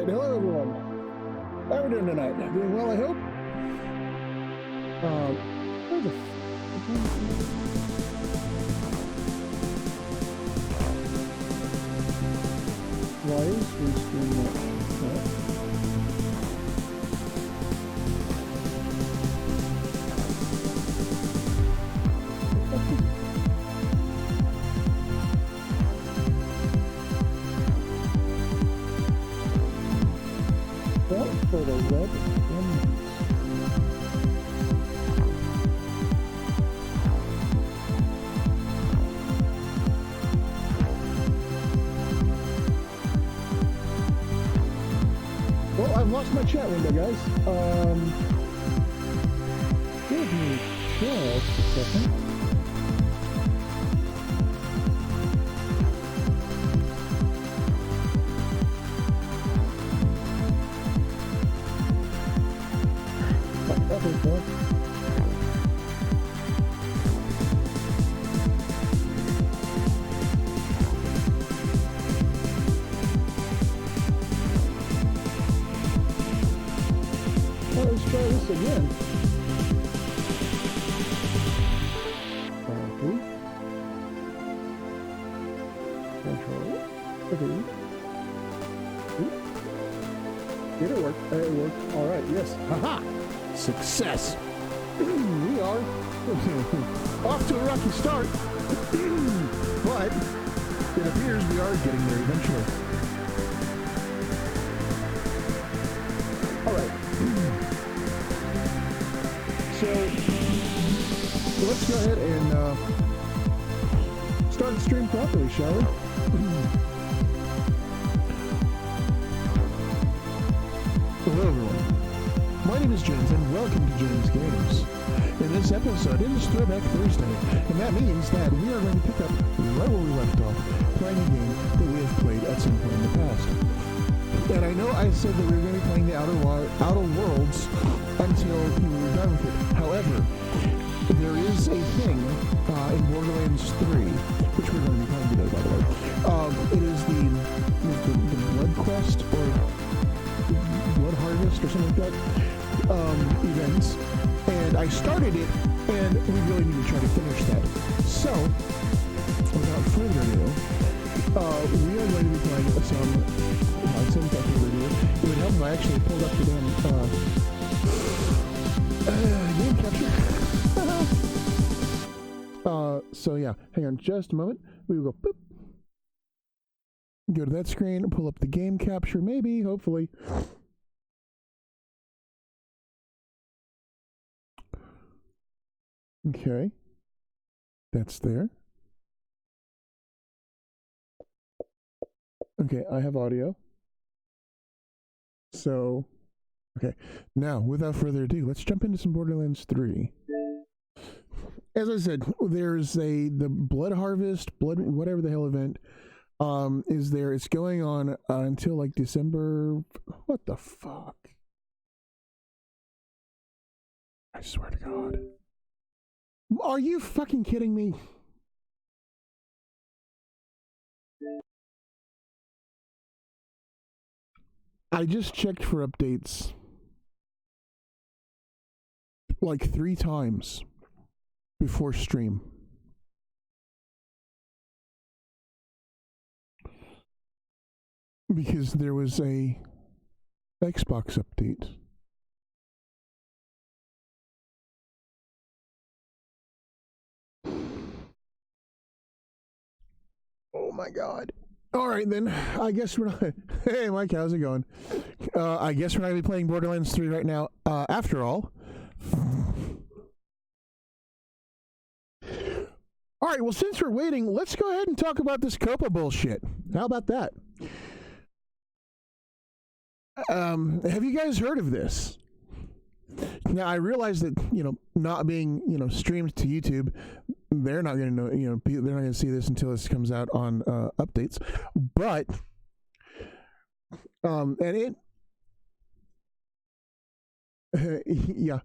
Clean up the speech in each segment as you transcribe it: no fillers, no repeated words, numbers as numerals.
right, hello everyone. How are we doing tonight? Doing well, I hope. Where the why is Restream not? For the web well, I've lost my chat window, guys. Give me just a second. Let's try this again. Control. Okay. Did it work? It worked. All right. Yes. Haha. Success. We are off to a rocky start, but it appears we are getting there eventually. All right. So let's go ahead and start the stream properly, shall we? Hello, everyone. My name is James, and welcome to James Games. In this episode, it is Throwback Thursday, and that means that we are going to pick up right where we left off, playing a game that we have played at some point in the past. And I know I said that we were going to be playing the Outer Worlds until we were done with it. However, there is a thing in Borderlands 3, which we're going to be playing today, by the way. It is the Blood Quest or Blood Harvest or something like that events. And I started it, and we really need to try to finish that. So, without further ado, we are going to be playing some technical video. It would help if I actually pulled up the damn game capture. So yeah, hang on just a moment. We will go boop. Go to that screen, pull up the game capture, maybe, hopefully. Okay. That's there. Okay, I have audio. So, okay. Now, without further ado, let's jump into some Borderlands 3. As I said, there's the Blood Harvest, whatever the hell event, is there. It's going on until like December. What the fuck? I swear to God. Are you fucking kidding me? I just checked for updates like 3 times before stream. Because there was a Xbox update. Oh my God. All right, then. I guess we're not... Hey, Mike, how's it going? I guess we're not going to be playing Borderlands 3 right now, after all. All right, well, since we're waiting, let's go ahead and talk about this COPPA bullshit. How about that? Have you guys heard of this? Now, I realize that, not being, streamed to YouTube, they're not going to know, they're not going to see this until this comes out on updates. But, and it, yeah.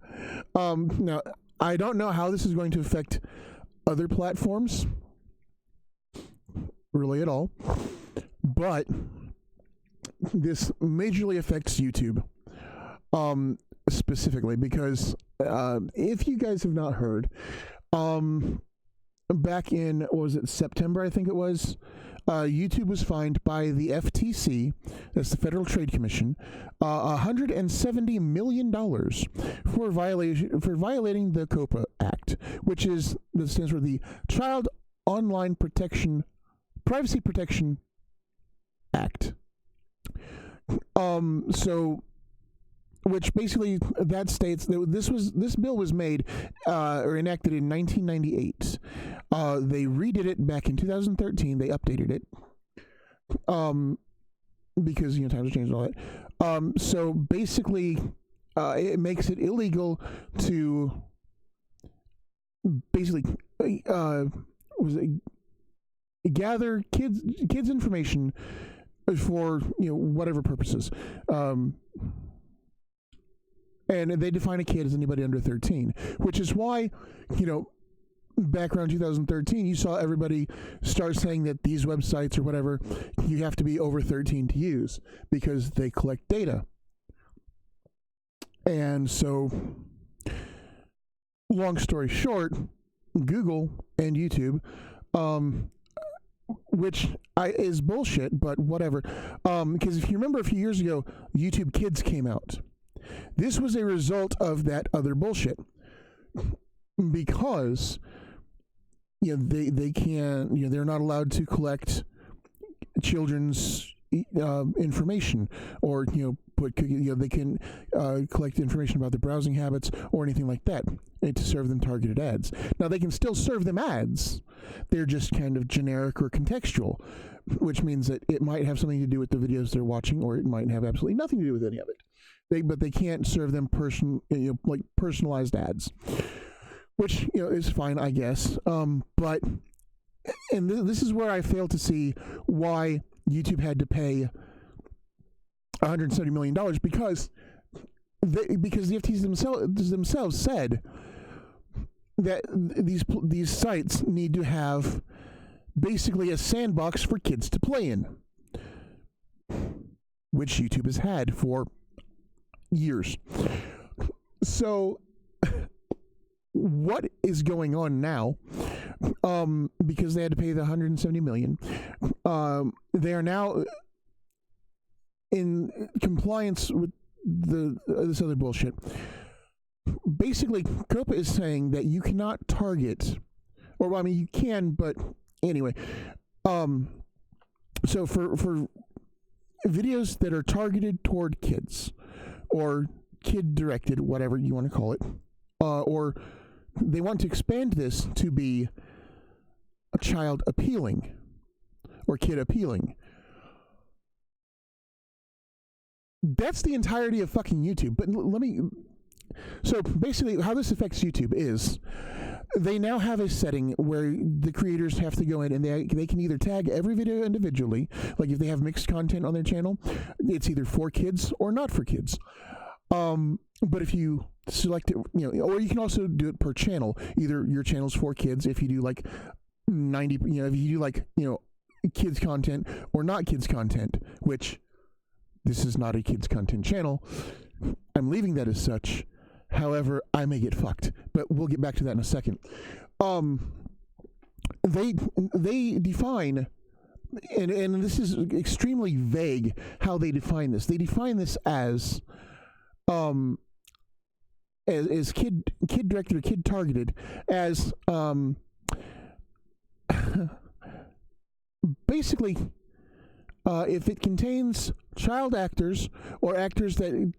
Now, I don't know how this is going to affect other platforms, really at all. But this majorly affects YouTube, specifically because if you guys have not heard, back in, what was it, September, I think it was, YouTube was fined by the FTC, that's the Federal Trade Commission, $170 million for violating the COPPA Act, that stands for the Child Online Privacy Protection Act. Which basically that states that this bill was made or enacted in 1998. They redid it back in 2013. They updated it because times have changed and all that. So basically, it makes it illegal to basically gather kids information for whatever purposes. And they define a kid as anybody under 13, which is why, back around 2013, you saw everybody start saying that these websites or whatever, you have to be over 13 to use because they collect data. And so, long story short, Google and YouTube, which is bullshit, but whatever. Because if you remember a few years ago, YouTube Kids came out. This was a result of that other bullshit, because they can't, they're not allowed to collect children's information, or they can collect information about their browsing habits or anything like that to serve them targeted ads. Now they can still serve them ads, they're just kind of generic or contextual, which means that it might have something to do with the videos they're watching, or it might have absolutely nothing to do with any of it. But they can't serve them like personalized ads, which is fine, I guess. But this is where I fail to see why YouTube had to pay $170 million, because the FTC themselves said that these sites need to have basically a sandbox for kids to play in, which YouTube has had for years. So what is going on now, because they had to pay the $170 million, they are now in compliance with this other bullshit. Basically, COPPA is saying that you cannot target, or you can, but anyway, so for videos that are targeted toward kids, or kid-directed, whatever you want to call it, or they want to expand this to be a child appealing, or kid appealing. That's the entirety of fucking YouTube. But so basically how this affects YouTube is, they now have a setting where the creators have to go in and they can either tag every video individually, like if they have mixed content on their channel, it's either for kids or not for kids. But if you select it, or you can also do it per channel. Either your channel's for kids if you do like 90, if you do like, kids content or not kids content, which this is not a kids content channel. I'm leaving that as such. However, I may get fucked, but we'll get back to that in a second. They define, and this is extremely vague how they define this. They define this as kid directed or kid targeted as basically if it contains child actors or actors that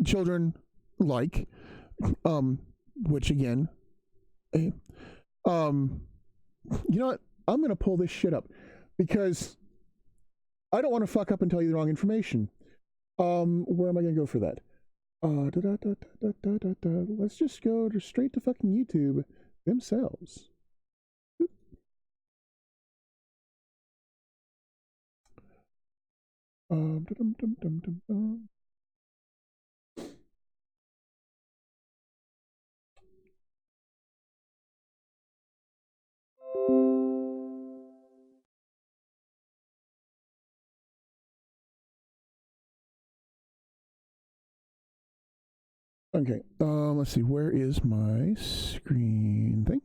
children like, which again, you know what? I'm gonna pull this shit up because I don't want to fuck up and tell you the wrong information. Where am I gonna go for that? Let's just go straight to fucking YouTube themselves. Okay, let's see, where is my screen thing?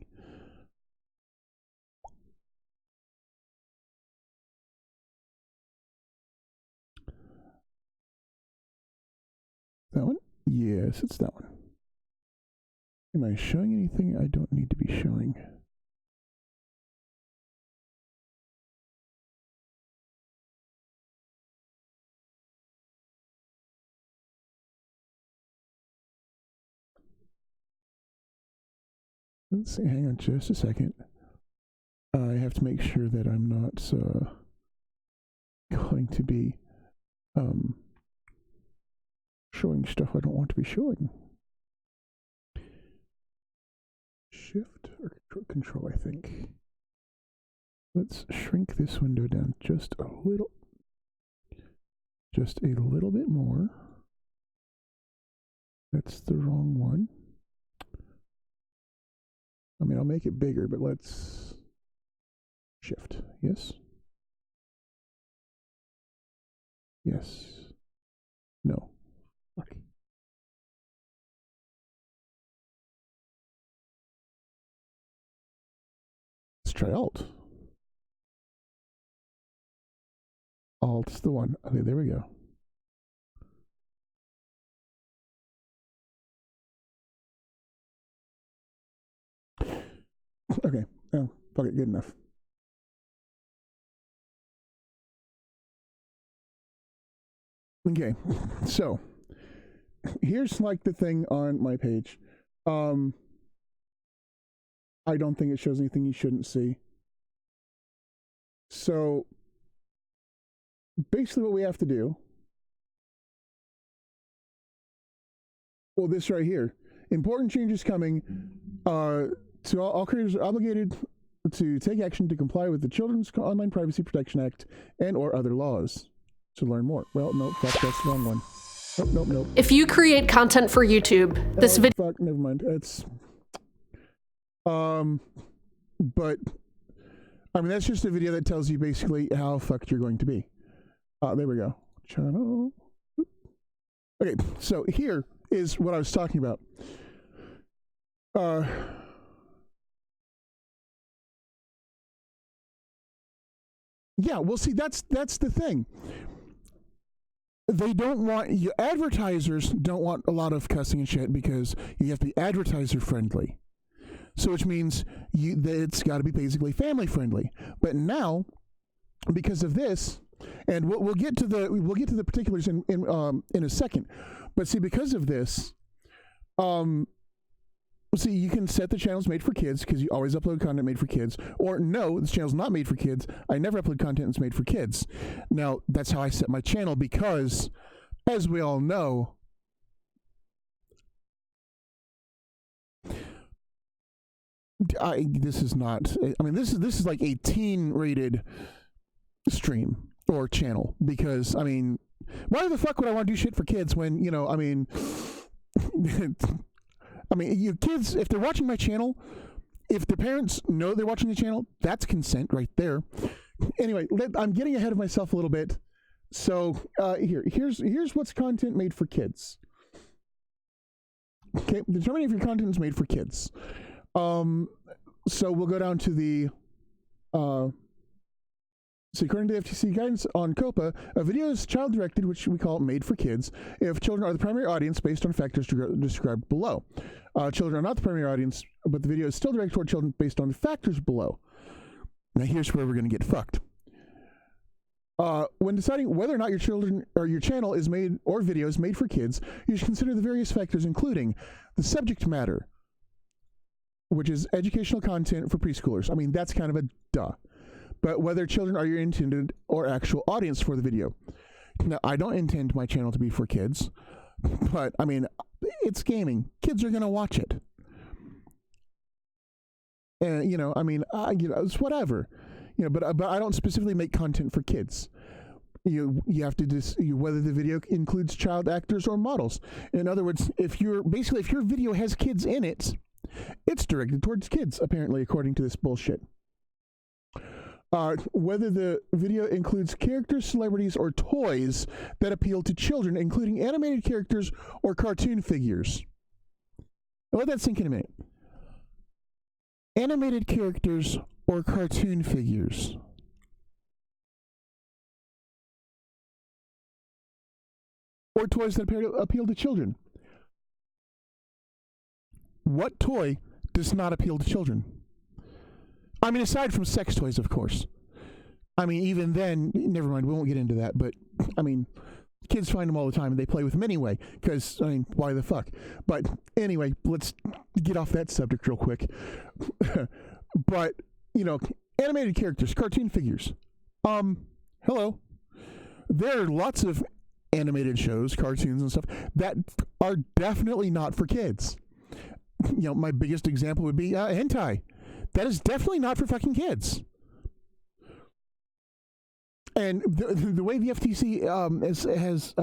That one? Yes, it's that one. Am I showing anything I don't need to be showing? Let's see, hang on just a second. I have to make sure that I'm not going to be showing stuff I don't want to be showing. Shift or control, I think. Let's shrink this window down just a little bit more. That's the wrong one. I mean, I'll make it bigger, but let's shift. Yes. Yes. No. Okay. Let's try Alt. Alt's the one. Okay, there we go. Okay. Oh, fuck it. Good enough. Okay. So here's like the thing on my page. I don't think it shows anything you shouldn't see. So basically what we have to do, well, this right here, important changes coming. To all creators are obligated to take action to comply with the Children's Online Privacy Protection Act and or other laws. To learn more. Well, no, fuck, that's the wrong one. Nope. If you create content for YouTube, this video... Fuck, never mind. It's... But, I mean, that's just a video that tells you basically how fucked you're going to be. There we go. Channel. Okay, so here is what I was talking about. Yeah, well, see, that's the thing. They don't want you. Advertisers don't want a lot of cussing and shit because you have to be advertiser friendly. So which means it's got to be basically family friendly. But now, because of this, and we'll get to the particulars in a second. But see, because of this, see, you can set the channel's made for kids because you always upload content made for kids. Or no, this channel's not made for kids. I never upload content that's made for kids. Now, that's how I set my channel because, as we all know, this is like a teen-rated stream or channel because, I mean, why the fuck would I want to do shit for kids when, you know, I mean... I mean, you kids, if they're watching my channel, if the parents know they're watching the channel, that's consent right there. Anyway, I'm getting ahead of myself a little bit. So here's what's content made for kids. Okay, determine if your content is made for kids. So we'll go down to the so according to the FTC guidance on COPPA, a video is child-directed, which we call made for kids, if children are the primary audience based on factors described below. Children are not the primary audience, but the video is still directed toward children based on the factors below. Now here's where we're going to get fucked. When deciding whether or not your children or your channel is made or video is made for kids, you should consider the various factors, including the subject matter, which is educational content for preschoolers. I mean, that's kind of a duh. But whether children are your intended or actual audience for the video. Now, I don't intend my channel to be for kids, but I mean, it's gaming. Kids are going to watch it. And, you know, I mean, it's whatever. You know, but I don't specifically make content for kids. You have to whether the video includes child actors or models. In other words, if your video has kids in it, it's directed towards kids, apparently, according to this bullshit. Whether the video includes characters, celebrities, or toys that appeal to children, including animated characters or cartoon figures. let that sink in a minute. Animated characters or cartoon figures. Or toys that appeal to children. What toy does not appeal to children? I mean, aside from sex toys, of course. I mean, even then, never mind, we won't get into that, but, I mean, kids find them all the time, and they play with them anyway, because, I mean, why the fuck? But, anyway, let's get off that subject real quick. But, you know, animated characters, cartoon figures. Hello. There are lots of animated shows, cartoons and stuff, that are definitely not for kids. You know, my biggest example would be hentai. That is definitely not for fucking kids. And the way the FTC has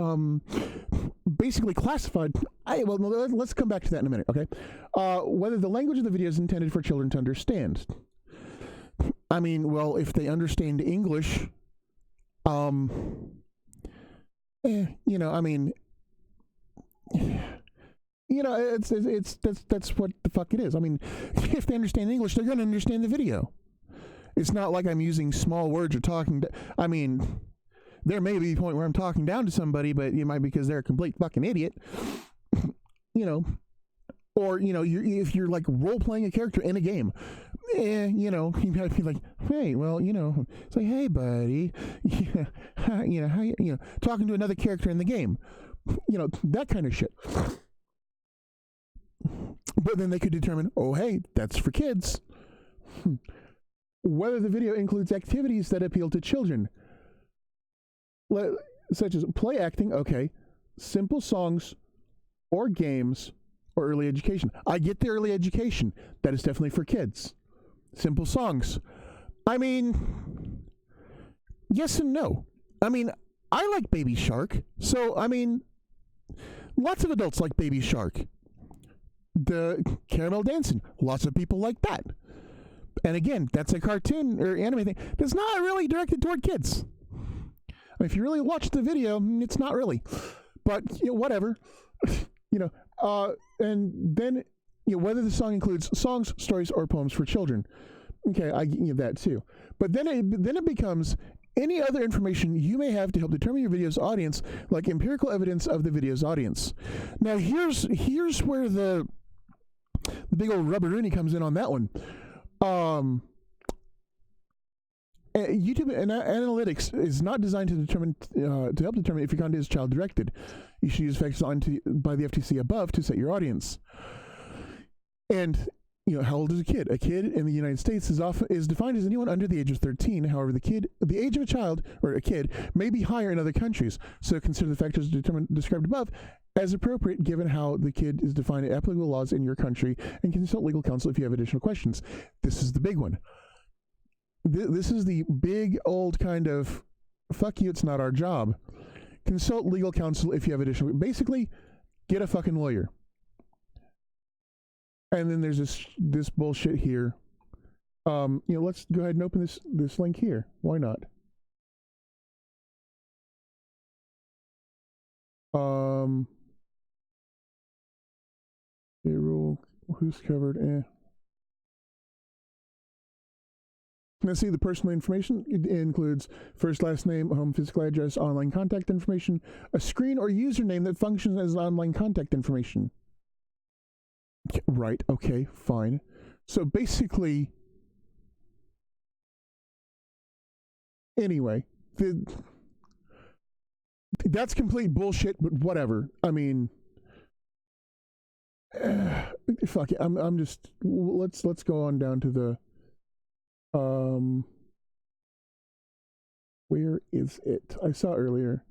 basically classified, let's come back to that in a minute, okay? Whether the language of the video is intended for children to understand. I mean, well, if they understand English, you know, I mean, you know, that's what the fuck it is. I mean, if they understand English, they're going to understand the video. It's not like I'm using small words or talking. I mean, there may be a point where I'm talking down to somebody, but it might be because they're a complete fucking idiot. You know, or, you know, if you're like role playing a character in a game, you know, you might be like, hey, well, you know, it's like, hey, buddy, you know, how you know, talking to another character in the game, you know, that kind of shit. But then they could determine, oh, hey, that's for kids. Whether the video includes activities that appeal to children, such as play acting, okay, simple songs or games or early education. I get the early education. That is definitely for kids. Simple songs. I mean, yes and no. I mean, I like Baby Shark. So, I mean, lots of adults like Baby Shark. The caramel dancing. Lots of people like that. And again, that's a cartoon or anime thing that's not really directed toward kids. I mean, if you really watch the video, it's not really. But, you know, whatever. You know, and then, you know, whether the song includes songs, stories, or poems for children. Okay, I give that too. But then it becomes any other information you may have to help determine your video's audience, like empirical evidence of the video's audience. Now, here's where the big old rubberoonie comes in on that one. YouTube analytics is not designed to determine to help determine if your content is child directed. You should use factors on by the FTC above to set your audience. And, you know, how old is a kid? A kid in the United States is defined as anyone under the age of 13. However, the age of a child or a kid may be higher in other countries. So consider the factors described above as appropriate given how the kid is defined in applicable laws in your country, and consult legal counsel if you have additional questions. This is the big one. This is the big old kind of, fuck you, it's not our job. Consult legal counsel if you have additional, basically, get a fucking lawyer. And then there's this bullshit here. You know, let's go ahead and open this link here. Why not? Payroll, who's covered? Now see the personal information. It includes first, last name, home, physical address, online contact information, a screen or username that functions as online contact information. Right, okay, fine. So basically, anyway, that's complete bullshit, but whatever. I mean, fuck it. I'm just, let's go on down to the, where is it? I saw earlier.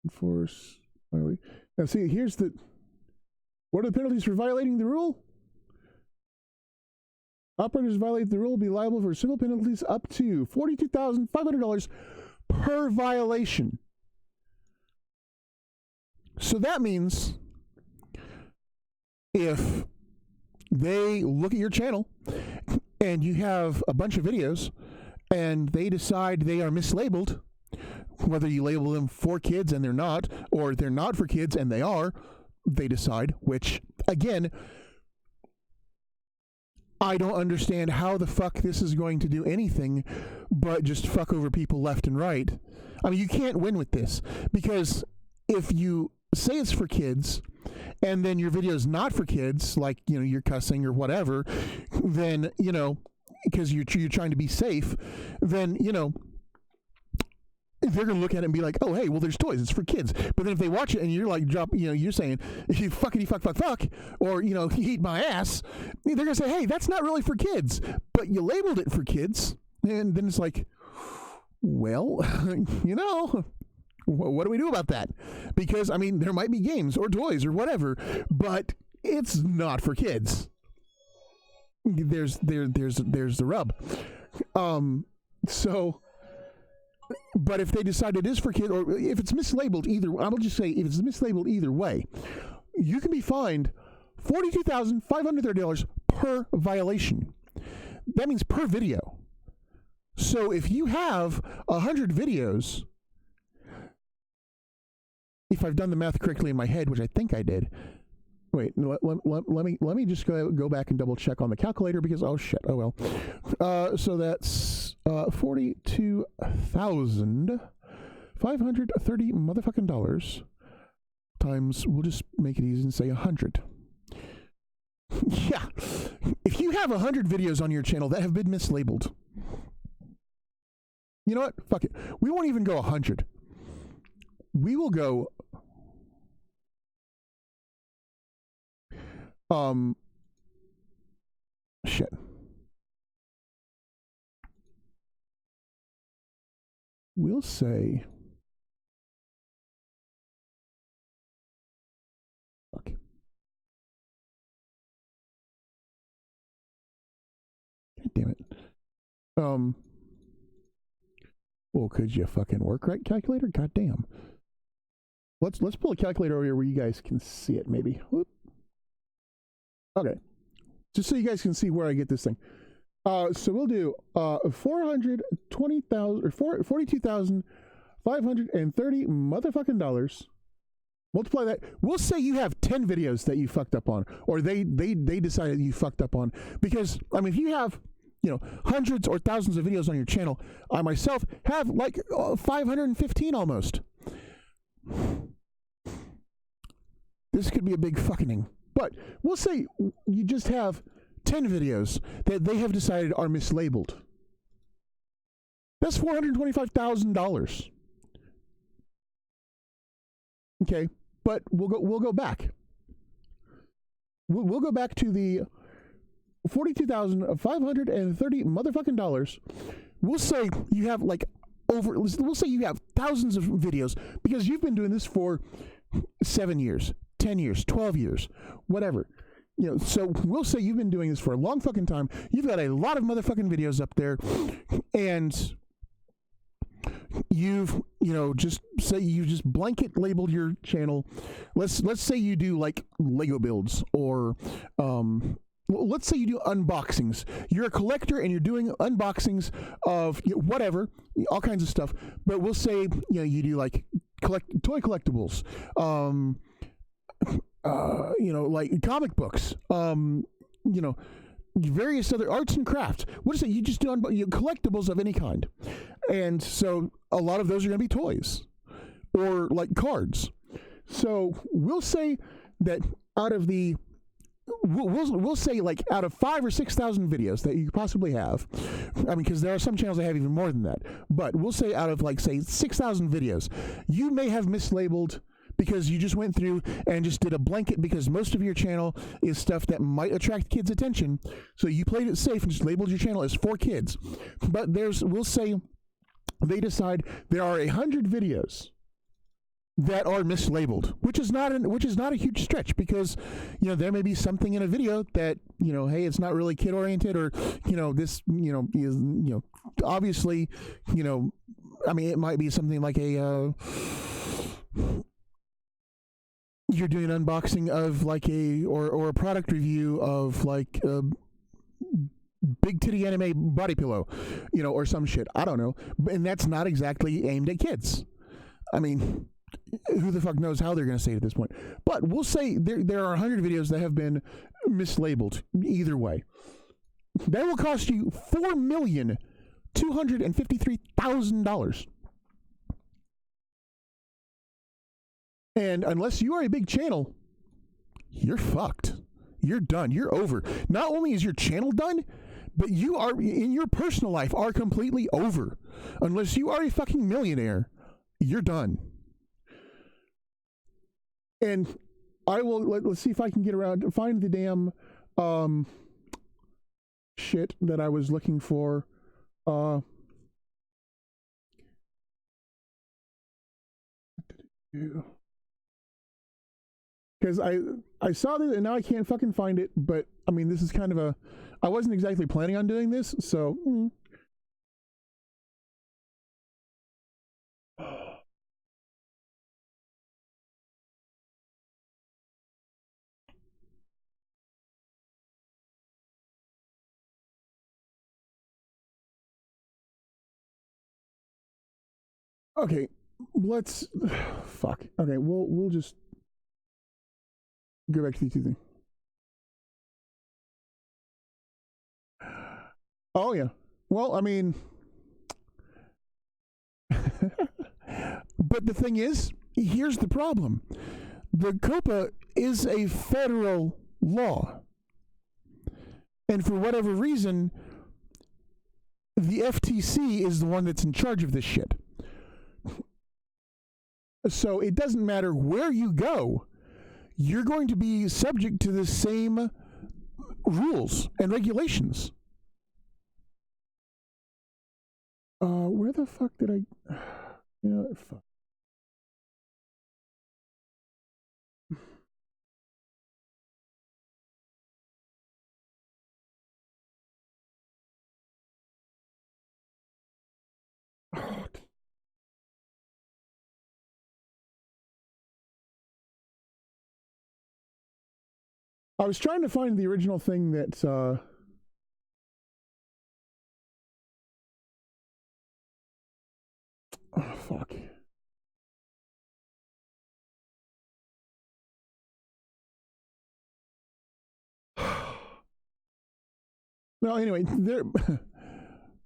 Enforce. Now see, here's the, what are the penalties for violating the rule? Operators violate the rule will be liable for civil penalties up to $42,500 per violation. So that means if they look at your channel and you have a bunch of videos and they decide they are mislabeled, whether you label them for kids and they're not, or they're not for kids and they are, they decide, which, again, I don't understand how the fuck this is going to do anything but just fuck over people left and right. I mean, you can't win with this, because if you say it's for kids and then your video is not for kids, like, you're cussing or whatever, then, because you're trying to be safe, then, they're going to look at it and be like, oh, hey, well, there's toys. It's for kids. But then if they watch it and you're like, you're saying, you fuckity fuck, or, you eat my ass, they're going to say, hey, that's not really for kids. But you labeled it for kids. And then it's like, well, what do we do about that? Because, I mean, there might be games or toys or whatever, but it's not for kids. There's the rub. But if they decide it is for kids, or if it's mislabeled I will just say, if it's mislabeled either way, you can be fined $42,530 per violation. That means per video. So if you have 100 videos, if I've done the math correctly in my head, which I think I did. Wait, let me just go back and double check on the calculator, because oh shit, oh well. So that's $42,530 motherfucking dollars times, we'll just make it easy and say 100. Yeah, if you have 100 videos on your channel that have been mislabeled, you know what? Fuck it. We won't even go 100. We will go shit. We'll say, fuck. God damn it. Well, could you fucking work right, calculator? God damn. Let's pull a calculator over here where you guys can see it, maybe. Whoop. Okay. Just so you guys can see where I get this thing. So we'll do $42,530 motherfucking dollars. Multiply that. We'll say you have 10 videos that you fucked up on, or they decided you fucked up on. Because, I mean, if you have, hundreds or thousands of videos on your channel, I myself have like 515 almost. This could be a big fucking. But we'll say you just have 10 videos that they have decided are mislabeled. That's $425,000. Okay, but we'll go back. We'll go back to the $42,530 motherfucking dollars. We'll say you have we'll say you have thousands of videos, because you've been doing this for 7 years, 10 years, 12 years, whatever. So we'll say you've been doing this for a long fucking time. You've got a lot of motherfucking videos up there, and you've, just say you just blanket labeled your channel. Let's say you do like Lego builds, or let's say you do unboxings. You're a collector and you're doing unboxings of whatever, all kinds of stuff. But we'll say, you do like toy collectibles, like comic books, various other arts and crafts. What is it? You just do collectibles of any kind. And so a lot of those are going to be toys or like cards. So we'll say that out of the we'll say like out of 5,000 or 6,000 videos that you could possibly have, I mean, because there are some channels that have even more than that, but we'll say out of like, say, 6,000 videos, you may have mislabeled because you just went through and just did a blanket, because most of your channel is stuff that might attract kids' attention. So you played it safe and just labeled your channel as for kids. But we'll say they decide there are 100 videos that are mislabeled, which is not a huge stretch, because there may be something in a video that hey, it's not really kid oriented, or this is obviously I mean, it might be something like a you're doing an unboxing of like or a product review of like big titty anime body pillow, or some shit. I don't know. And that's not exactly aimed at kids. I mean, who the fuck knows how they're going to say it at this point. But we'll say there are 100 videos that have been mislabeled either way. That will cost you $4,253,000. And unless you are a big channel, you're fucked. You're done. You're over. Not only is your channel done, but you are, in your personal life, are completely over. Unless you are a fucking millionaire, you're done. And I will, let's see if I can get around to find the damn shit that I was looking for. Because I saw this and now I can't fucking find it, but I mean, this is kind of I wasn't exactly planning on doing this, so. Okay, let's, fuck. Okay, we'll just go back to the YouTube thing. Oh yeah. Well, I mean, but the thing is, here's the problem. The COPPA is a federal law. And for whatever reason, the FTC is the one that's in charge of this shit. So it doesn't matter where you go, you're going to be subject to the same rules and regulations. Where the fuck did I... fuck. I was trying to find the original thing that oh fuck. Well, anyway, there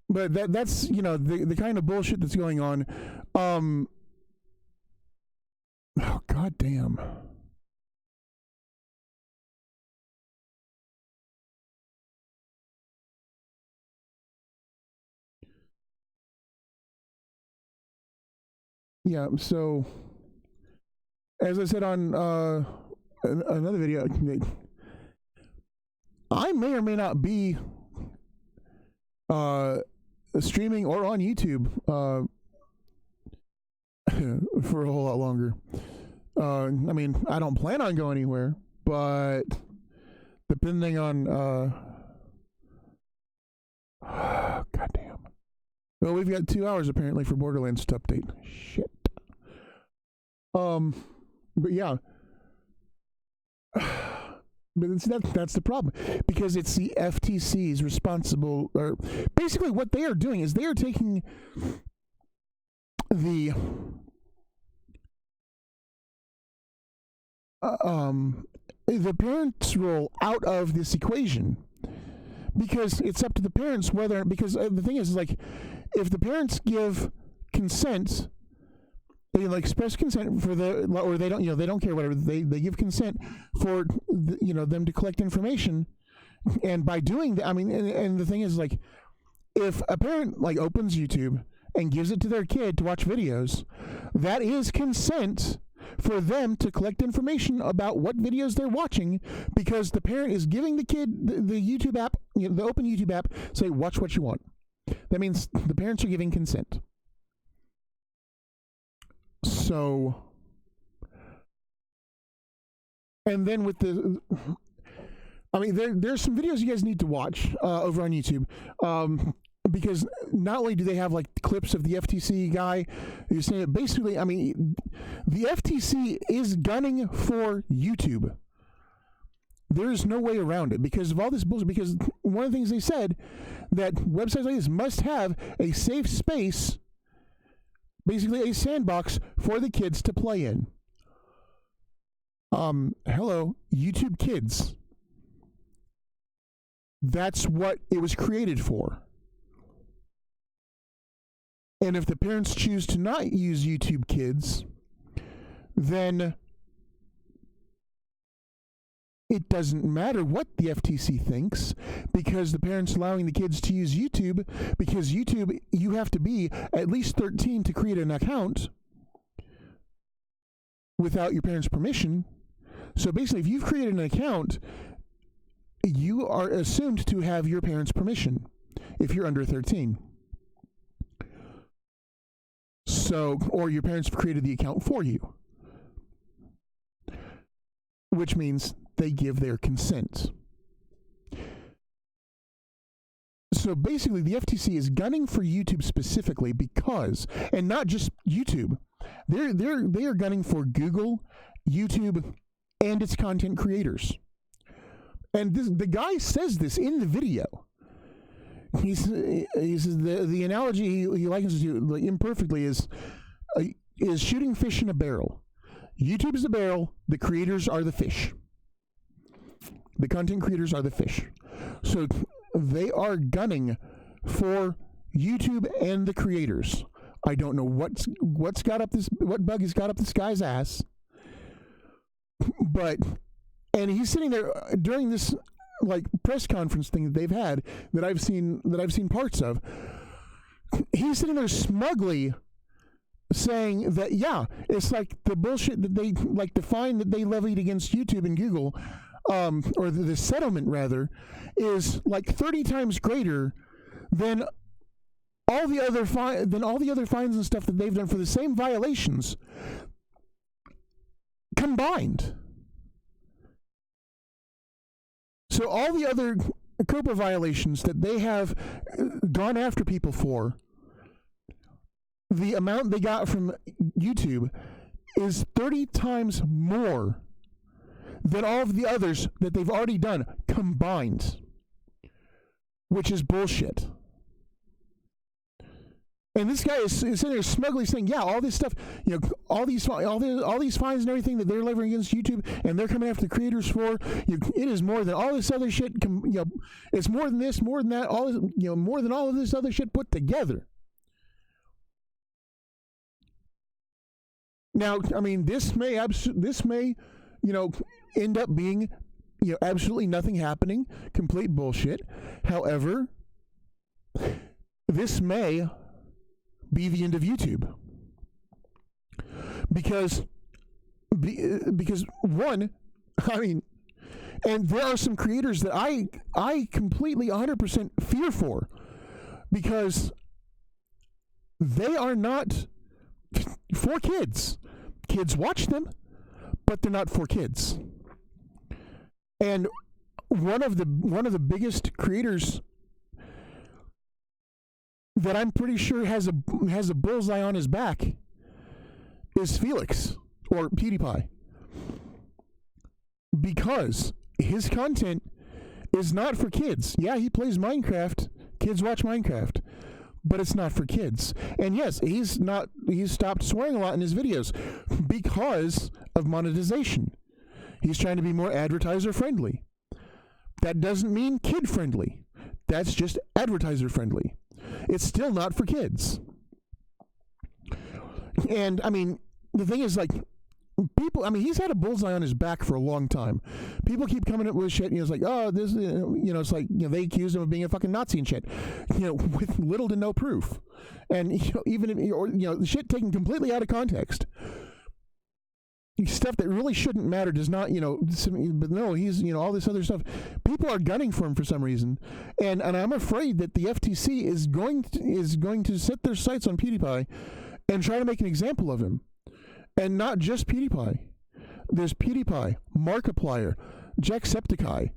but that's the kind of bullshit that's going on. Oh god damn. Yeah, so as I said on another video, I may or may not be streaming or on YouTube for a whole lot longer. I mean, I don't plan on going anywhere, but depending on goddamn. Well, we've got 2 hours apparently for Borderlands to update. Shit. But yeah. But that's the problem, because it's the FTC's responsible, or basically what they are doing is they are taking the parents' role out of this equation, because it's up to the parents whether, because the thing is like, if the parents give consent, they express consent for or they don't, they don't care, whatever, they give consent for them to collect information, and by doing that, I mean, and the thing is like, if a parent opens YouTube and gives it to their kid to watch videos, that is consent for them to collect information about what videos they're watching, because the parent is giving the kid the YouTube app, the open YouTube app, say watch what you want. That means the parents are giving consent. So, and then with the, I mean, there's some videos you guys need to watch over on YouTube, because not only do they have clips of the FTC guy who's saying it, basically, I mean, the FTC is gunning for YouTube. There's no way around it because of all this bullshit. Because one of the things they said, that websites like this must have a safe space, basically a sandbox for the kids to play in. Hello, YouTube Kids. That's what it was created for. And if the parents choose to not use YouTube Kids, then it doesn't matter what the FTC thinks, because the parents allowing the kids to use YouTube, because YouTube, you have to be at least 13 to create an account without your parents' permission. So basically, if you've created an account, you are assumed to have your parents' permission if you're under 13. So, or your parents have created the account for you, which means they give their consent. So basically, the FTC is gunning for YouTube specifically because, and not just YouTube, they are gunning for Google, YouTube, and its content creators. And the guy says this in the video. He says the analogy he likens it to imperfectly is shooting fish in a barrel. YouTube is the barrel, the creators are the fish. The content creators are the fish. So they are gunning for YouTube and the creators. I don't know what bug has got up this guy's ass. But, and he's sitting there during this like press conference thing that they've had that I've seen parts of. He's sitting there smugly saying that, yeah, it's like the bullshit that they, like the fine that they levied against YouTube and Google, or the settlement rather, is like 30 times greater than all the other fines and stuff that they've done for the same violations combined. So all the other COPPA violations that they have gone after people for, the amount they got from YouTube is 30 times more than all of the others that they've already done combined, which is bullshit. And this guy is sitting there smugly saying, yeah, all this stuff, all these fines and everything that they're levying against YouTube and they're coming after the creators for, it is more than all this other shit. It's more than this, more than that, more than all of this other shit put together. Now, I mean, this may end up being, absolutely nothing happening, complete bullshit. However, this may be the end of YouTube, because one, I mean, and there are some creators that I completely 100% fear for, because they are not for kids. Kids watch them, but they're not for kids. And one of the biggest creators that I'm pretty sure has a bullseye on his back is Felix, or PewDiePie, because his content is not for kids. Yeah, he plays Minecraft. Kids watch Minecraft, but it's not for kids. And yes, he's stopped swearing a lot in his videos because of monetization. He's trying to be more advertiser friendly. That doesn't mean kid friendly. That's just advertiser friendly. It's still not for kids. And I mean, the thing is, like, people, I mean, he's had a bullseye on his back for a long time. People keep coming up with shit, it's like, oh, this, it's like, they accuse him of being a fucking Nazi and shit, with little to no proof. And, even if, the shit taken completely out of context. Stuff that really shouldn't matter does not, but no, he's, all this other stuff. People are gunning for him for some reason. And I'm afraid that the FTC is going to set their sights on PewDiePie and try to make an example of him. And not just PewDiePie. There's PewDiePie, Markiplier, Jacksepticeye,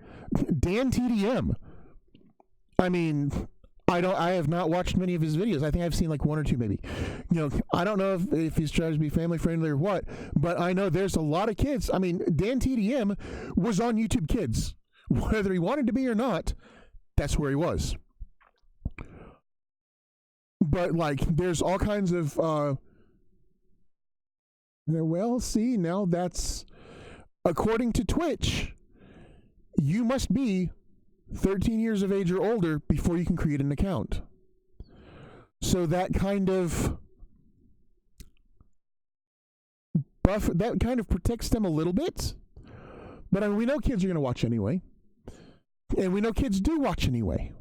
Dan TDM. I mean, I have not watched many of his videos. I think I've seen like one or two maybe. I don't know if he's trying to be family friendly or what, but I know there's a lot of kids. I mean, Dan TDM was on YouTube Kids. Whether he wanted to be or not, that's where he was. But like, there's all kinds of, well, see, now that's, according to Twitch, you must be 13 years of age or older before you can create an account. So that kind of protects them a little bit. But I mean, we know kids are going to watch anyway. And we know kids do watch anyway.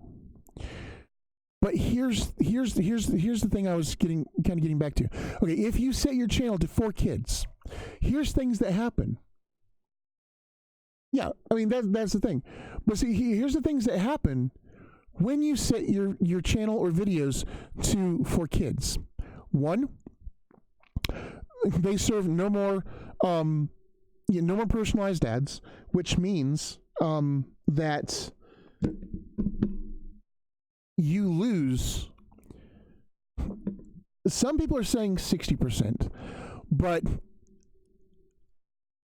But here's the thing I was getting back to. Okay, if you set your channel to 4 kids, here's things that happen. Yeah, I mean that's the thing. But see, here's the things that happen when you set your channel or videos to 4 kids. 1, they serve no more personalized ads, which means that you lose. Some people are saying 60%, but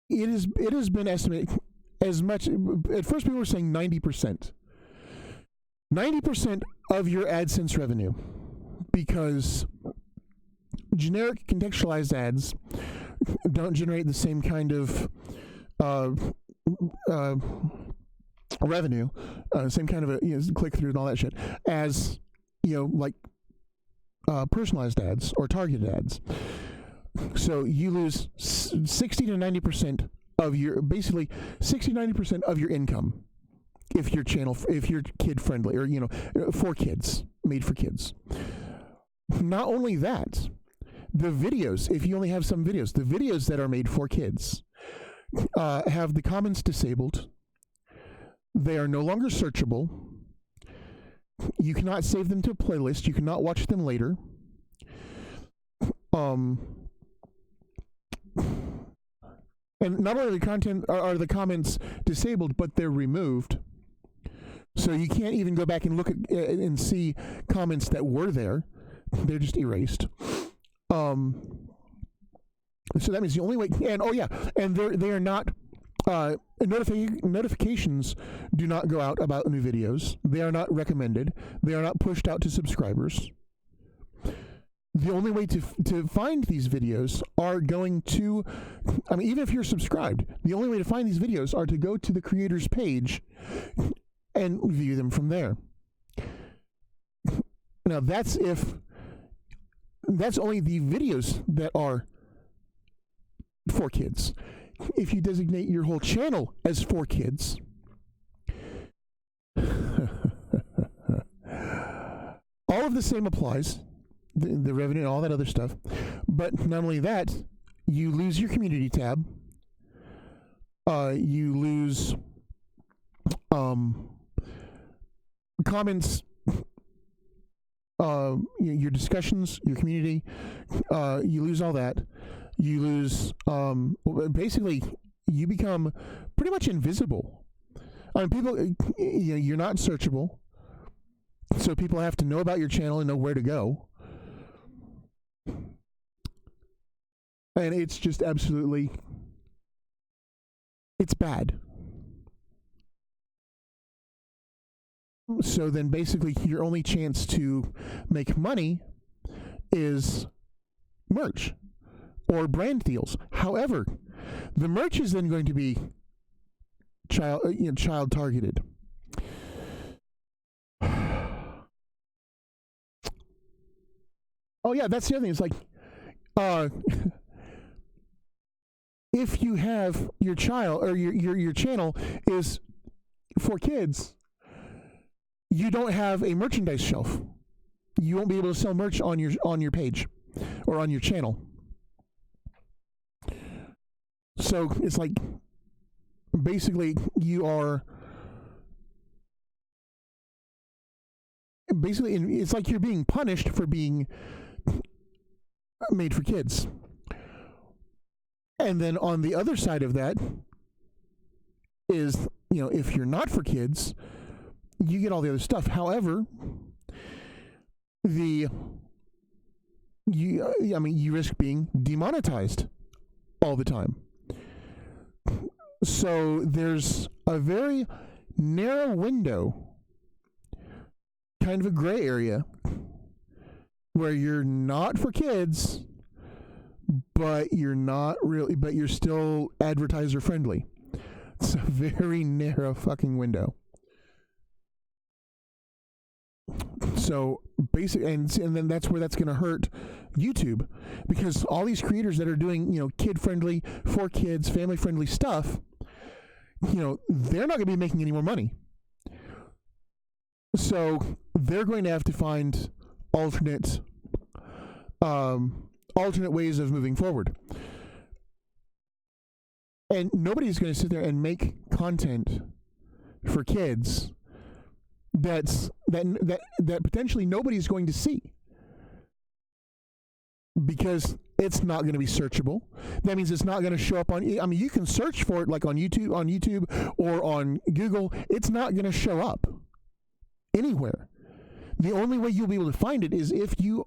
it has been estimated as much. At first, people were saying 90%. 90% of your AdSense revenue, because generic contextualized ads don't generate the same kind of revenue, same kind of click through and all that shit as like personalized ads or targeted ads. So you lose 60 to 90% of your, basically 60-90% of your income if you're kid friendly or for kids, made for kids. Not only that, the videos, if you only have some videos, the videos that are made for kids have the comments disabled. They are no longer searchable. You cannot save them to a playlist. You cannot watch them later. And not only the content are the comments disabled, but they're removed. So you can't even go back and look at and see comments that were there. They're just erased. So that means the only way, and they are not, notifications do not go out about new videos. They are not recommended. They are not pushed out to subscribers. The only way to find these videos are going to, even if you're subscribed, the only way to find these videos are to go to the creator's page and view them from there. Now that's only the videos that are for kids. If you designate your whole channel as for kids, all of the same applies, the revenue and all that other stuff. But not only that, you lose your community tab. You lose comments, your discussions, your community. You lose all that. You lose, basically, you become pretty much invisible. People, you're not searchable. So people have to know about your channel and know where to go. And it's just absolutely, it's bad. So then basically your only chance to make money is merch or brand deals. However, the merch is then going to be child targeted. Oh yeah, that's the other thing. It's like, if you have your child or your channel is for kids, you don't have a merchandise shelf. You won't be able to sell merch on your page or on your channel. So it's like, basically you are it's like you're being punished for being made for kids. And then on the other side of that is, if you're not for kids, you get all the other stuff. However, you risk being demonetized all the time. So there's a very narrow window, kind of a gray area, where you're not for kids, but you're still advertiser friendly. It's a very narrow fucking window. So basically, and then that's where that's going to hurt YouTube, because all these creators that are doing, kid friendly, for kids, family friendly stuff, they're not going to be making any more money. So they're going to have to find alternate ways of moving forward. And nobody's going to sit there and make content for kids that potentially nobody's going to see, because it's not going to be searchable. That means it's not going to show up on, you can search for it like on YouTube or on Google. It's not going to show up anywhere. The only way you'll be able to find it is if you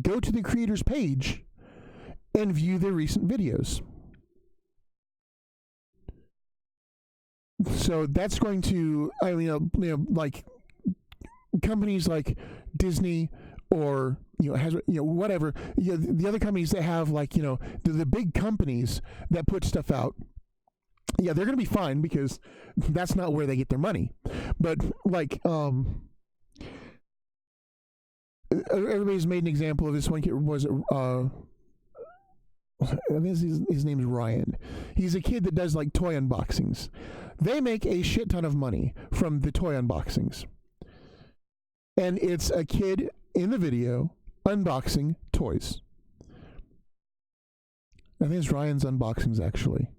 go to the creator's page and view their recent videos. So that's going to, like companies like Disney or whatever, the other companies that have the big companies that put stuff out. Yeah, they're going to be fine because that's not where they get their money. But everybody's made an example of this one kid. I think his name's Ryan. He's a kid that does toy unboxings. They make a shit ton of money from the toy unboxings. And it's a kid in the video unboxing toys. I think it's Ryan's Unboxings, actually.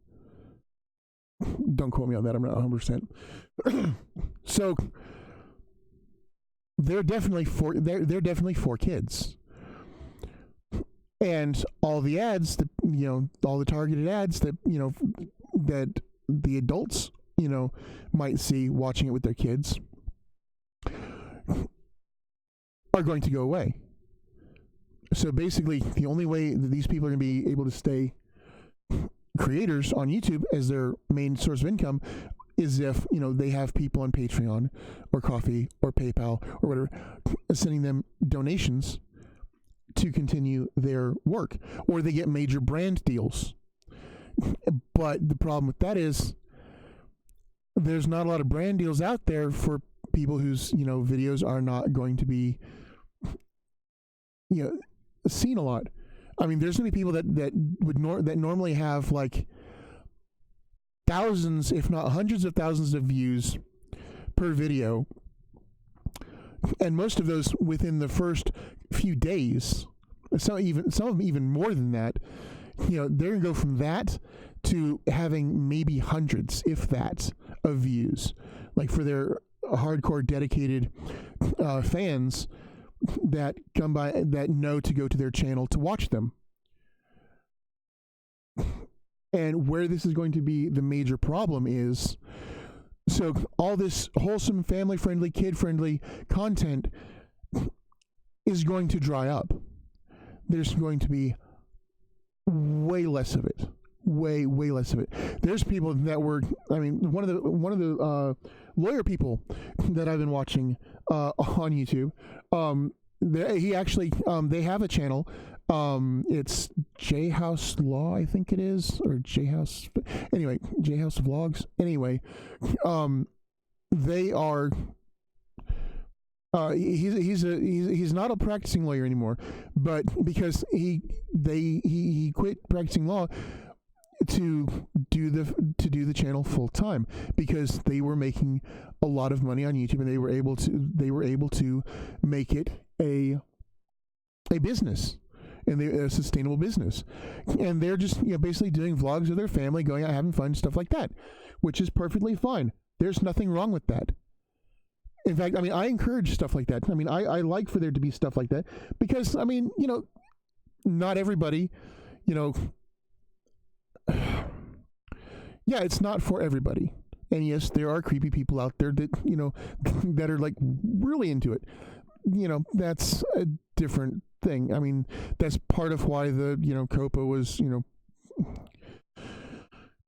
Don't quote me on that. I'm not 100%. So they're definitely for kids. And all the ads that all the targeted ads that that the adults might see watching it with their kids are going to go away. So basically, the only way that these people are going to be able to stay creators on YouTube as their main source of income is if they have people on Patreon or Ko-fi or PayPal or whatever sending them donations to continue their work, or they get major brand deals. But the problem with that is there's not a lot of brand deals out there for people whose videos are not going to be seen a lot. I mean, there's going to be people that normally have thousands, if not hundreds of thousands of views per video, and most of those within the first few days. Some of them even more than that. They're going to go from that to having maybe hundreds, if that, of views, for their hardcore dedicated fans that come by, that know to go to their channel to watch them. And where this is going to be the major problem is, so all this wholesome, family-friendly, kid-friendly content is going to dry up. There's going to be way less of it. Way less of it. There's people that were, one of the lawyer people that I've been watching on YouTube. They have a channel. It's J House Law, I think it is, or J House. Anyway, J House Vlogs. Anyway, they are. He's not a practicing lawyer anymore, but because he quit practicing law to do the channel full time, because they were making a lot of money on YouTube, and they were able to make it a business, and a sustainable business. And they're just basically doing vlogs of their family, going out having fun, stuff like that, which is perfectly fine. There's nothing wrong with that. In fact, I encourage stuff like that. I like for there to be stuff like that, because not everybody, yeah, it's not for everybody. And yes, there are creepy people out there that that are really into it. that's a different thing. I mean, that's part of why the, COPPA was,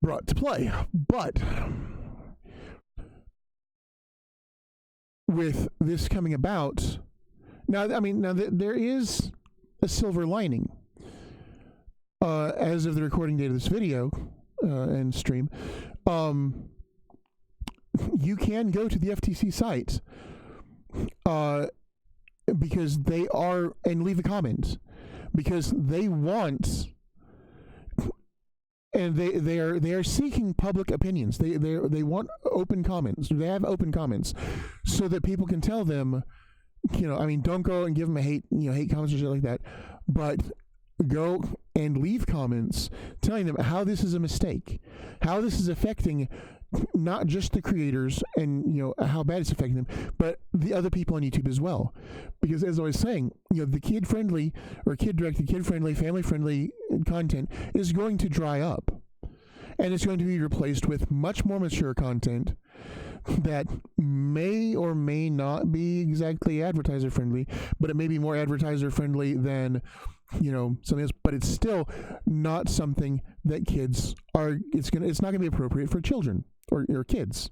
brought to play. But with this coming about, now there is a silver lining. As of the recording date of this video and stream, you can go to the FTC site because they are, and leave a comment, because they want, and they are seeking public opinions. They want open comments. They have open comments so that people can tell them, don't go and give them a hate comments or shit like that, but go and leave comments telling them how this is a mistake, how this is affecting not just the creators and how bad it's affecting them, but the other people on YouTube as well. Because as I was saying, the kid-friendly or kid-directed, kid-friendly, family-friendly content is going to dry up, and it's going to be replaced with much more mature content that may or may not be exactly advertiser-friendly, but it may be more advertiser-friendly than something else, but it's still not something that kids are. It's not gonna be appropriate for children or kids.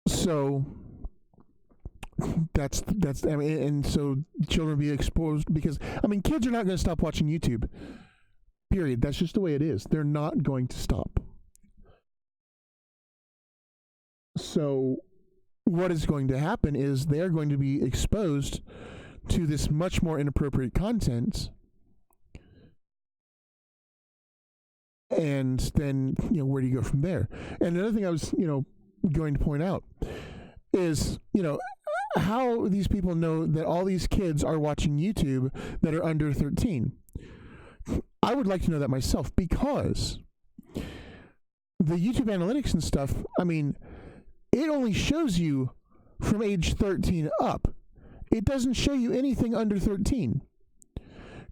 So that's and so children will be exposed, because kids are not going to stop watching YouTube. Period. That's just the way it is. They're not going to stop. So what is going to happen is they're going to be exposed to this much more inappropriate content, and then where do you go from there? And another thing I was going to point out is how these people know that all these kids are watching YouTube that are under 13. I would like to know that myself, because the YouTube analytics and stuff, it only shows you from age 13 up. It doesn't show you anything under 13.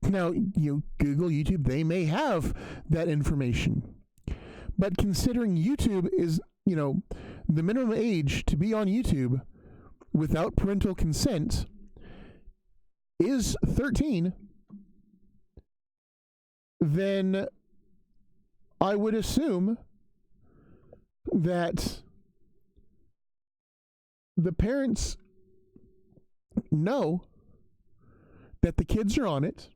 Now, Google, YouTube, they may have that information. But considering YouTube is, the minimum age to be on YouTube without parental consent is 13, then I would assume that the parents know that the kids are on it,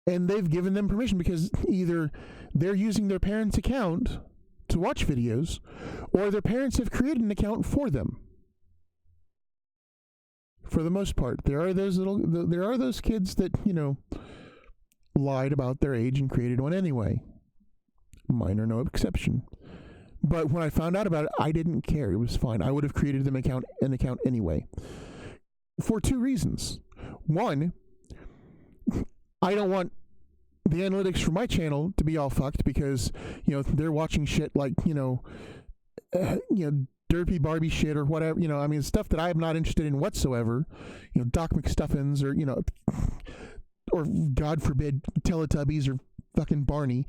and they've given them permission, because either they're using their parents' account to watch videos, or their parents have created an account for them. For the most part, there are those kids that lied about their age and created one anyway. Mine are no exception. But when I found out about it, I didn't care. It was fine. I would have created them an account anyway. For two reasons. One, I don't want the analytics for my channel to be all fucked, because they're watching shit like derpy Barbie shit or whatever. Stuff that I'm not interested in whatsoever. Doc McStuffins or God forbid Teletubbies or fucking Barney.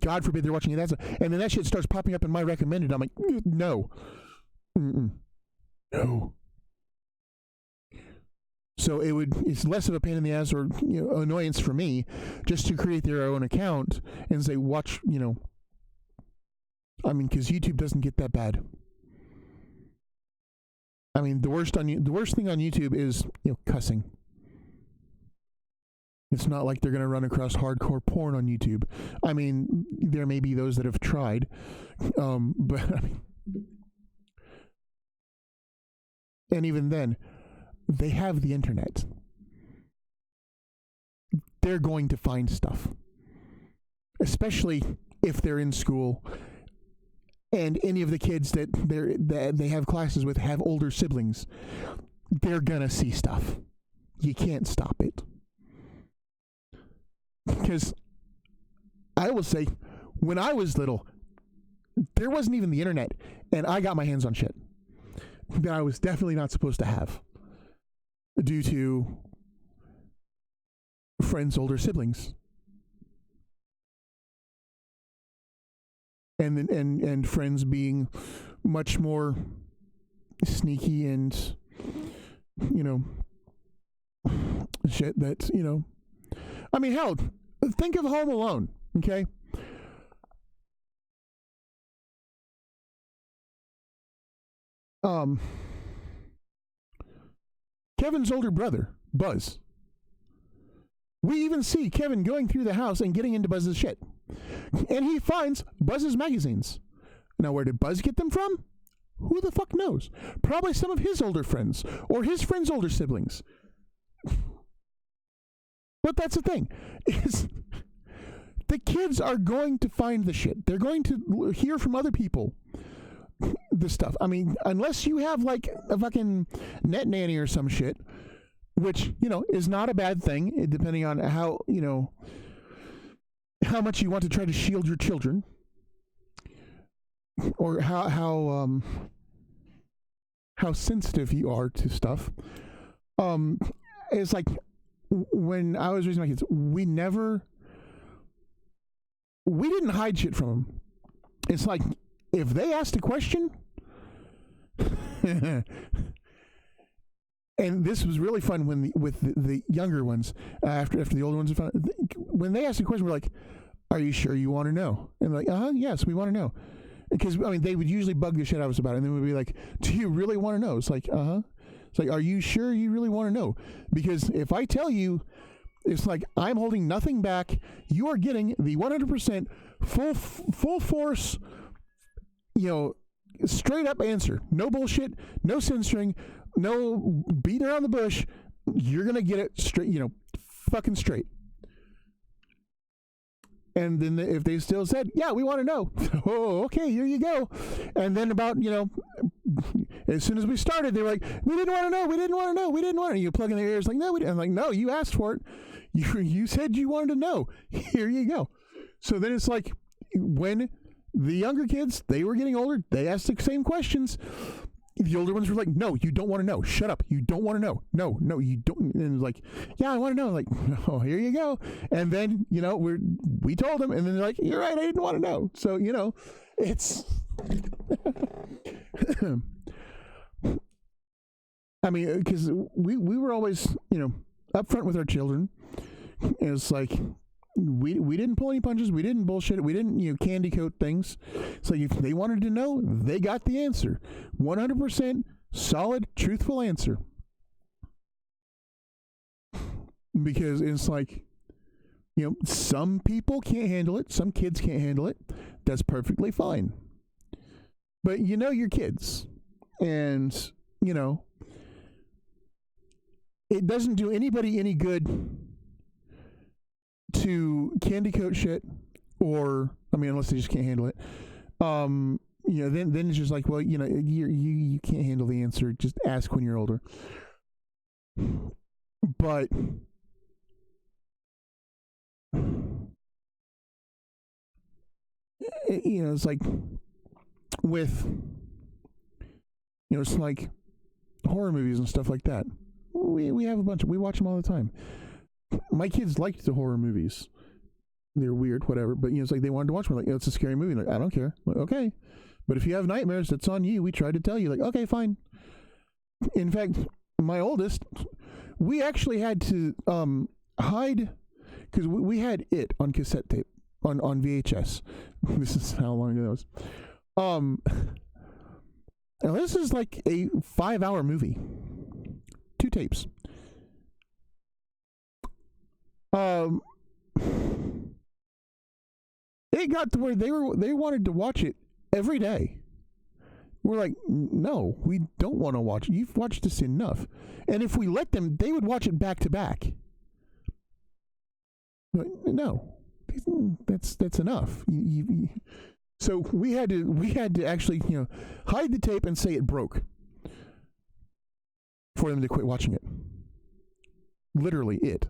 God forbid they're watching that stuff. And then that shit starts popping up in my recommended. I'm like, no. No. So it's less of a pain in the ass or annoyance for me just to create their own account and say, watch, because YouTube doesn't get that bad. The worst thing on YouTube is, cussing. It's not like they're going to run across hardcore porn on YouTube. There may be those that have tried, but and even then, they have the internet. They're going to find stuff, especially if they're in school, and any of the kids that they have classes with have older siblings. They're gonna see stuff. You can't stop it. Because I will say, when I was little, there wasn't even the internet, and I got my hands on shit that I was definitely not supposed to have due to friends' older siblings. and friends being much more sneaky and, you know, shit that, you know, I mean, hell, think of Home Alone, okay? Kevin's older brother, Buzz. We even see Kevin going through the house and getting into Buzz's shit. And he finds Buzz's magazines. Now, where did Buzz get them from? Who the fuck knows? Probably some of his older friends or his friends' older siblings. But that's the thing, is the kids are going to find the shit. They're going to hear from other people the stuff. I mean, unless you have like a fucking net nanny or some shit, which, you know, is not a bad thing, depending on how, you know, how much you want to try to shield your children, or how sensitive you are to stuff. It's like when I was raising my kids, we didn't hide shit from them. It's like, if they asked a question, and this was really fun with the younger ones, after the older ones, when they asked a question, we're like, "Are you sure you want to know?" And they're like, yes, we want to know. Because, I mean, they would usually bug the shit out of us about it, and then we'd be like, "Do you really want to know?" It's like, It's like, are you sure you really want to know? Because if I tell you, it's like, I'm holding nothing back. You are getting the 100% full force, you know, straight up answer. No bullshit, no censoring, no beating around the bush. You're going to get it straight, you know, fucking straight. And then if they still said, yeah, we want to know. Oh, okay, here you go. And then about, you know, as soon as we started, they were like, we didn't want to know, we didn't want to know, we didn't want to know. You plug in their ears like, no, we didn't. I'm like, no, you asked for it. You said you wanted to know. Here you go. So then it's like, when the younger kids, they were getting older, they asked the same questions. The older ones were like, no, you don't want to know. Shut up. You don't want to know. No, you don't. And it was like, yeah, I want to know. Like, oh, here you go. And then, you know, we told them, and then they're like, you're right, I didn't want to know. So, you know, it's, I mean, because we were always, you know, upfront with our children. And it's like, we didn't pull any punches. We didn't bullshit it. We didn't, you know, candy coat things. So if they wanted to know, they got the answer. 100% solid, truthful answer. Because it's like, you know, some people can't handle it. Some kids can't handle it. That's perfectly fine. But you know your kids. And, you know, it doesn't do anybody any good to candy coat shit, or, I mean, unless they just can't handle it. You know, then it's just like, well, you know, you can't handle the answer. Just ask when you're older. But you know, it's like with, you know, it's like horror movies and stuff like that. We have a bunch of, we watch them all the time. My kids liked the horror movies. They're weird, whatever. But, you know, it's like they wanted to watch them. Like, oh, it's a scary movie. Like, I don't care. Like, okay. But if you have nightmares, that's on you. We tried to tell you. Like, okay, fine. In fact, my oldest, we actually had to hide, because we had it on cassette tape, on VHS. This is how long ago that was. Now this is like a 5-hour movie. 2 tapes. It got to where they wanted to watch it every day. We're like, no, we don't want to watch it. You've watched this enough. And if we let them, they would watch it back to back. But no, that's enough. So we had to actually, you know, hide the tape and say it broke for them to quit watching it. Literally, it.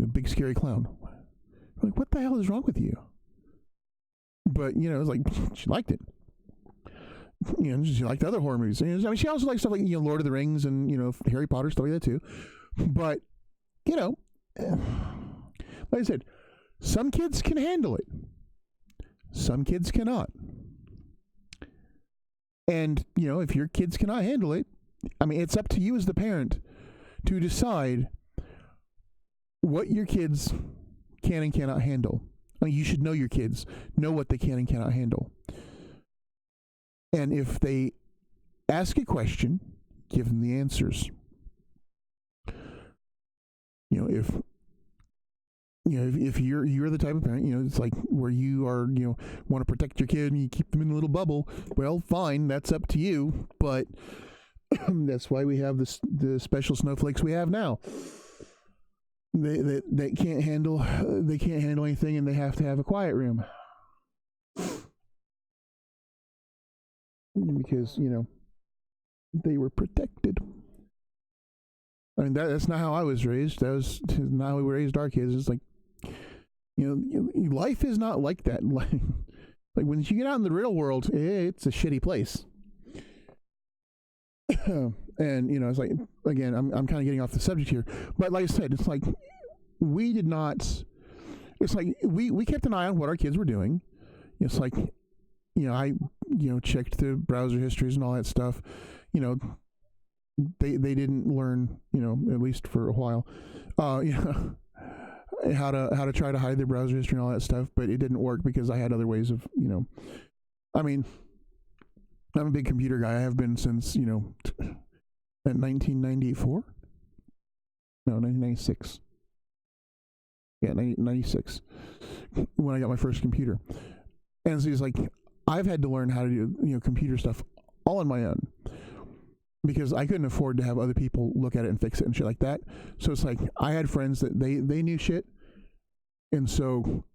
A big scary clown. Like, what the hell is wrong with you? But, you know, it's like, she liked it. You know, she liked other horror movies. I mean, she also liked stuff like, you know, Lord of the Rings and, you know, Harry Potter, stuff like that too. But, you know, like I said, some kids can handle it. Some kids cannot. And, if your kids cannot handle it, it's up to you as the parent to decide what your kids can and cannot handle. You should know your kids, know what they can and cannot handle. And if they ask a question, give them the answers. If you're the type of parent, it's like where you are, want to protect your kid and you keep them in a little bubble, well, fine, that's up to you. But that's why we have the special snowflakes we have now. They can't handle anything, and they have to have a quiet room because they were protected. That's not how I was raised. That was not how we raised our kids. It's like, life is not like that. Like when you get out in the real world, it's a shitty place. And it's like, again, I'm kind of getting off the subject here, but like I said, it's like we did not. It's like we kept an eye on what our kids were doing. It's like, I checked the browser histories and all that stuff. They didn't learn, at least for a while, how to try to hide their browser history and all that stuff, but it didn't work because I had other ways of, I'm a big computer guy. I have been since, at 1994? No, 1996. Yeah, 96, when I got my first computer. And so it's like, I've had to learn how to do, computer stuff all on my own, because I couldn't afford to have other people look at it and fix it and shit like that. So it's like, I had friends that they knew shit. And so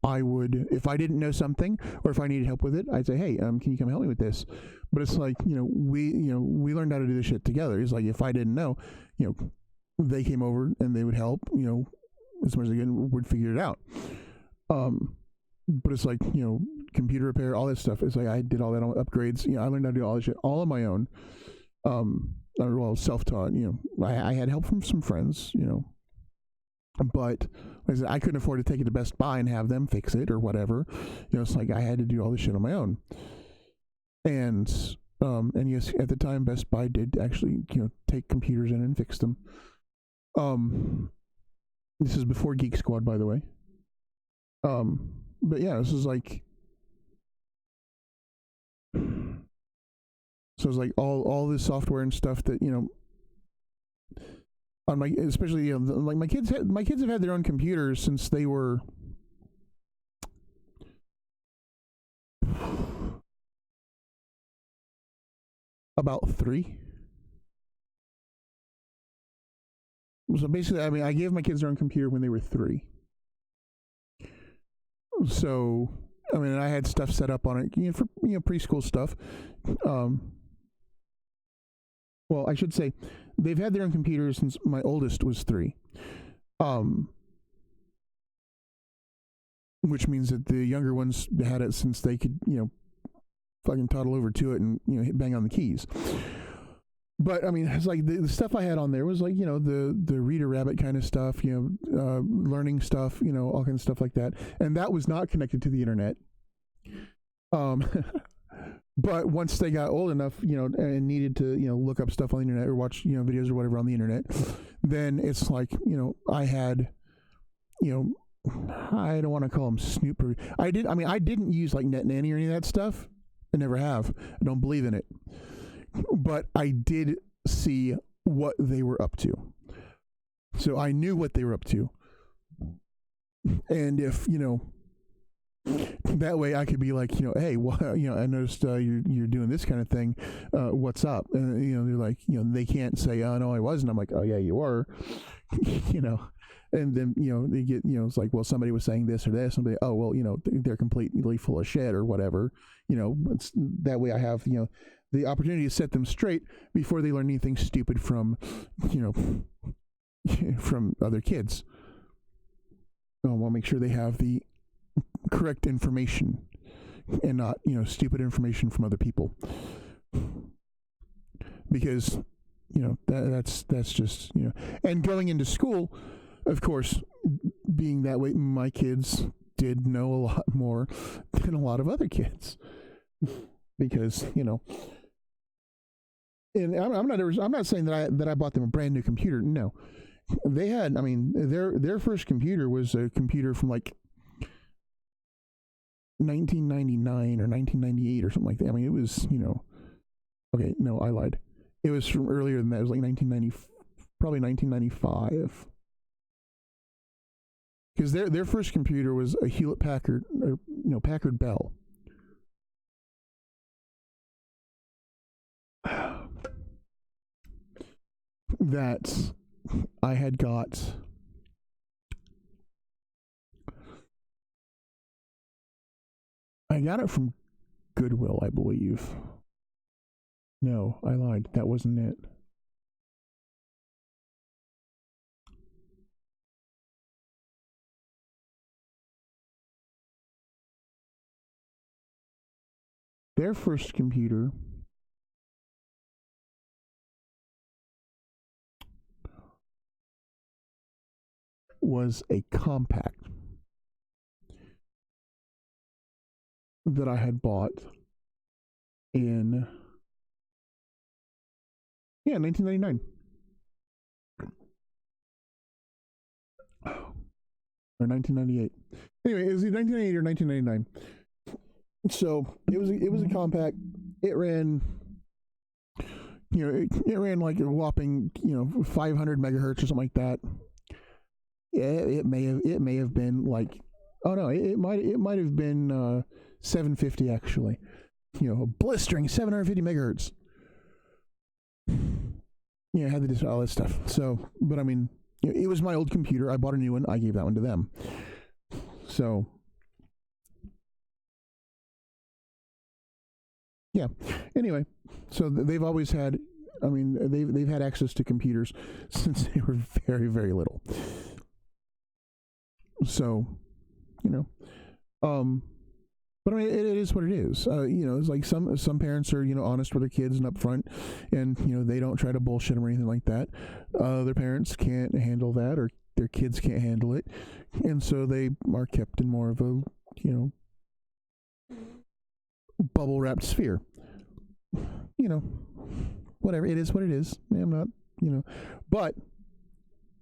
I would, if I didn't know something or if I needed help with it, I'd say, hey, can you come help me with this? But it's like, we learned how to do this shit together. It's like, if I didn't know, they came over and they would help, as much as they could, would figure it out. But it's like, computer repair, all that stuff. It's like, I did all that on upgrades. I learned how to do all this shit all on my own. Self-taught, I had help from some friends, but like I said, I couldn't afford to take it to Best Buy and have them fix it or whatever. It's like I had to do all this shit on my own. And yes, at the time, Best Buy did actually, take computers in and fix them. This is before Geek Squad, by the way. But yeah, this is like, so it's like all this software and stuff that, on my, especially, like my kids have had their own computers since they were about 3. So basically, I gave my kids their own computer when they were 3. So, I had stuff set up on it, for, preschool stuff. Well, I should say, they've had their own computers since my oldest was 3. Which means that the younger ones had it since they could, fucking toddle over to it and, bang on the keys. But, it's like the stuff I had on there was like, the Reader Rabbit kind of stuff, learning stuff, all kinds of stuff like that. And that was not connected to the internet. But once they got old enough, and needed to, look up stuff on the internet or watch, videos or whatever on the internet, then it's like, I had, I don't want to call them snoop. I didn't use like Net Nanny or any of that stuff. I never have. I don't believe in it. But I did see what they were up to. So I knew what they were up to. And if, that way I could be like, hey, well, I noticed you're doing this kind of thing. What's up? And, they're like, they can't say, oh, no, I wasn't. I'm like, oh, yeah, you were, And then, they get, it's like, well, somebody was saying this or that. Somebody, oh, well, they're completely full of shit or whatever. It's, that way I have, the opportunity to set them straight before they learn anything stupid from, from other kids. I want to make sure they have the correct information and not, stupid information from other people. Because, that's just, and going into school, of course, being that way, my kids did know a lot more than a lot of other kids because, you know, and I'm not saying that I bought them a brand new computer. No, they had, I mean, their first computer was a computer from like 1999 or 1998 or something like that. I mean, it was, you know, okay, no, I lied. It was from earlier than that. It was like 1990, probably 1995. Because their first computer was a Hewlett Packard, or, you know, Packard Bell. That I had got. I got it from Goodwill, I believe. No, I lied. That wasn't it. Their first computer was a compact that I had bought in 1999 or 1998. Anyway, it was either 1998 or 1999. So it was a compact. It ran, you know, it ran like a whopping, you know, 500 megahertz or something like that. Yeah, it may have been like, oh no, it might have been 750 actually. You know, a blistering 750 megahertz. Yeah, I had all that stuff. So, but I mean, you know, it was my old computer. I bought a new one. I gave that one to them. So, yeah. Anyway, so they've always had. I mean, they've had access to computers since they were very, very little. So, you know, but I mean, it is what it is. You know, it's like some parents are, you know, honest with their kids and upfront, and you know, they don't try to bullshit them or anything like that. Their parents can't handle that, or their kids can't handle it, and so they are kept in more of a, you know, bubble wrapped sphere. You know, whatever, it is what it is. I'm not, you know, but,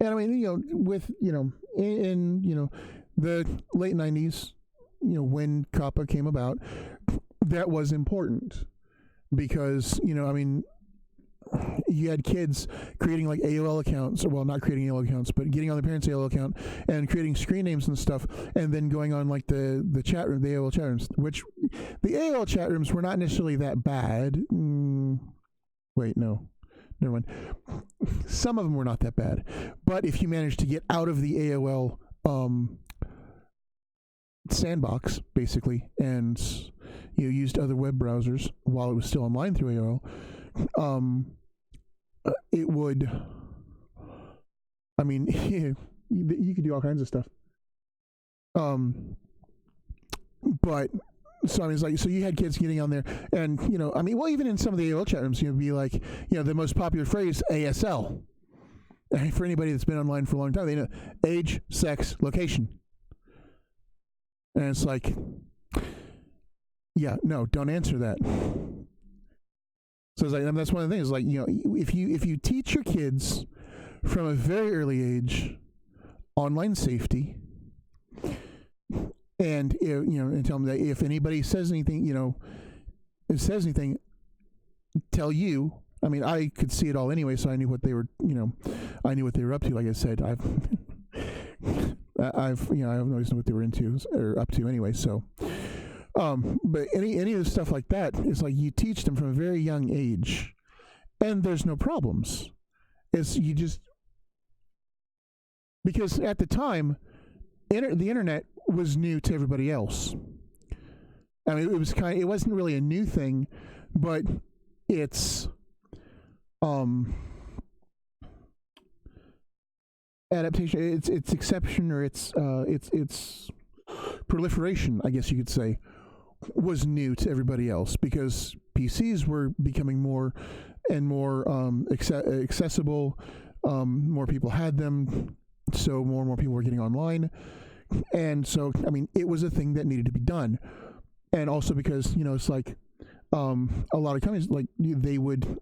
and I mean, you know, with, you know, in you know, the late 90s, you know, when COPPA came about, that was important because, you know, I mean, you had kids creating like AOL accounts, or well, not creating AOL accounts, but getting on the parents' AOL account and creating screen names and stuff, and then going on like the chat room, the AOL chat rooms, which the AOL chat rooms were not necessarily that bad. Wait, no. Never mind. Some of them were not that bad, but if you managed to get out of the AOL sandbox, basically, and you used other web browsers while it was still online through AOL, it would, I mean, you could do all kinds of stuff. But so I mean, it's like, so you had kids getting on there, and you know, I mean, well, even in some of the AOL chat rooms, you'd be like, you know, the most popular phrase, ASL. For anybody that's been online for a long time, they know age, sex, location. And it's like, yeah, no, don't answer that. So it's like, and that's one of the things, like, you know, if you teach your kids from a very early age online safety, and you know, and tell them that if anybody says anything, you know, tell you. I mean, I could see it all anyway, so I knew what they were, you know, I knew what they were up to. Like I said, I've you know, I always know what they were into or up to anyway. So, but any of the stuff like that, it's like you teach them from a very young age, and there's no problems. It's you just, because at the time, the internet was new to everybody else. I mean, it wasn't really a new thing, but it's adaptation, its exception, or its proliferation, I guess you could say, was new to everybody else, because PCs were becoming more and more accessible. More people had them, so more and more people were getting online. And so, I mean, it was a thing that needed to be done. And also because, it's like, a lot of companies, like, they would,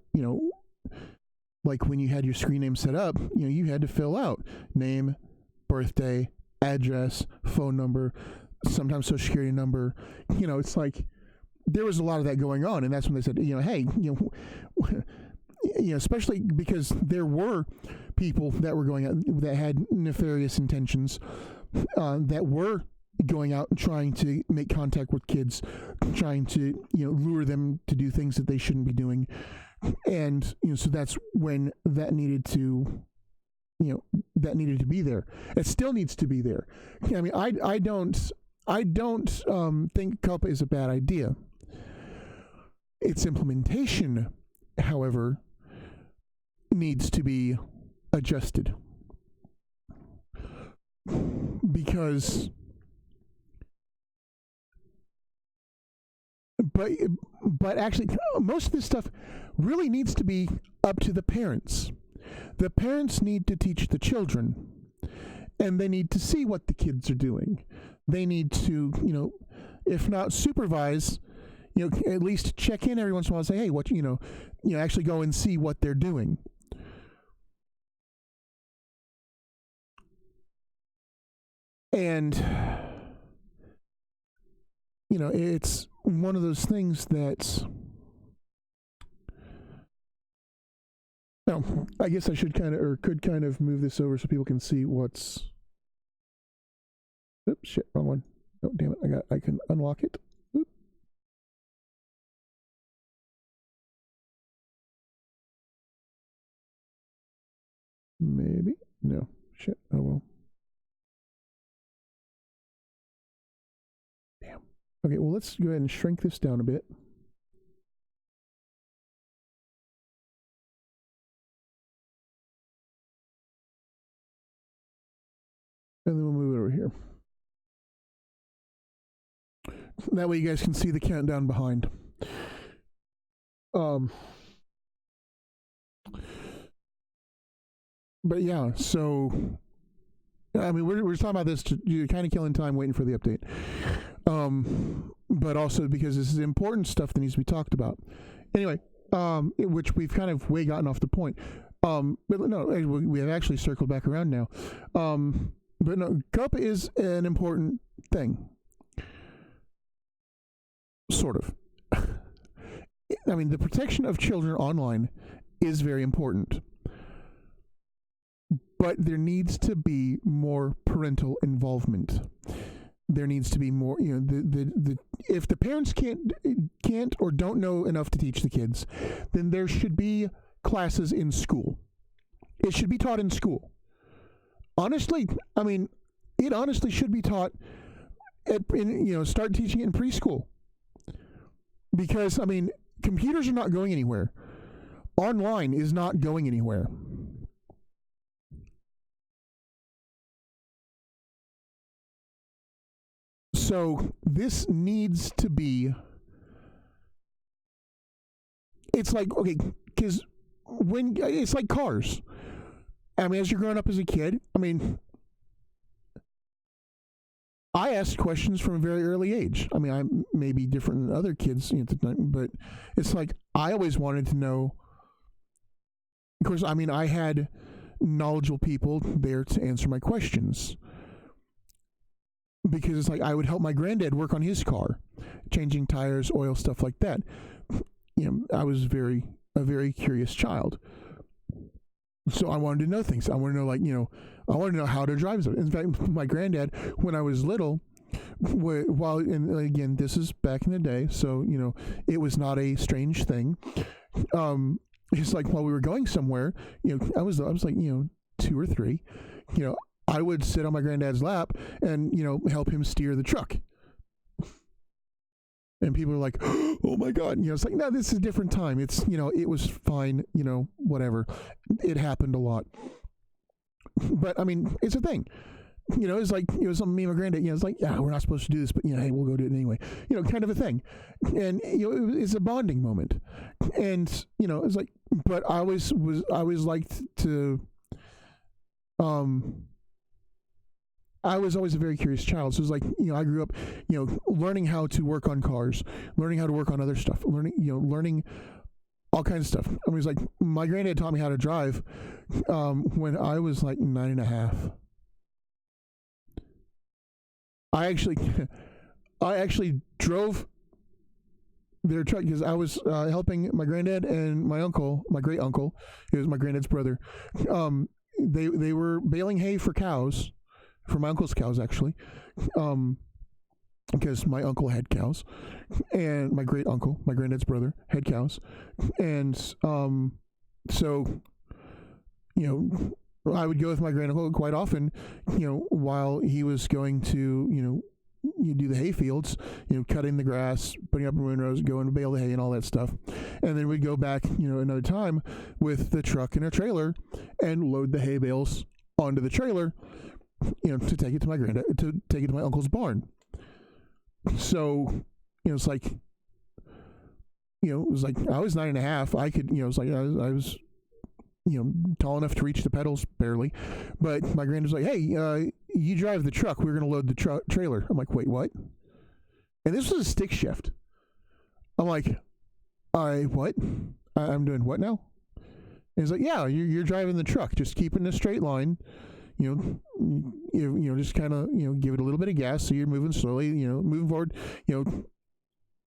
like when you had your screen name set up, you had to fill out name, birthday, address, phone number, sometimes social security number. It's like there was a lot of that going on, and that's when they said, hey, especially because there were people that were going out that had nefarious intentions, that were going out and trying to make contact with kids, trying to lure them to do things that they shouldn't be doing, and so that's when that needed to be there. It still needs to be there. I mean, I don't think COPPA is a bad idea. Its implementation, however, needs to be adjusted, because but actually most of this stuff really needs to be up to the parents. The parents need to teach the children, and they need to see what the kids are doing. They need to, if not supervise, at least check in every once in a while and say, hey, what, actually go and see what they're doing. And, it's one of those things that's, I guess I should could kind of move this over so people can see what's, oops, shit, wrong one. Oh, damn it, I can unlock it. Oop. Maybe, no, shit, oh well. Damn. Okay, well, let's go ahead and shrink this down a bit. And then we'll move it over here. That way you guys can see the countdown behind. But yeah, so I mean, we're talking about this you're kind of killing time waiting for the update. But also because this is important stuff that needs to be talked about. Anyway, which we've kind of way gotten off the point. But no, we have actually circled back around now. But no, COPPA is an important thing. Sort of. I mean, the protection of children online is very important. But there needs to be more parental involvement. There needs to be more, if the parents can't or don't know enough to teach the kids, then there should be classes in school. It should be taught in school. Honestly, I mean, it honestly should be taught start teaching it in preschool. Because, I mean, computers are not going anywhere. Online is not going anywhere. So this needs to be, it's like, okay, because when, it's like cars. I mean, as you're growing up as a kid, I mean, I asked questions from a very early age. I mean, I may be different than other kids at the time, but it's like I always wanted to know. Of course, I mean, I had knowledgeable people there to answer my questions. Because it's like I would help my granddad work on his car, changing tires, oil, stuff like that. I was a very curious child. So I wanted to know things. I wanted to know, I wanted to know how to drive stuff. In fact, my granddad, when I was little, and again, this is back in the day, so, it was not a strange thing. It's like while we were going somewhere, I was like, 2 or 3, I would sit on my granddad's lap and, help him steer the truck. And people are like, oh my God, it's like, no, this is a different time. It's, it was fine, whatever. It happened a lot. But I mean, it's a thing. It's like, it was something me and my granddad, it's like, yeah, we're not supposed to do this, but, hey, we'll go do it anyway. Kind of a thing. And, it's a bonding moment. And, it's like, but I always liked to, I was always a very curious child. So it was like, I grew up, learning how to work on cars, learning how to work on other stuff, learning all kinds of stuff. I mean, it was like my granddad taught me how to drive when I was like 9.5. I actually drove their truck because I was helping my granddad and my uncle, my great uncle, he was my granddad's brother. They were baling hay for cows, for my uncle's cows actually, because my uncle had cows, and my great uncle, my granddad's brother, had cows, and so I would go with my grand uncle quite often, while he was going to you do the hay fields, cutting the grass, putting up windrows, going to bale the hay and all that stuff. And then we'd go back, another time with the truck and a trailer and load the hay bales onto the trailer, to take it to my uncle's barn. So, it's like, it was like, I was 9.5. I could, it was like, I was tall enough to reach the pedals barely, but my granddad was like, hey, you drive the truck, we're going to load the trailer. I'm like, wait, what? And this was a stick shift. I'm like, what? I'm doing what now? And he's like, yeah, you're driving the truck, just keep it in a straight line, just kind of, give it a little bit of gas so you're moving slowly, moving forward,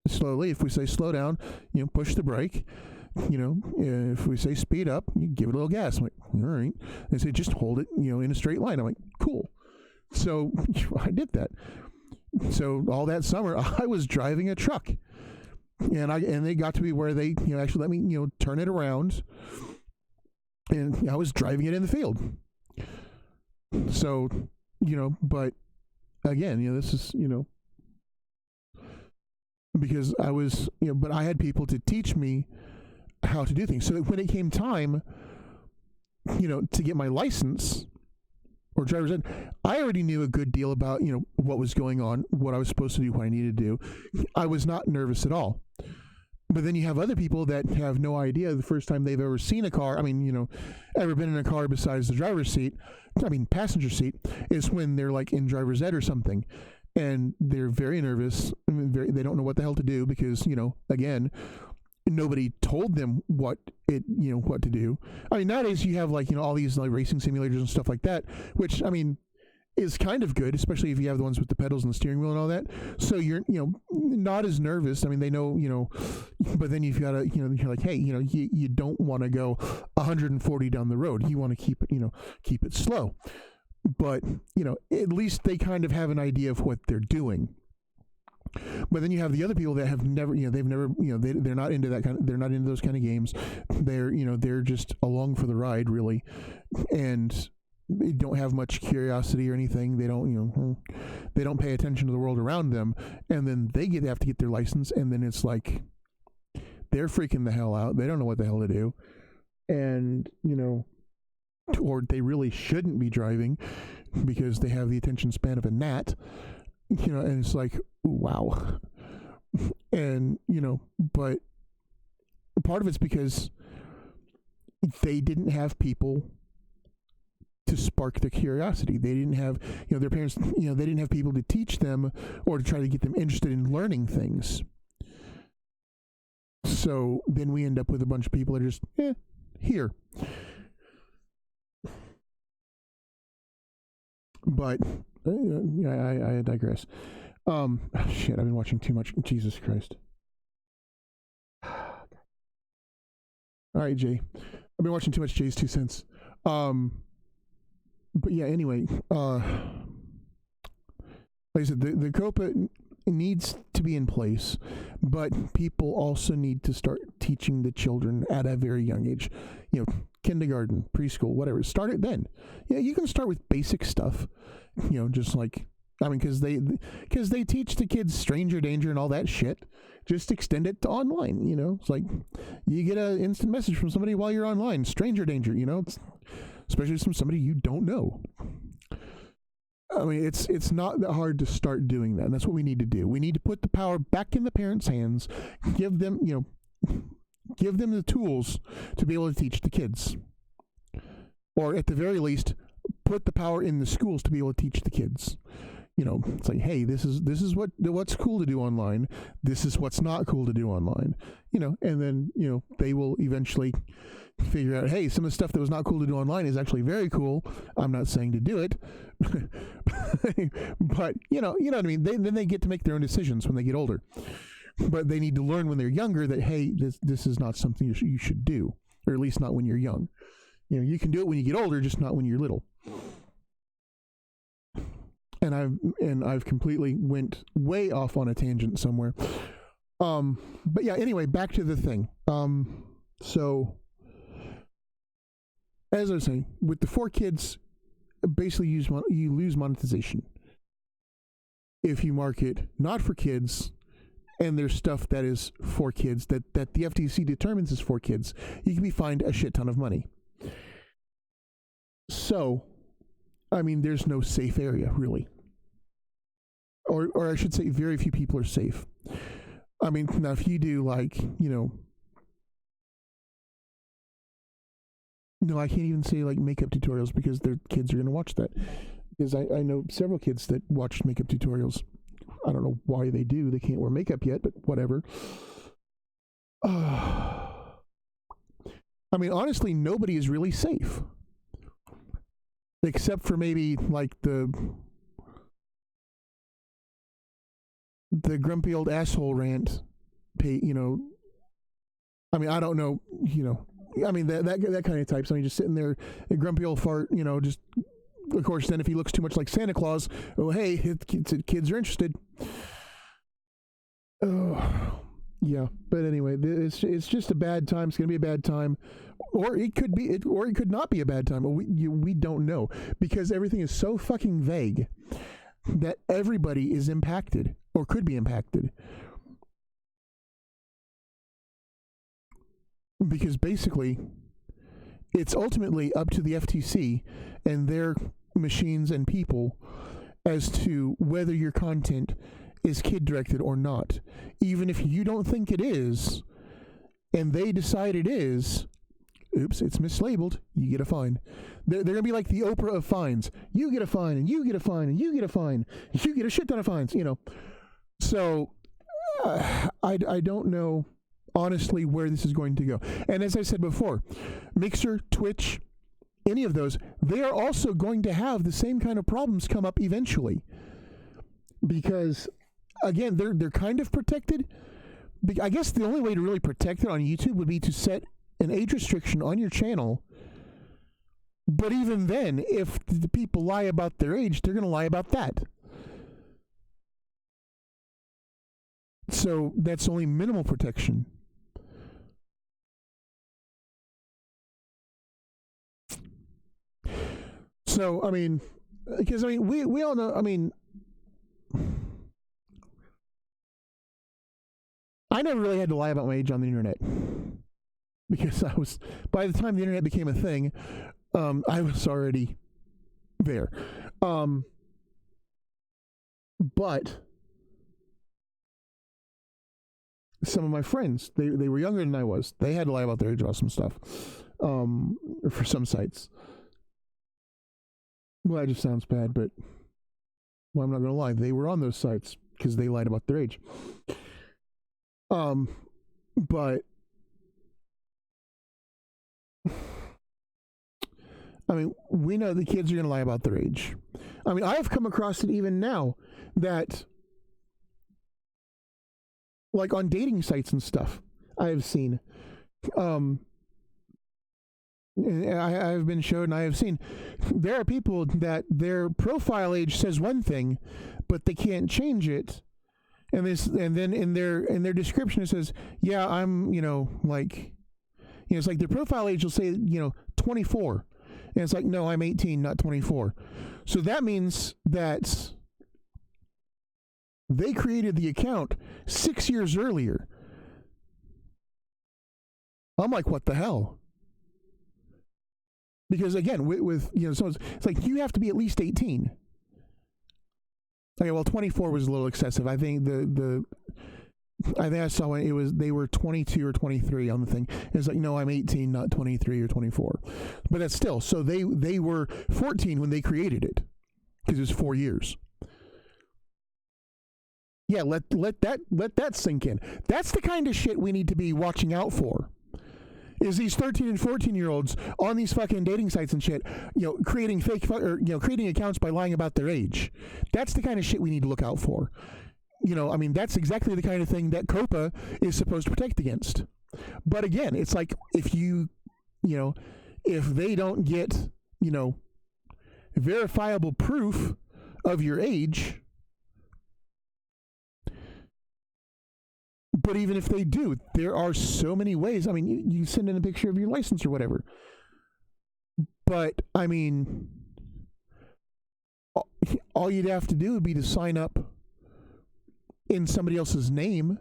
slowly. If we say slow down, push the brake. If we say speed up, you give it a little gas. I'm like, all right. They say just hold it, in a straight line. I'm like, cool. So I did that. So all that summer, I was driving a truck, and they got to be where they, actually let me, turn it around, and I was driving it in the field. So, but again, this is, because I was, but I had people to teach me how to do things. So that when it came time, to get my license or driver's ed, I already knew a good deal about, what was going on, what I was supposed to do, what I needed to do. I was not nervous at all. But then you have other people that have no idea the first time they've ever seen a car. I mean, ever been in a car besides the driver's seat, passenger seat, is when they're like in driver's ed or something. And they're very nervous. They don't know what the hell to do because, again, nobody told them what to do. I mean, nowadays you have like, all these like racing simulators and stuff like that, which, is kind of good, especially if you have the ones with the pedals and the steering wheel and all that. So you're, not as nervous. I mean, they know, but then you've got to, you're like, hey, you don't want to go 140 down the road. You want to keep it slow. But, at least they kind of have an idea of what they're doing. But then you have the other people that have never, they've never, they're not into that they're not into those kind of games. They're, they're just along for the ride, really. And they don't have much curiosity or anything. They don't, they don't pay attention to the world around them. And then they have to get their license. And then it's like, they're freaking the hell out. They don't know what the hell to do. And, or they really shouldn't be driving because they have the attention span of a gnat, and it's like, wow. And, but part of it's because they didn't have people to spark their curiosity. They didn't have, their parents, they didn't have people to teach them or to try to get them interested in learning things. So then we end up with a bunch of people that are just, here. But I digress. Shit, I've been watching too much. Jesus Christ. All right, Jay. I've been watching too much Jay's 2 cents. But yeah, anyway, like I said, the COPPA needs to be in place, but people also need to start teaching the children at a very young age. Kindergarten, preschool, whatever. Start it then. Yeah, you can start with basic stuff. Just like, because they teach the kids stranger danger and all that shit. Just extend it to online. It's like you get an instant message from somebody while you're online. Stranger danger. Especially from somebody you don't know. I mean, it's not that hard to start doing that. And that's what we need to do. We need to put the power back in the parents' hands. Give them the tools to be able to teach the kids. Or at the very least, put the power in the schools to be able to teach the kids. It's like, hey, this is what's cool to do online. This is what's not cool to do online. And then, they will eventually figure out, hey, some of the stuff that was not cool to do online is actually very cool. I'm not saying to do it, but you know what I mean? Then they get to make their own decisions when they get older. But they need to learn when they're younger that, hey, this is not something you should do, or at least not when you're young. You can do it when you get older, just not when you're little. And I've completely went way off on a tangent somewhere. But yeah, anyway, back to the thing. So as I was saying, with the 4 kids, basically you lose monetization if you market not for kids, and there's stuff that is for kids that the FTC determines is for kids. You can be fined a shit ton of money. So, I mean, there's no safe area, really. Or I should say, very few people are safe. I mean, now if you do no, I can't even say makeup tutorials because their kids are going to watch that. Because I know several kids that watch makeup tutorials. I don't know why they do. They can't wear makeup yet, but whatever. I mean, honestly, nobody is really safe. Except for maybe the grumpy old asshole rant, I mean, I don't know, I mean, that kind of types. I mean, just sitting there, a grumpy old fart, just, of course, then if he looks too much like Santa Claus, oh, hey, kids are interested. Oh, yeah. But anyway, it's just a bad time. It's going to be a bad time. Or it could be, or it could not be a bad time. We don't know, because everything is so fucking vague that everybody is impacted or could be impacted. Because basically, it's ultimately up to the FTC and their machines and people as to whether your content is kid-directed or not. Even if you don't think it is, and they decide it is, oops, it's mislabeled, you get a fine. They're going to be like the Oprah of fines. You get a fine, and you get a fine, and you get a fine. You get a shit ton of fines, So, I don't know, honestly, where this is going to go. And as I said before, Mixer, Twitch, any of those, they are also going to have the same kind of problems come up eventually. Because, again, they're kind of protected. I guess the only way to really protect it on YouTube would be to set an age restriction on your channel. But even then, if the people lie about their age, they're going to lie about that. So that's only minimal protection. So, I mean, because, I mean, we all know, I mean, I never really had to lie about my age on the internet. Because by the time the internet became a thing, I was already there. But some of my friends, they were younger than I was. They had to lie about their age about some stuff for some sites. Well, that just sounds bad, but well, I'm not going to lie. They were on those sites because they lied about their age. But I mean, we know the kids are going to lie about their age. I mean, I've come across it even now that, like on dating sites and stuff, I have seen, I have been showed and I have seen, there are people that their profile age says one thing, but they can't change it. And then in their description it says, yeah, I'm, it's like their profile age will say, 24. And it's like, no, I'm 18, not 24. So that means that they created the account 6 years earlier. I'm like, what the hell? Because again, with so it's like you have to be at least 18. Okay, well, 24 was a little excessive. I think the I think I saw they were 22 or 23 on the thing. It's like, no, I'm 18, not 23 or 24. But that's still, so they were 14 when they created it, because it was 4 years. Yeah, let that sink in. That's the kind of shit we need to be watching out for. Is these 13 and 14-year-olds on these fucking dating sites and shit, creating fake, or creating accounts by lying about their age. That's the kind of shit we need to look out for. That's exactly the kind of thing that COPPA is supposed to protect against. But again, it's like, if if they don't get, verifiable proof of your age. But even if they do, there are so many ways. I mean, you send in a picture of your license or whatever. But, all you'd have to do would be to sign up in somebody else's name,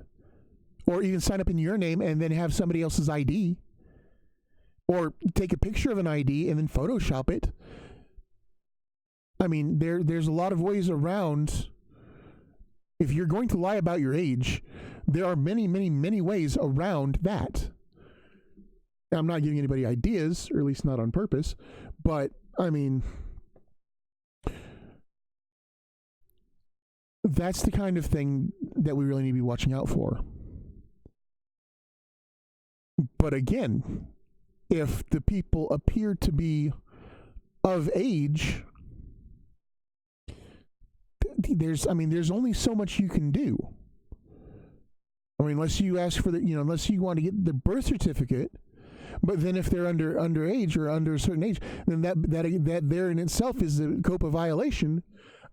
or even sign up in your name and then have somebody else's ID, or take a picture of an ID and then Photoshop it. There's a lot of ways around. If you're going to lie about your age, there are many, many, many ways around that. I'm not giving anybody ideas, or at least not on purpose, but that's the kind of thing that we really need to be watching out for. But again, if the people appear to be of age, there's only so much you can do. Unless you ask for unless you want to get the birth certificate, but then if they're underage or under a certain age, then that there in itself is a COPPA violation.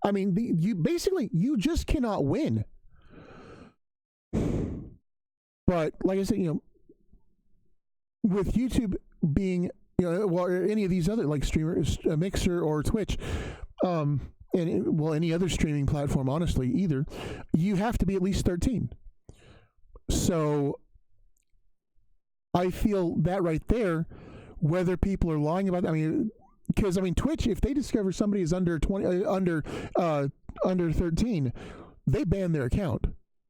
You just cannot win. But like I said, with YouTube being, or any of these other like streamers, Mixer or Twitch, and any other streaming platform, honestly, either, you have to be at least 13. So I feel that right there, whether people are lying about, because Twitch, if they discover somebody is under 20, under 13, they ban their account.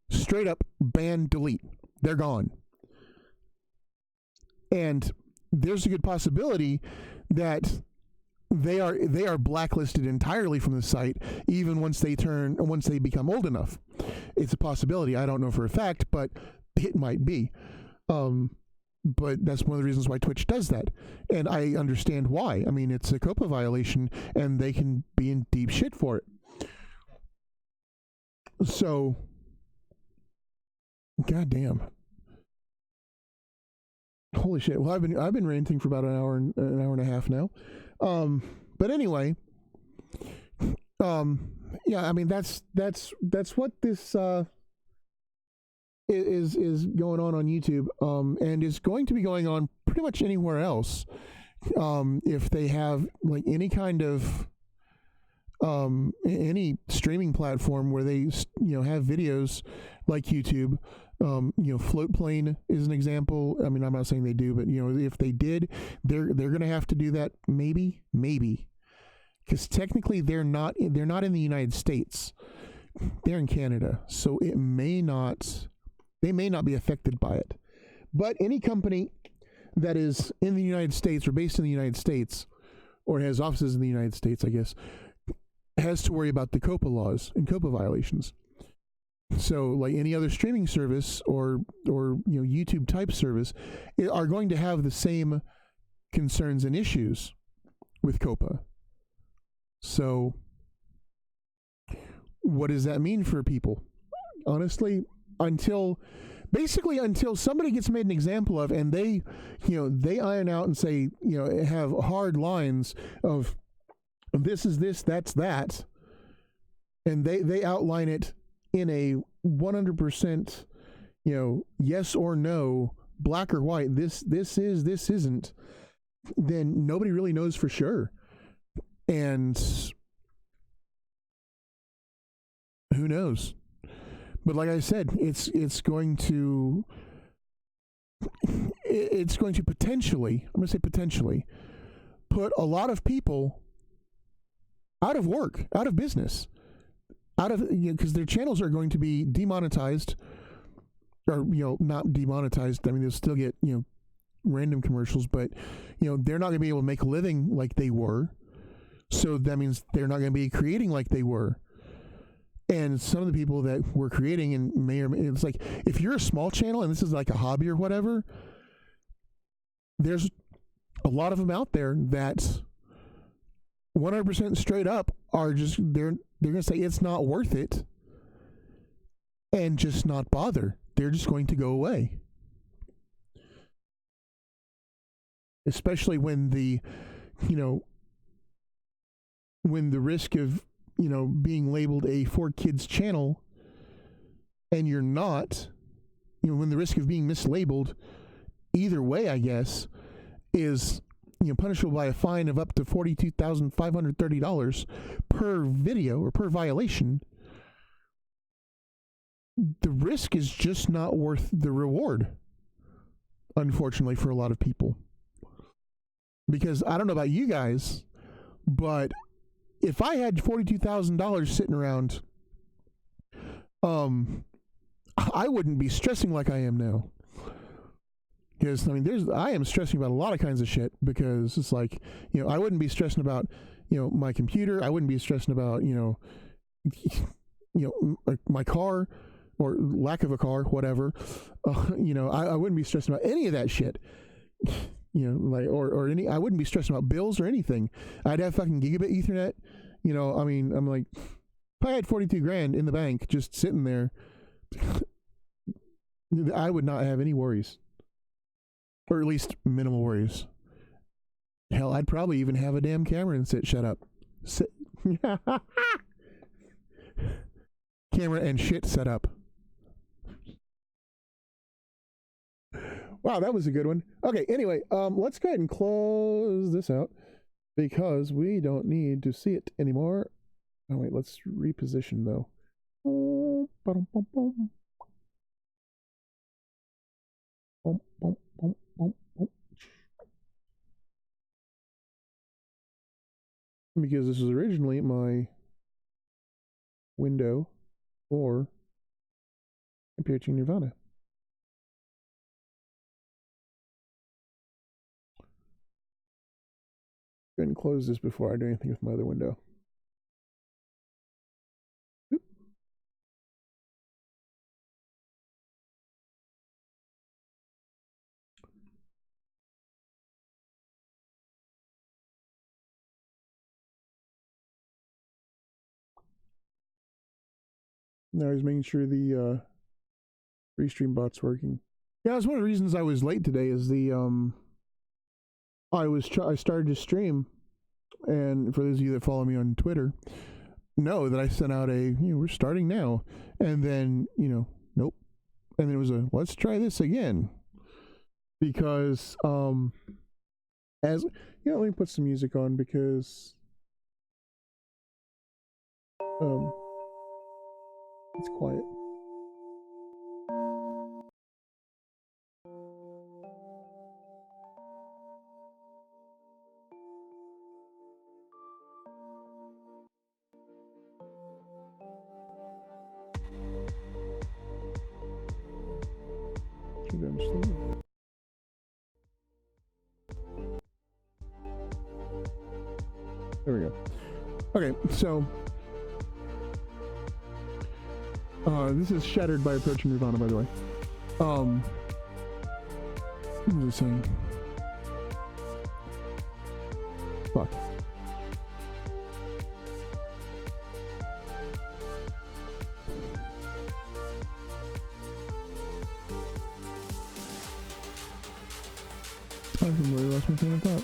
Straight up ban, delete. They're gone. And there's a good possibility that they are blacklisted entirely from the site, even once they become old enough. It's a possibility. I don't know for a fact, but it might be. But that's one of the reasons why Twitch does that. And I understand why. It's a COPPA violation, and they can be in deep shit for it. So, goddamn. Holy shit. Well, I've been ranting for about an hour and a half now. But anyway, yeah, that's what this is going on YouTube, and is going to be going on pretty much anywhere else. If they have like any kind of any streaming platform where they have videos like YouTube. Floatplane is an example. I'm not saying they do, but if they did, they're going to have to do that. Maybe, because technically they're not in the United States. They're in Canada, so they may not be affected by it. But any company that is in the United States or based in the United States, or has offices in the United States, I guess, has to worry about the COPPA laws and COPPA violations. So, like any other streaming service or YouTube type service, are going to have the same concerns and issues with COPPA. So, what does that mean for people? Honestly, until somebody gets made an example of, and they iron out and say, have hard lines of this is this, that's that, and they outline it in a 100%, yes or no, black or white, this is, this isn't, then nobody really knows for sure. And who knows? But like I said, it's going to potentially, I'm going to say potentially, put a lot of people out of work, out of business, out of, because their channels are going to be demonetized, or, not demonetized. I mean, they'll still get, random commercials, but, they're not going to be able to make a living like they were. So that means they're not going to be creating like they were. And some of the people that were creating and it's like, if you're a small channel and this is like a hobby or whatever, there's a lot of them out there that 100% straight up are just, they're going to say it's not worth it and just not bother. They're just going to go away. Especially when the, when the risk of, being labeled a for kids channel and you're not, when the risk of being mislabeled either way, I guess, is, punishable by a fine of up to $42,530 per video or per violation, the risk is just not worth the reward, unfortunately, for a lot of people. Because I don't know about you guys, but if I had $42,000 sitting around, I wouldn't be stressing like I am now. Because, I mean, I am stressing about a lot of kinds of shit, because it's like, I wouldn't be stressing about, my computer. I wouldn't be stressing about, my car or lack of a car, whatever. I wouldn't be stressing about any of that shit. Or any, I wouldn't be stressing about bills or anything. I'd have fucking gigabit Ethernet. I'm like, if I had 42 grand in the bank just sitting there, I would not have any worries. Or at least minimal worries. Hell, I'd probably even have a damn camera and shut up. Camera and shit set up. Wow, that was a good one. Okay, anyway, let's go ahead and close this out because we don't need to see it anymore. Oh, wait, let's reposition, though. Because this was originally my window for approaching Nirvana. Go ahead and close this before I do anything with my other window. Oop. Now I was making sure the restream bot's working. Yeah, that's one of the reasons I was late today is the I started to stream, and for those of you that follow me on Twitter know that I sent out we're starting now, and then nope, and then it was let's try this again, because let me put some music on because it's quiet. There we go. Okay, so this is Shattered by Approaching Nirvana, by the way. What was I saying? Fuck. I completely lost my train of thought.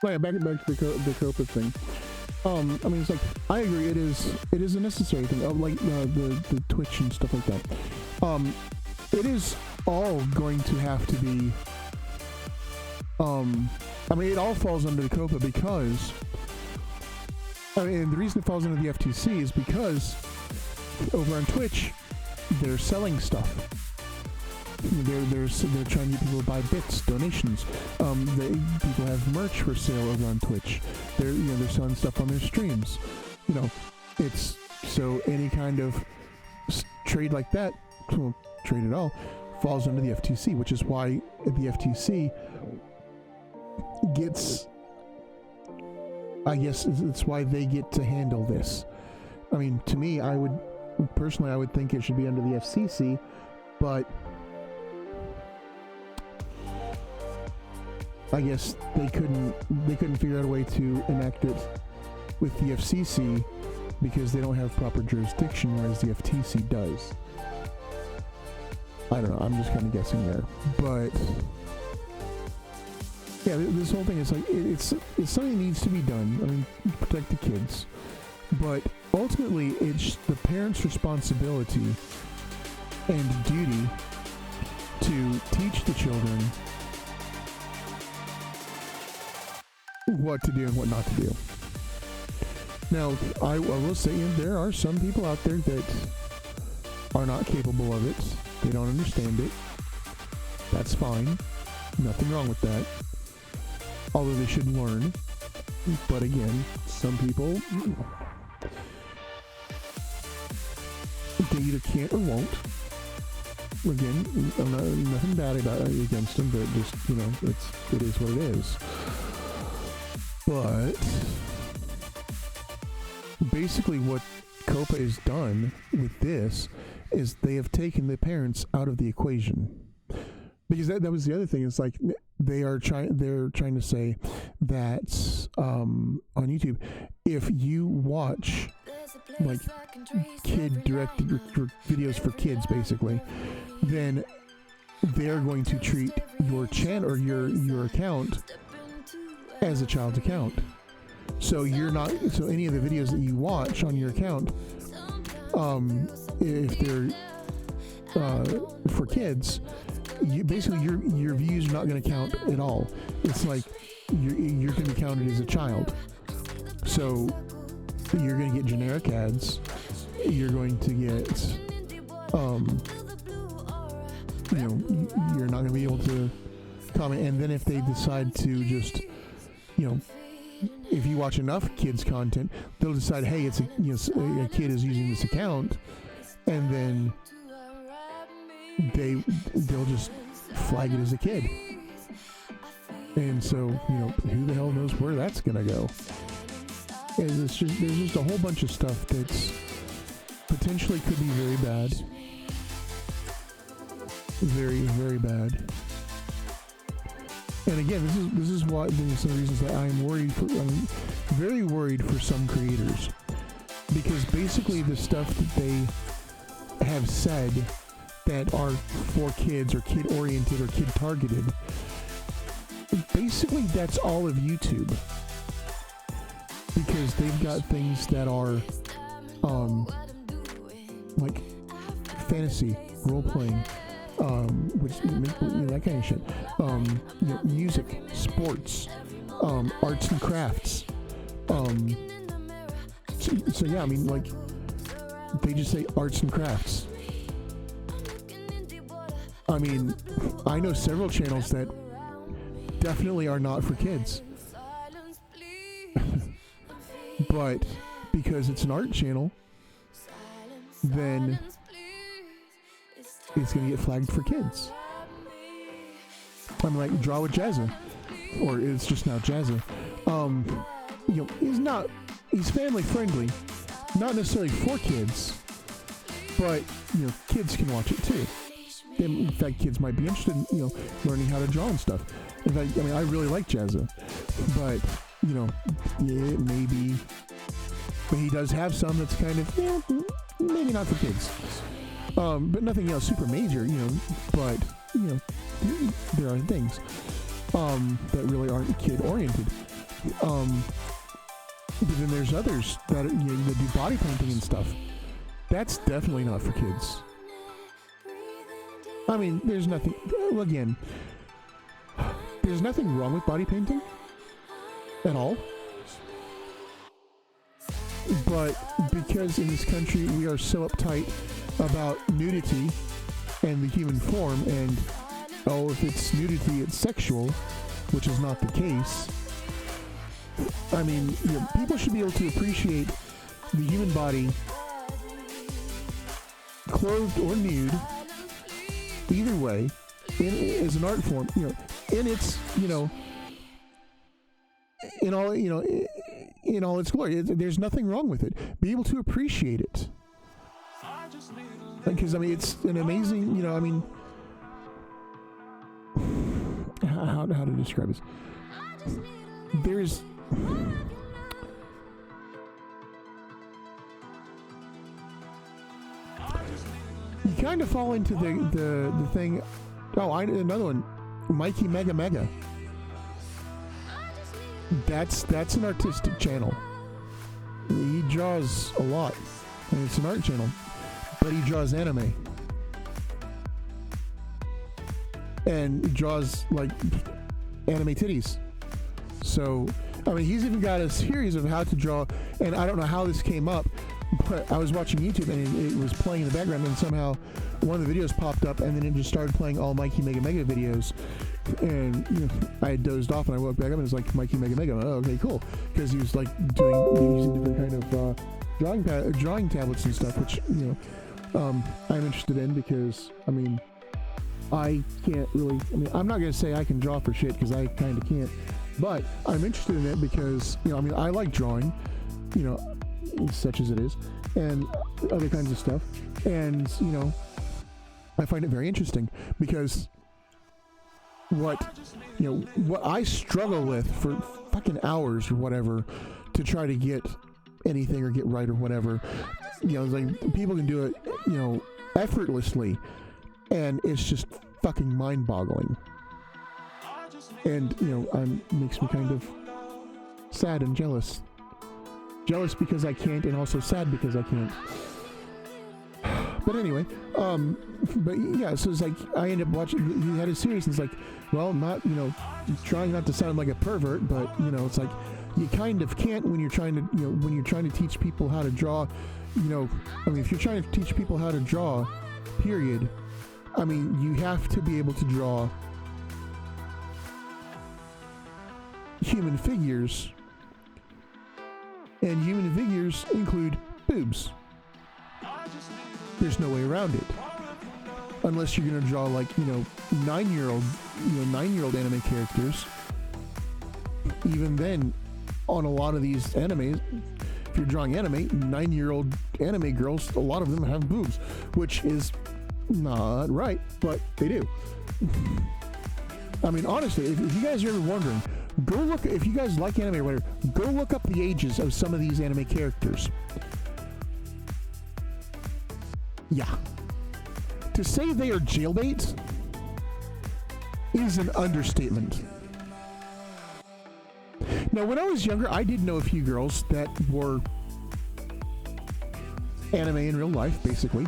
Oh yeah, back to the COPPA thing. I mean, it's like, I agree, it is a necessary thing, like the Twitch and stuff like that. It is all going to have to be, I mean, it all falls under the COPPA because, I mean, the reason it falls under the FTC is because over on Twitch, they're selling stuff. They're trying to get people to buy bits, donations. People have merch for sale over on Twitch. They're selling stuff on their streams. It's So any kind of trade like that, well, trade at all, falls under the FTC, which is why the FTC gets, I guess it's why they get to handle this. I mean, to me, I would think it should be under the FCC, but I guess they couldn't figure out a way to enact it with the FCC because they don't have proper jurisdiction, whereas the FTC does. I don't know, I'm just kind of guessing there. But yeah, this whole thing is like, it's something that needs to be done. I mean, protect the kids. But ultimately, it's the parents' responsibility and duty to teach the children what to do and what not to do. Now, I will say, there are some people out there that are not capable of it. They don't understand it. That's fine. Nothing wrong with that. Although they should learn. But again, some people, they either can't or won't. Again, nothing bad against them, but just, it is what it is. But basically what COPPA has done with this is they have taken the parents out of the equation. Because that was the other thing. It's like they're trying to say that on YouTube, if you watch like kid directed videos for kids, basically, then they're going to treat your channel or your account as a child's account. So you're not. So any of the videos that you watch on your account, if they're for kids, basically your views are not going to count at all. It's like you're going to be counted as a child. So you're going to get generic ads. You're going to get, you're not going to be able to comment. And then if they decide to just, if you watch enough kids content, they'll decide, hey, it's a kid is using this account, and then they'll just flag it as a kid. And so, who the hell knows where that's gonna go? And there's just a whole bunch of stuff that's potentially could be very bad. Very, very bad. And again, this is why there's some reasons that I'm very worried for some creators, because basically the stuff that they have said that are for kids or kid oriented or kid targeted, basically that's all of YouTube, because they've got things that are like fantasy, role playing, which that kind of shit, music, sports, arts and crafts, so yeah, I mean, like, they just say arts and crafts. I mean, I know several channels that definitely are not for kids. But because it's an art channel, then it's going to get flagged for kids. I'm like, Draw with Jazza, or it's just now Jazza. He's family friendly, not necessarily for kids, but kids can watch it too. In fact, kids might be interested in learning how to draw and stuff. In fact, I really like Jazza, but maybe, but he does have some that's kind of maybe not for kids, but nothing super major, but there are things that really aren't kid oriented. But then there's others that that do body painting and stuff. That's definitely not for kids. I mean, there's nothing. Well, again, there's nothing wrong with body painting at all. But because in this country we are so uptight about nudity and the human form, and if it's nudity, it's sexual, which is not the case. I mean, people should be able to appreciate the human body clothed or nude, either way, is an art form, in its, in all its glory. There's nothing wrong with it. Be able to appreciate it. Because, it's an amazing, how to describe this? There's... You kind of fall into the thing... another one. Mikey Mega Mega. That's an artistic channel. He draws a lot. And it's an art channel. But he draws anime. And he draws, anime titties. So, he's even got a series of how to draw, and I don't know how this came up, but I was watching YouTube and it was playing in the background, and somehow one of the videos popped up, and then it just started playing all Mikey Mega Mega videos, and I had dozed off, and I woke back up, and it was like Mikey Mega Mega. Oh, okay, cool, because he was using different kind of drawing tablets and stuff, which I'm interested in because I can't really. I'm not gonna say I can draw for shit because I kind of can't, but I'm interested in it because I like drawing, such as it is, and other kinds of stuff, and I find it very interesting because what I struggle with for fucking hours or whatever to try to get anything or get right or whatever, people can do it, effortlessly, and it's just fucking mind-boggling. And makes me kind of sad and jealous. Jealous because I can't, and also sad because I can't. But anyway, but yeah, so it's like I ended up watching. He had a series, and it's like, well, not trying not to sound like a pervert, but it's like you kind of can't when you're trying to teach people how to draw. If you're trying to teach people how to draw, period. You have to be able to draw human figures, and human figures include boobs. There's no way around it, unless you're gonna draw 9-year-old anime characters. Even then, on a lot of these animes, if you're drawing anime, 9-year-old anime girls, a lot of them have boobs, which is not right, but they do. Honestly, if you guys are ever wondering, go look, if you guys like anime or whatever, go look up the ages of some of these anime characters. Yeah. To say they are jailbait is an understatement. Now, when I was younger, I did know a few girls that were anime in real life, basically.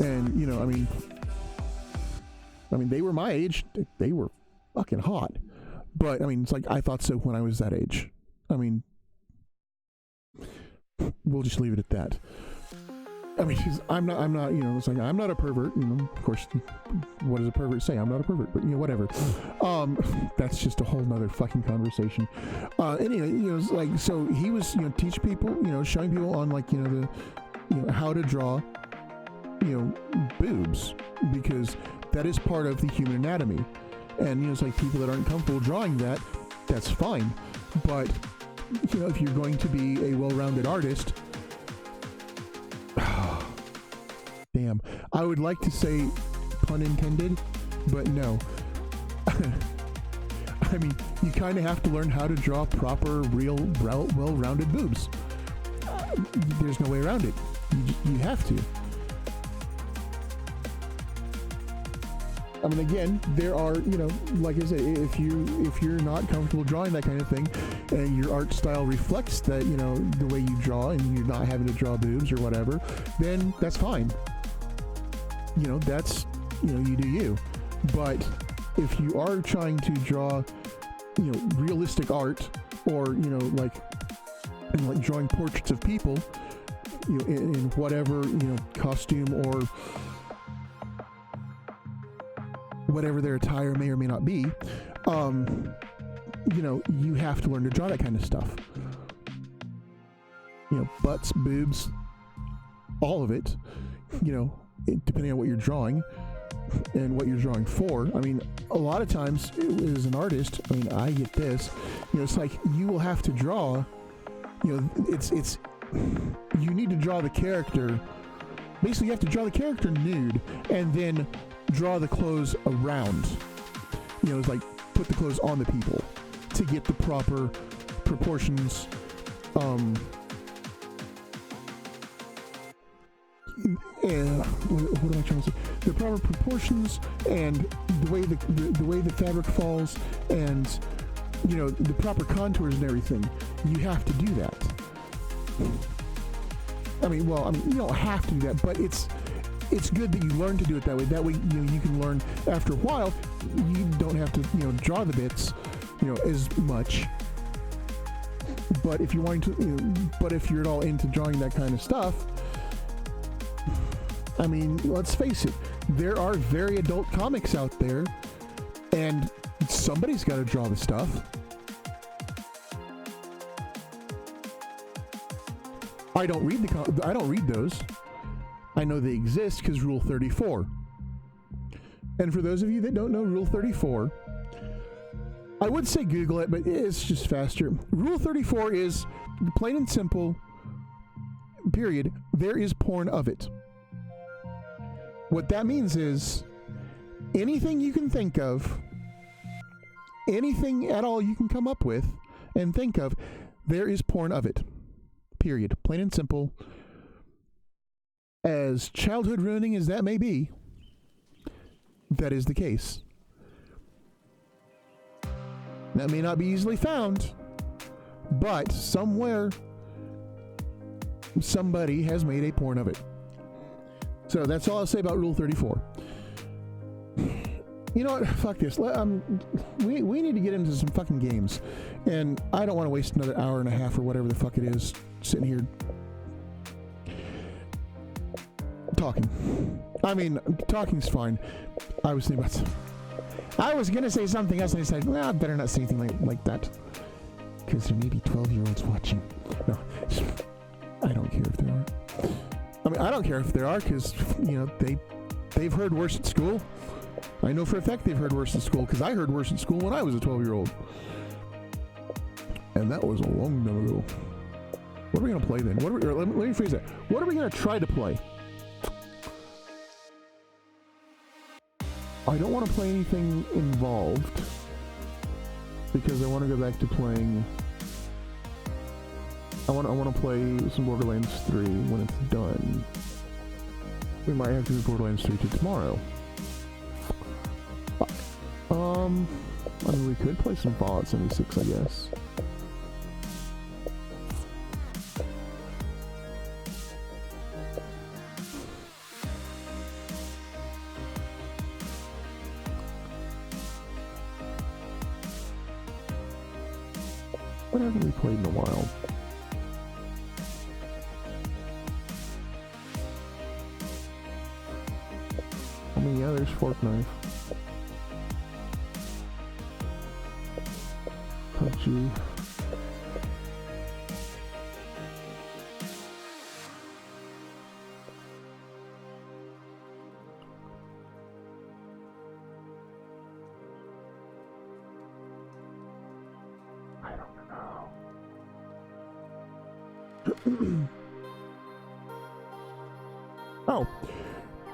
And, they were my age. They were fucking hot. But, it's like, I thought so when I was that age. We'll just leave it at that. I'm not, it's like, I'm not a pervert, of course, what does a pervert say? I'm not a pervert, but, whatever. That's just a whole nother fucking conversation. Anyway, it's like, so he was, teach people, showing people on, how to draw, boobs, because that is part of the human anatomy. And, it's like people that aren't comfortable drawing that, that's fine. But, if you're going to be a well-rounded artist, damn, I would like to say pun intended, but no. You kind of have to learn how to draw proper, real, well-rounded boobs. There's no way around it. You have to. Again, there are, like I said, if you're not comfortable drawing that kind of thing, and your art style reflects that, the way you draw, and you're not having to draw boobs or whatever, then that's fine. That's, you do you. But if you are trying to draw, realistic art, or, drawing portraits of people, in whatever, costume or whatever their attire may or may not be, you have to learn to draw that kind of stuff. butts, boobs, all of it, depending on what you're drawing and what you're drawing for. I mean, a lot of times as an artist, I get this, it's like you will have to draw, it's you need to draw the character. Basically, you have to draw the character nude and then draw the clothes around. It's like put the clothes on the people to get the proper proportions. And what am I trying to say? The proper proportions and the way the fabric falls, and the proper contours and everything. You have to do that. You don't have to do that, but it's good that you learn to do it that way. That way, you can learn after a while. You don't have to, draw the bits, as much. But if you're wanting to, but if you're at all into drawing that kind of stuff, let's face it, there are very adult comics out there, and somebody's got to draw the stuff. I don't read those. I know they exist because Rule 34. And for those of you that don't know Rule 34, I would say Google it, but it's just faster. Rule 34 is plain and simple, period. There is porn of it. What that means is anything you can think of, anything at all you can come up with and think of, there is porn of it. Period. Plain and simple. As childhood ruining as that may be, that is the case. That may not be easily found, but somewhere somebody has made a porn of it. So that's all I'll say about Rule 34. You know what? Fuck this. We need to get into some fucking games. And I don't want to waste another hour and a half or whatever the fuck it is sitting here talking. Talking's fine. I was going to say something else and I said, well, I better not say anything like that. Because there may be 12-year-olds watching. No, I don't care if there are. I don't care if there are because, they've heard worse at school. I know for a fact they've heard worse at school because I heard worse at school when I was a 12-year-old. And that was a long time ago. What are we going to play then? Let me phrase that. What are we going to try to play? I don't want to play anything involved because I want to go back to playing. I want to play some Borderlands 3 when it's done. We might have to do Borderlands 3 to tomorrow. We could play some Fallout 76, I guess. What haven't we played in a while? Yeah, there's Fork Knife. PUBG. I don't know. Oh.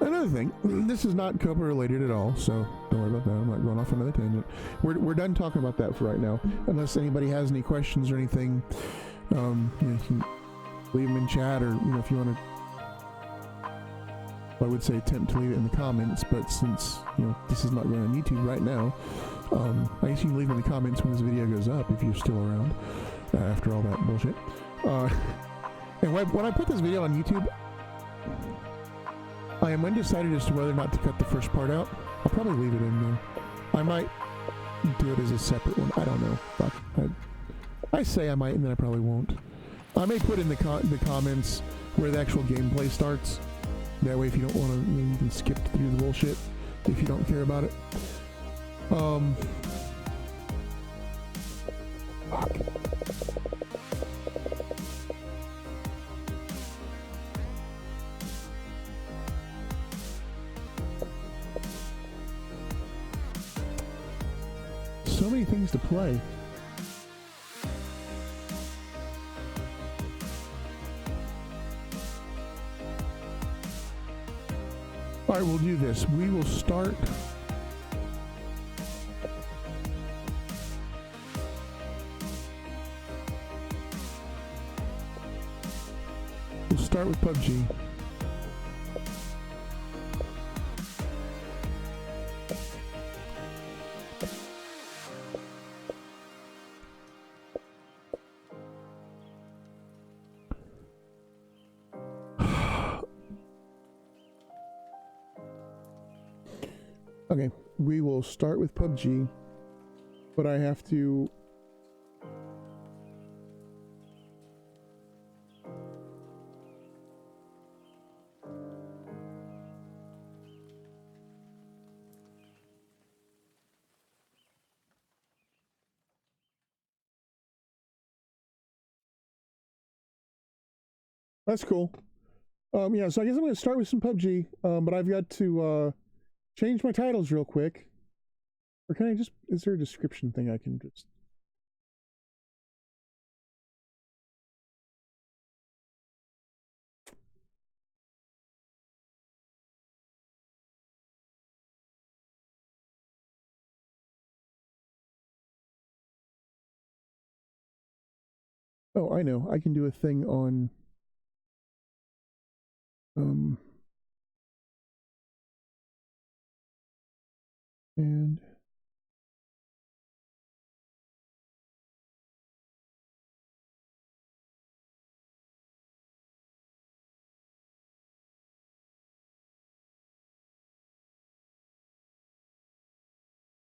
Another thing, this is not COPPA related at all, so don't worry about that. I'm not going off another tangent. We're done talking about that for right now. Unless anybody has any questions or anything, you can leave them in chat, or if you want to, I would say attempt to leave it in the comments. But since this is not going on YouTube right now, I guess you can leave it in the comments when this video goes up if you're still around after all that bullshit. And when I put this video on YouTube, I am undecided as to whether or not to cut the first part out. I'll probably leave it in there. I might do it as a separate one. I don't know. Fuck. I say I might, and then I probably won't. I may put in the comments where the actual gameplay starts. That way, if you don't want to, you can skip through the bullshit if you don't care about it. Fuck. games to play. All right, we'll do this. We will start. We'll start with PUBG. Okay, we will start with PUBG, but I have to... That's cool. Yeah, so I guess I'm going to start with some PUBG, but I've got to change my titles real quick. Or can I just... Is there a description thing I can just... Oh, I know. I can do a thing on... and...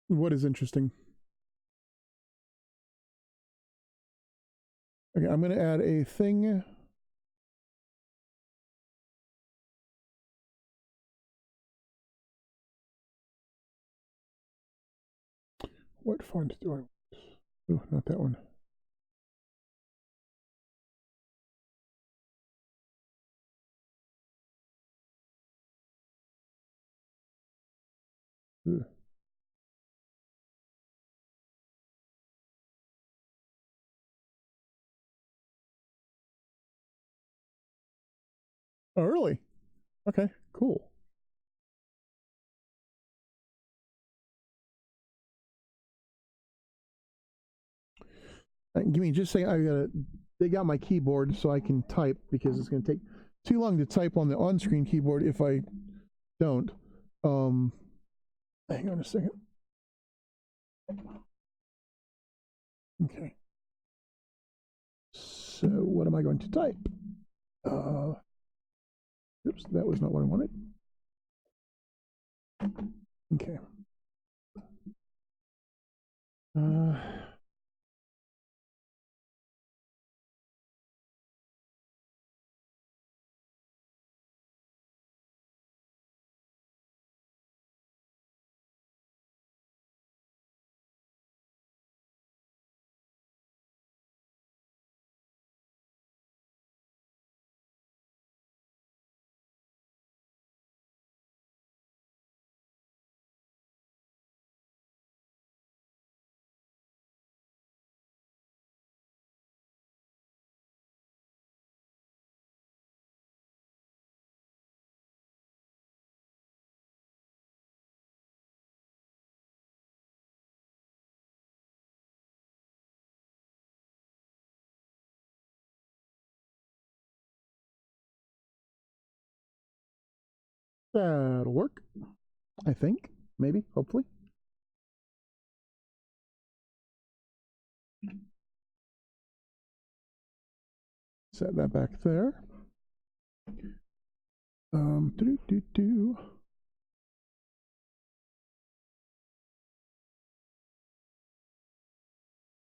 What is interesting? Okay, I'm going to add a thing. What font do I want? Oh, not that one. Ugh. Oh, really? Okay, cool. Give me just a second. I gotta dig out my keyboard so I can type, because it's gonna take too long to type on the on-screen keyboard if I don't. Hang on a second. Okay. So what am I going to type? Oops, that was not what I wanted. Okay. That'll work, I think. Maybe, hopefully. Set that back there. Do.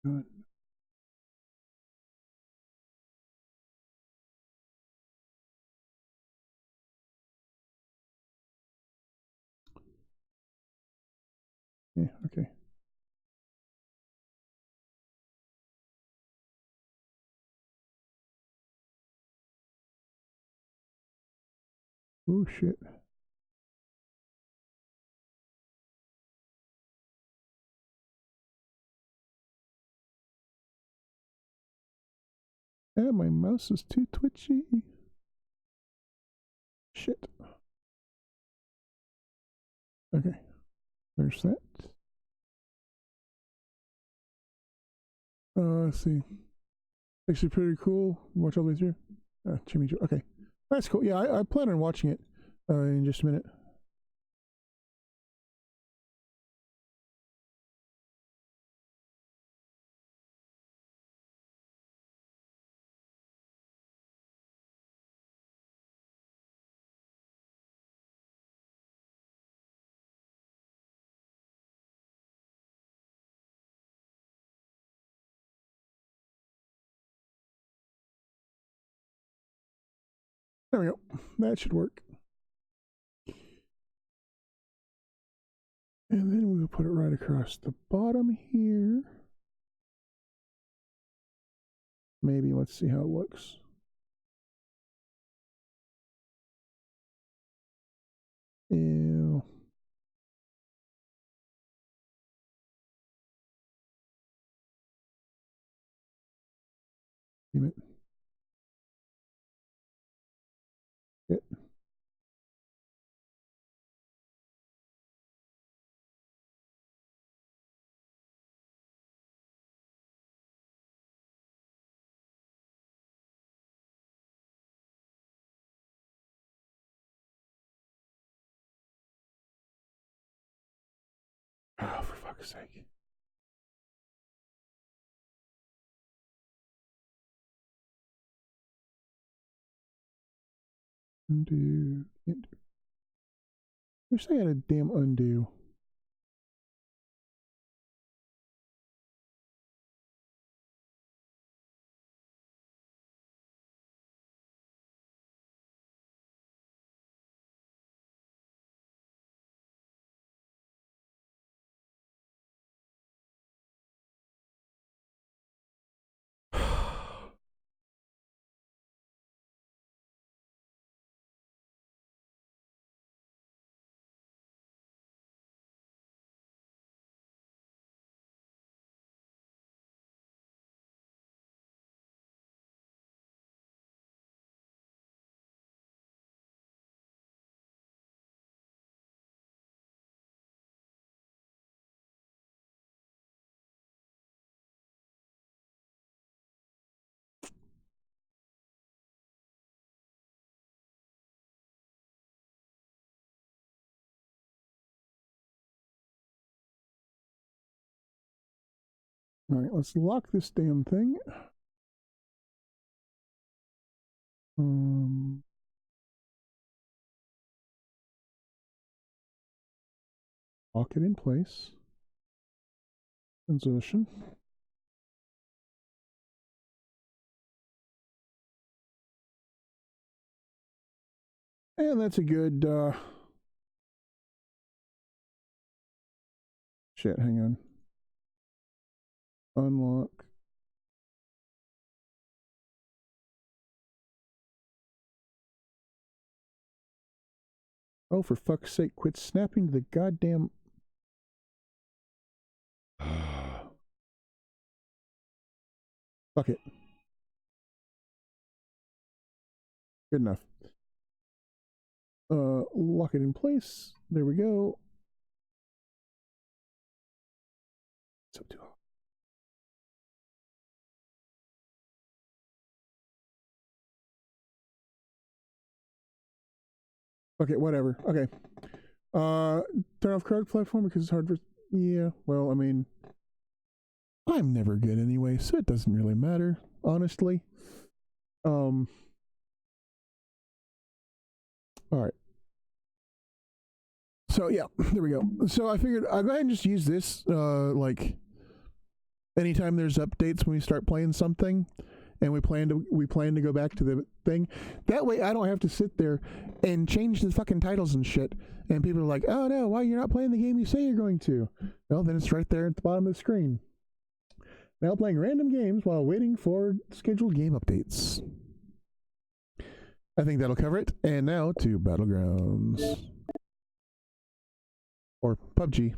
Good. Yeah, okay. Oh, shit. Yeah, my mouse is too twitchy. Shit. Okay, there's that. Let's see. Actually pretty cool. Watch all the way through. Jimmy Joe. Okay. That's cool. Yeah, I plan on watching it in just a minute. There we go. That should work. And then we'll put it right across the bottom here. Maybe let's see how it looks. Ew. Damn it. It. Oh, for fuck's sake. Undo. Can't do. Wish I had a damn undo. All right, let's lock this damn thing. Lock it in place. Transition. And that's a good, shit, hang on. Unlock. Oh, for fuck's sake, quit snapping to the goddamn... Fuck it. Good enough. Lock it in place. There we go. It's up to... Okay, whatever. Okay. Turn off crowd platform because it's hard for... Yeah, well, I mean... I'm never good anyway, so it doesn't really matter, honestly. Alright. So, yeah, there we go. So I figured I'll go ahead and just use this, like... Anytime there's updates when we start playing something... And we plan to go back to the thing. That way I don't have to sit there and change the fucking titles and shit. And people are like, oh no, why you're not playing the game you say you're going to? Well, then it's right there at the bottom of the screen. Now playing random games while waiting for scheduled game updates. I think that'll cover it. And now to Battlegrounds. Or PUBG.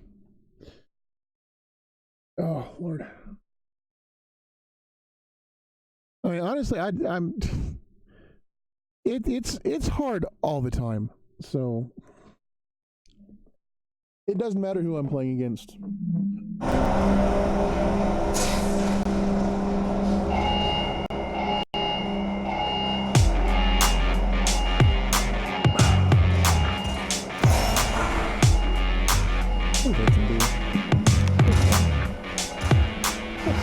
Oh, Lord. I mean, honestly, I'm. It's hard all the time, so it doesn't matter who I'm playing against.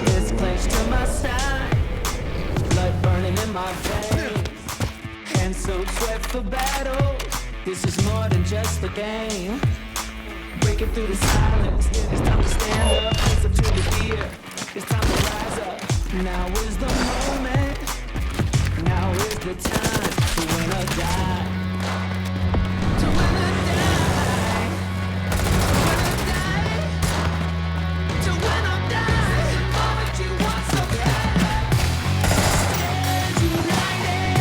It's clenched to my side, blood burning in my veins, hands so sweat for battle. This is more than just a game. Breaking through the silence, it's time to stand up, face up to the fear. It's time to rise up. Now is the moment. Now is the time to win or die. To win or die. To win or die. The moment you want so bad. Stand united.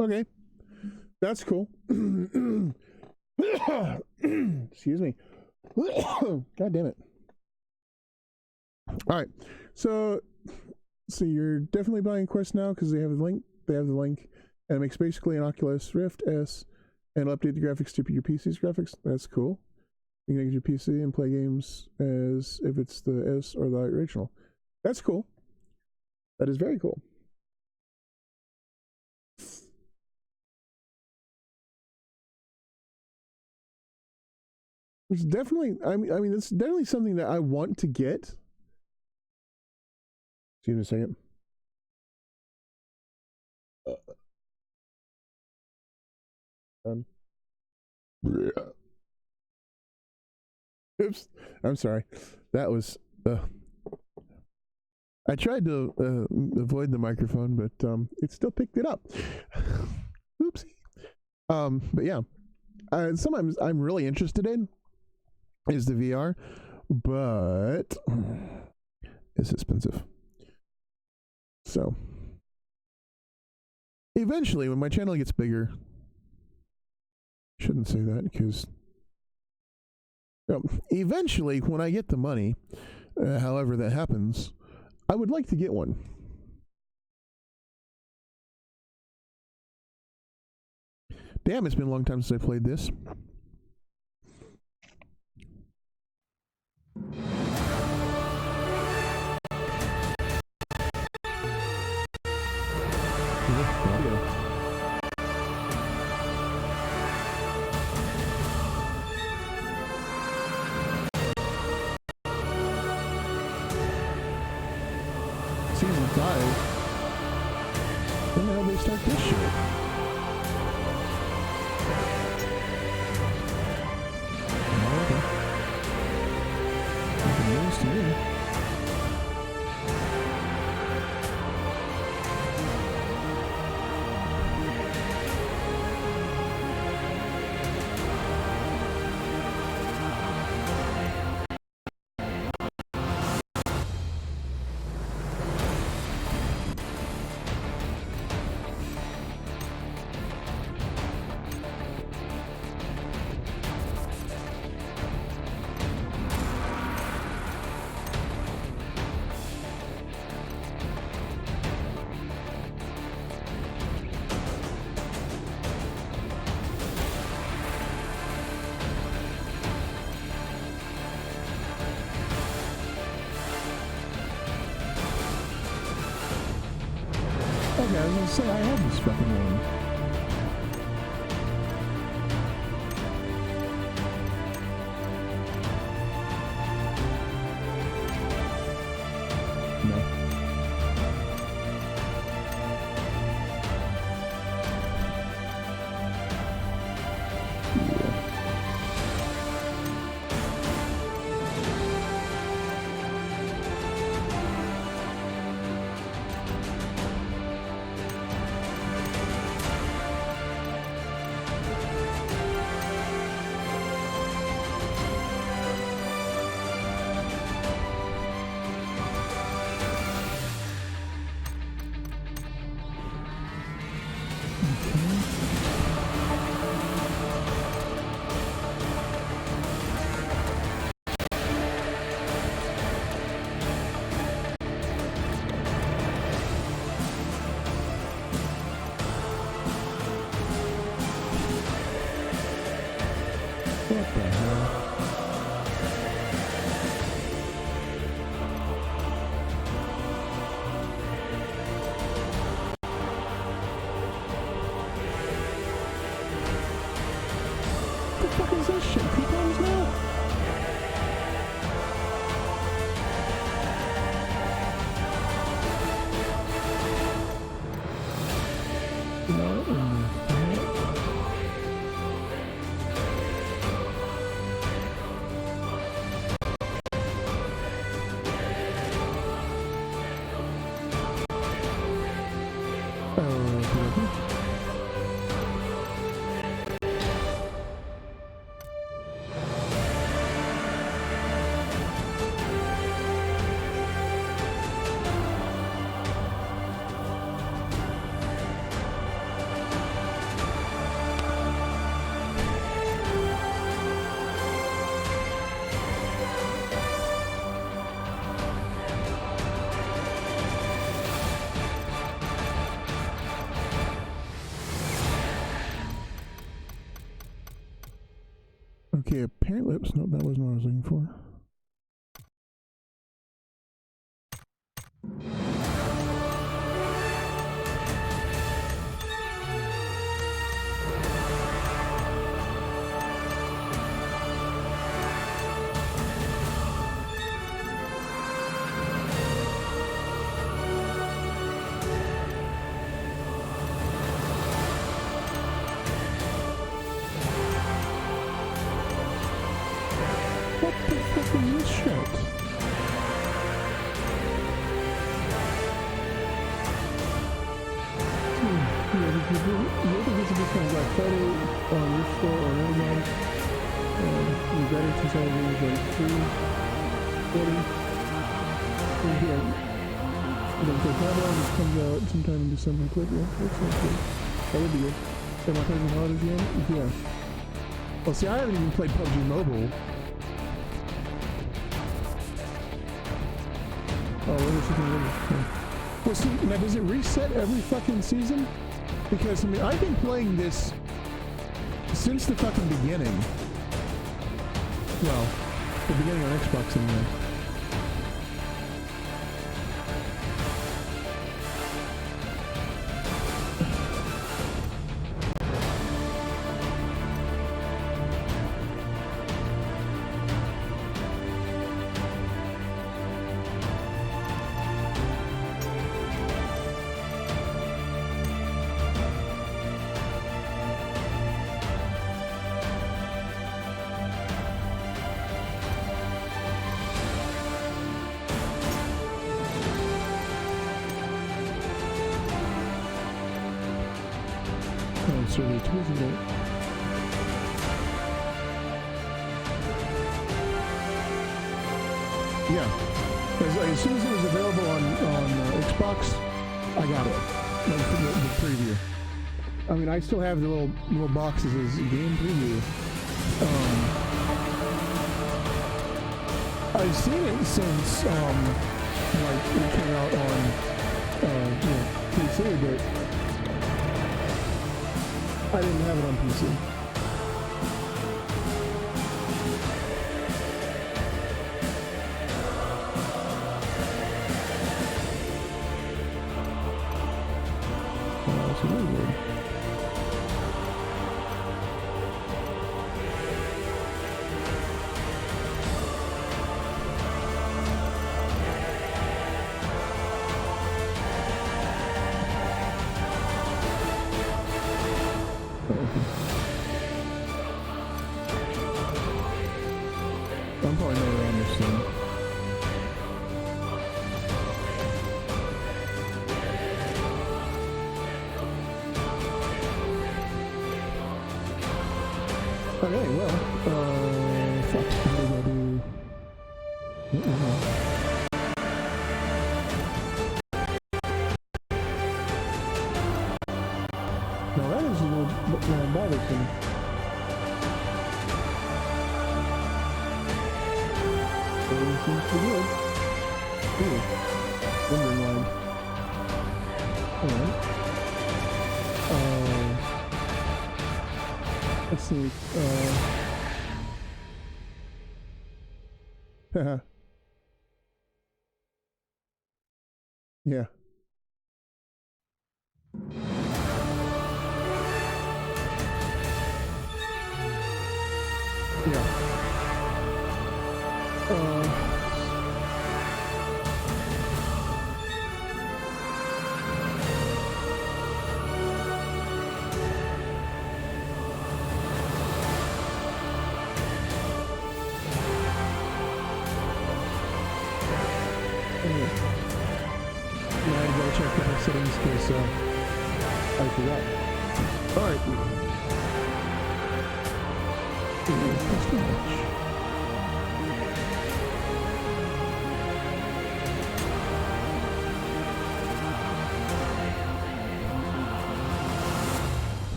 Okay, that's cool. Excuse me. God damn it. All right, so you're definitely buying Quest now because they have the link. And it makes basically an Oculus Rift S, and update the graphics to your PC's graphics. That's cool. You can use your PC and play games as if it's the S or the original. That's cool. That is very cool. It's definitely, I mean, it's definitely something that I want to get. Excuse me a second. Oops, I'm sorry. That was, I tried to avoid the microphone, but it still picked it up. Oopsie. But yeah, sometimes I'm really interested in is the VR, but it's expensive. So eventually, when my channel gets bigger, shouldn't say that because eventually, when I get the money, however that happens, I would like to get one. Damn, it's been a long time since I played this. Season 5. When the hell did they start this shit? Oh, okay. Nothing news to me. Okay, I was gonna say, I have this fucking one. No. What the hell? What the fuck is this shit? Coupons now? Okay, apparently, oops, no, that wasn't what I was looking for. What the fuck is this shit? You ever visit this kind of like photo on your store or Amazon? You got it since I was like 340. Yeah. The Borderlands comes out sometime in December. Click, yeah, that sounds good. That would be good. Am I playing holidays again? Yeah. Well, see, I haven't even played PUBG Mobile. Oh, what is it? Well, see, now does it reset every fucking season? Because, I mean, I've been playing this since the fucking beginning. Well, the beginning on Xbox anyway. Survey Tuesday. Yeah, as soon as it was available on Xbox, I got it. Like the preview. I mean, I still have the little boxes as game preview. I've seen it since like it came out on PC, but I didn't have it on PC. That's really weird. I'm probably not around this thing. Okay, well, fuck, what do I do? Now that is a little bothersome. Seems pretty good. Ooh, wondering why. Alright. Let's see. Yeah. Yeah. Yeah, I gotta check the settings because I forgot. Alright. That's too much.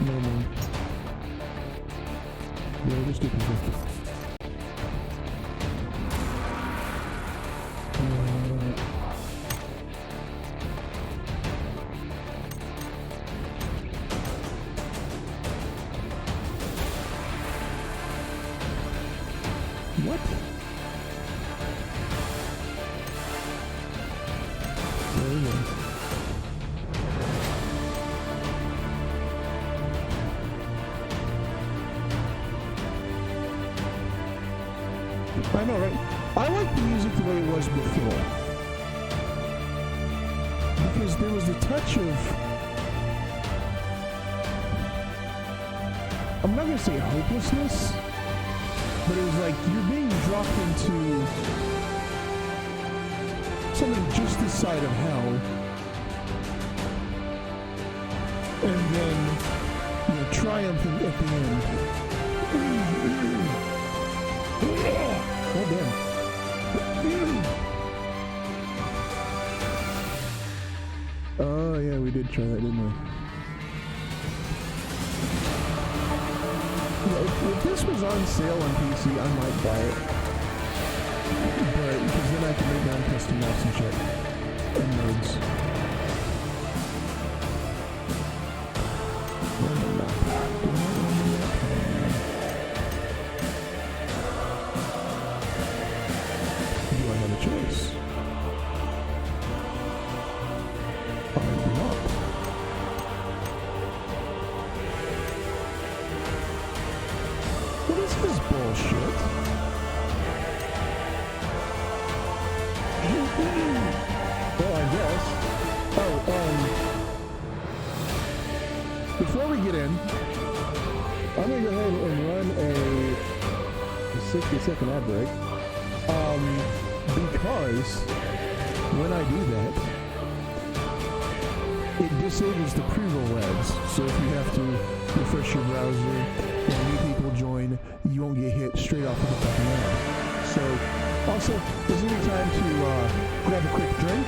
No more. Yeah, just do people. What? There we go. I know, right? I like the music the way it was before. Because there was a touch of... I'm not going to say hopelessness, but it was like you're being dropped into something just this side of hell. And then, you know, triumphant at the end. Oh, damn. Oh, yeah, we did try that, didn't we? Yeah, if this was on sale on PC, I might buy it. But, because then I can make my own custom maps and shit. And modes. get in. I'm gonna go ahead and run a 60-second ad break. Because when I do that, it disables the pre-roll ads. So if you have to refresh your browser and new people join, you won't get hit straight off of the fucking ad. So also, this is a time to grab a quick drink.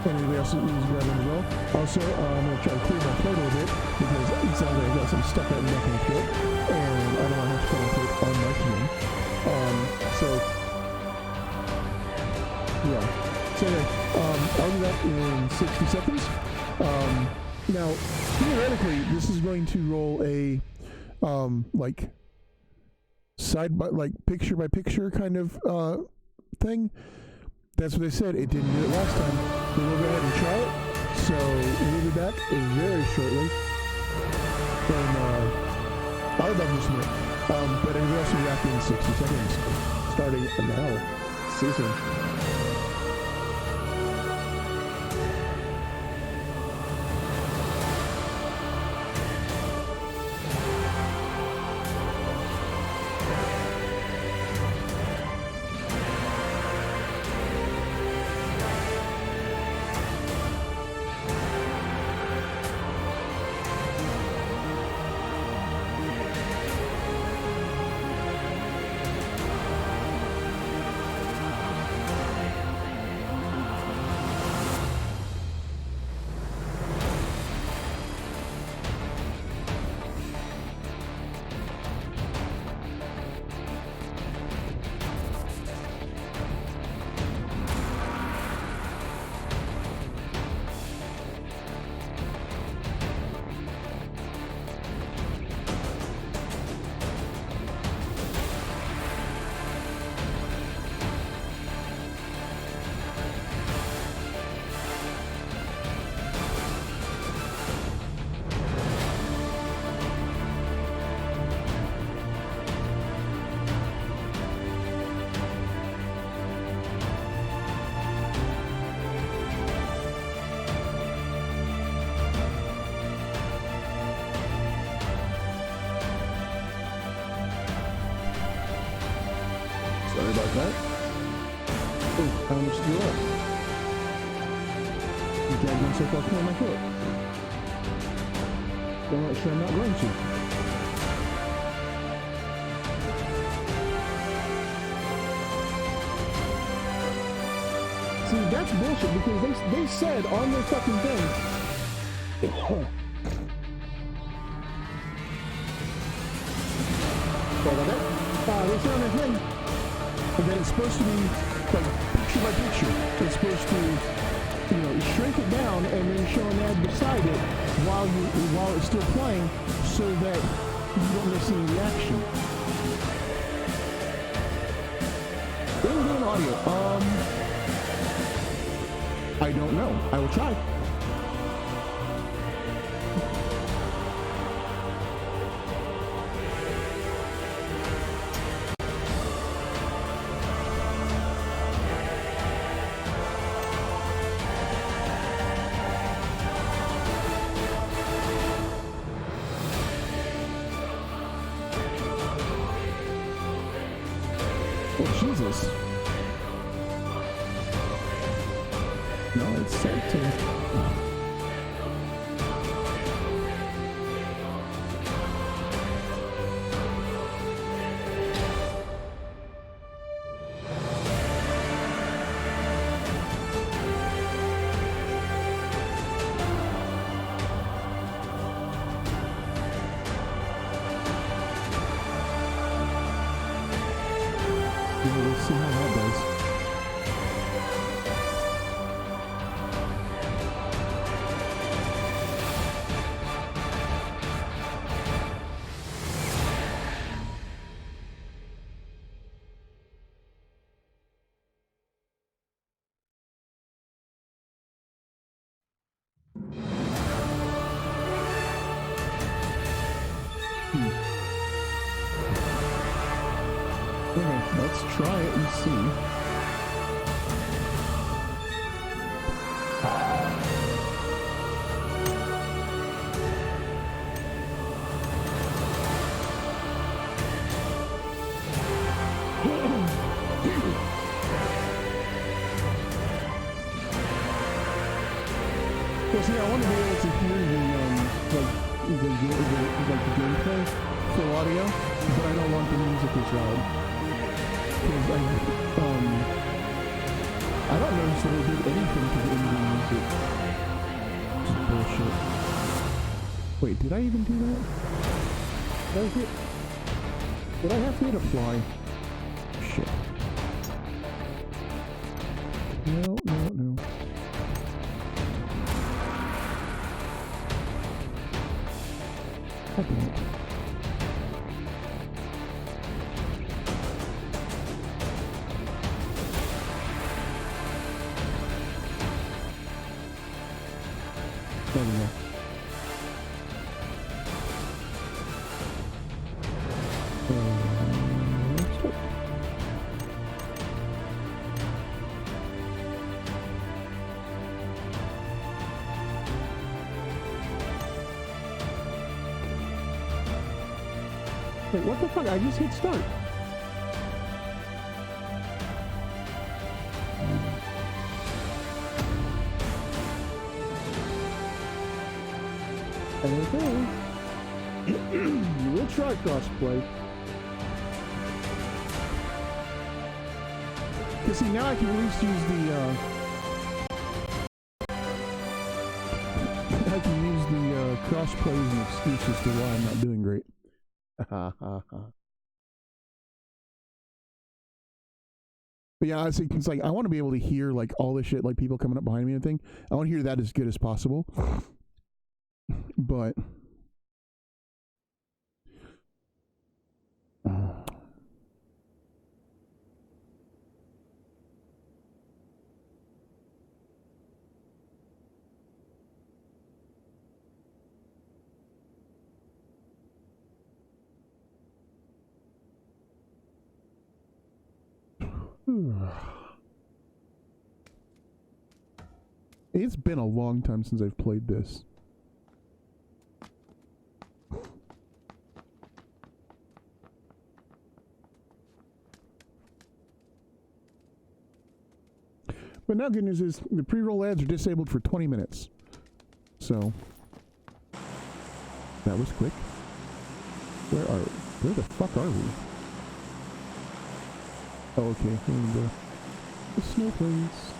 Anybody else is grabbing as well. Also, I'm going to try to clear my throat a little bit because it sounds like I got some stuff right in the back of my throat, and I don't want to have to cut my throat on mic again. Yeah. So anyway, I'll do that in 60 seconds. Now, theoretically, this is going to roll a, like, picture by picture kind of, thing. That's what they said. It didn't do it last time. But we'll go ahead and try it. So we'll be back very shortly. And I'll be back in just a minute. But everybody else will be back in 60 seconds. Starting now. See you soon. Sorry about that. Oh, how much do you want? You dragged one so far clear my foot. Don't let sure I'm not going to. See, that's bullshit because they said on their fucking thing. Sorry about that. They said on their thing. And then it's supposed to be like picture by picture. So it's supposed to, shrink it down and then show an ad beside it while it's still playing, so that you don't miss any reaction. In-game audio. I don't know. I will try. Oh, Jesus. No, it's set to... Let's see how that does. Okay, let's try it and see. Well, see, I want to be able to hear the gameplay for audio, but I don't want the music as loud. Because I don't notice that I did anything to the in-game music. Some bullshit. Wait, did I even do that? Did I have to hit a fly? Shit. No. God damn it. There we go. Wait, what the fuck? I just hit start. Okay. We'll try crossplay. Cause see, now I can at least use the I can use the crossplay as an excuse as to why I'm not doing great. But yeah, it's like I want to be able to hear like all this shit, like people coming up behind me and everything. I want to hear that as good as possible. But it's been a long time since I've played this. But now good news is the pre-roll ads are disabled for 20 minutes. So that was quick. Where the fuck are we? Oh, okay, here we go. The snow place.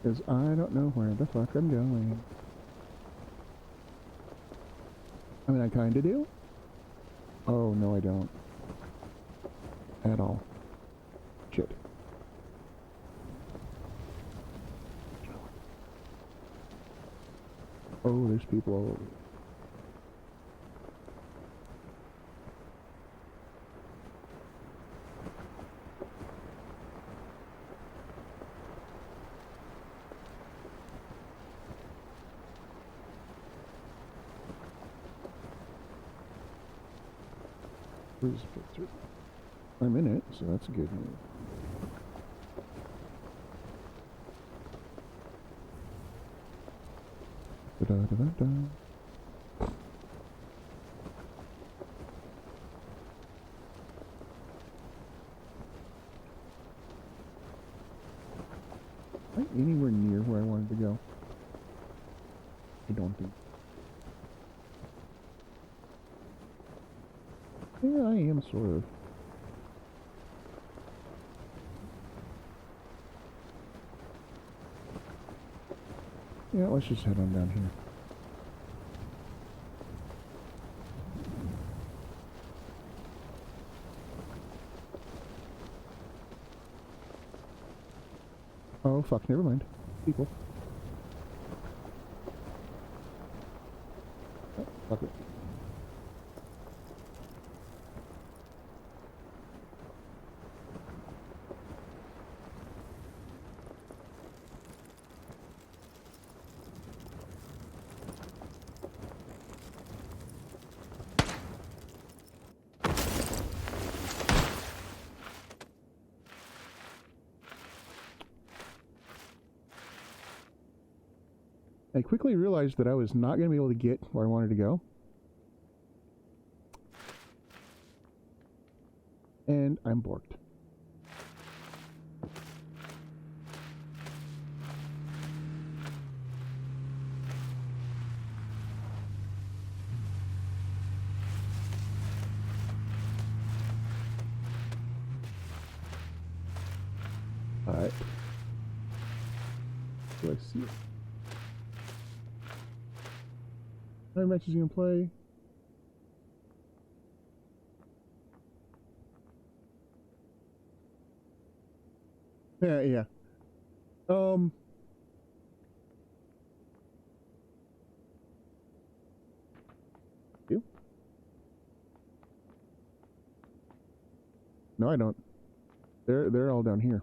Because I don't know where the fuck I'm going. I mean, I kinda do. Oh, no I don't. At all. Shit. Oh, there's people all over. I'm in it, so that's a good news. Da-da-da-da-da. Am I anywhere near where I wanted to go? I don't think. Yeah, I am sort of. Yeah, let's just head on down here. Oh, fuck, never mind. People. Oh, fuck it. I quickly realized that I was not going to be able to get where I wanted to go. And I'm borked. Alright. Do I see it? How many matches are you gonna play? Yeah. You? No, I don't. They're all down here.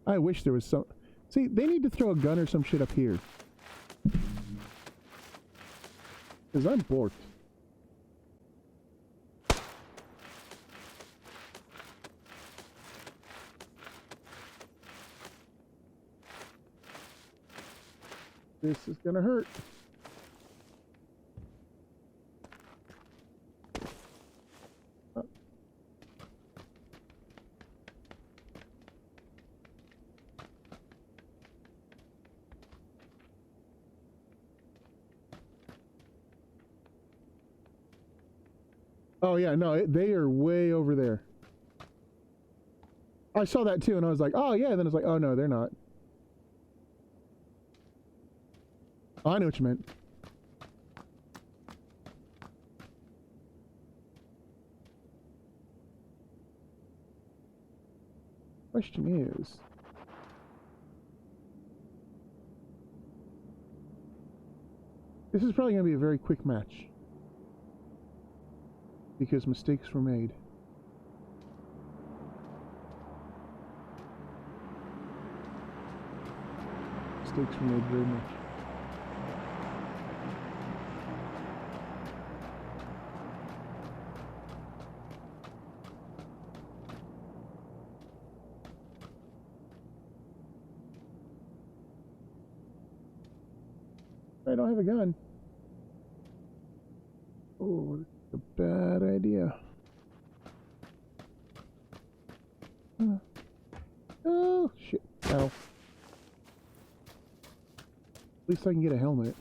I wish there was some... See, they need to throw a gun or some shit up here. Because I'm borked. This is gonna hurt. Oh yeah, no, they are way over there. I saw that too, and I was like, oh yeah, and then I was like, oh no, they're not. Oh, I know what you meant. Question is... This is probably going to be a very quick match. Because mistakes were made. Mistakes were made very much. I don't have a gun. Oh, that's a bad idea. Oh, shit. Ow. At least I can get a helmet.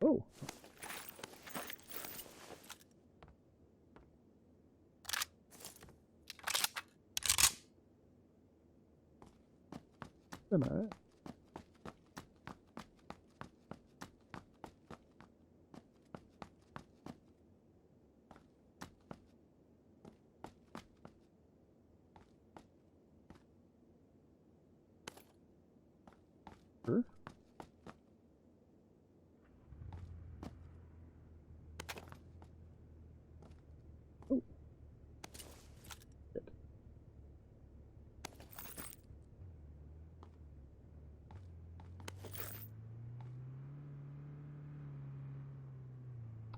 Oh. Come on. Sure. Oh. Shit.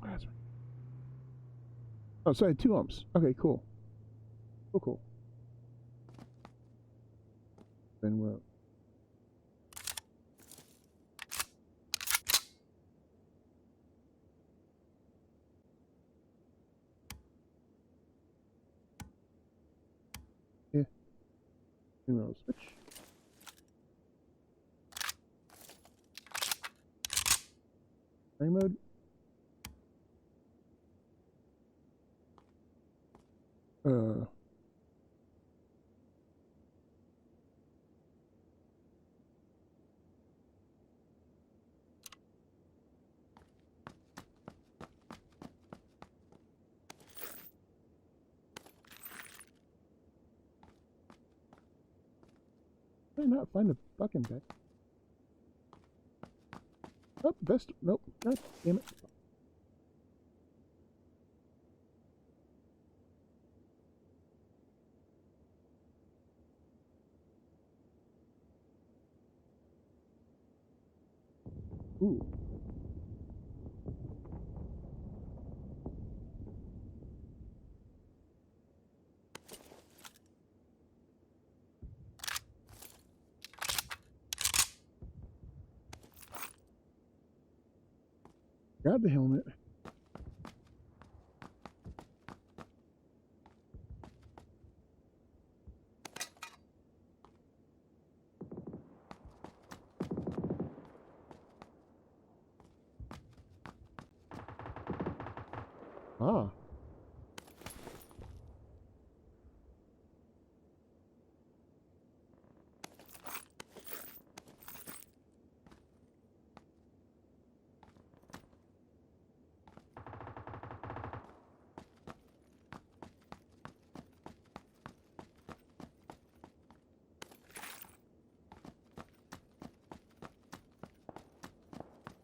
That's right. Oh, so I had 2 umps. Okay, cool. Cool. Then we'll... Yeah. Then we'll switch. Play mode. Did I not find the fucking deck? Oh, best. Nope. God damn it. Ooh. Grab the helmet. Ah.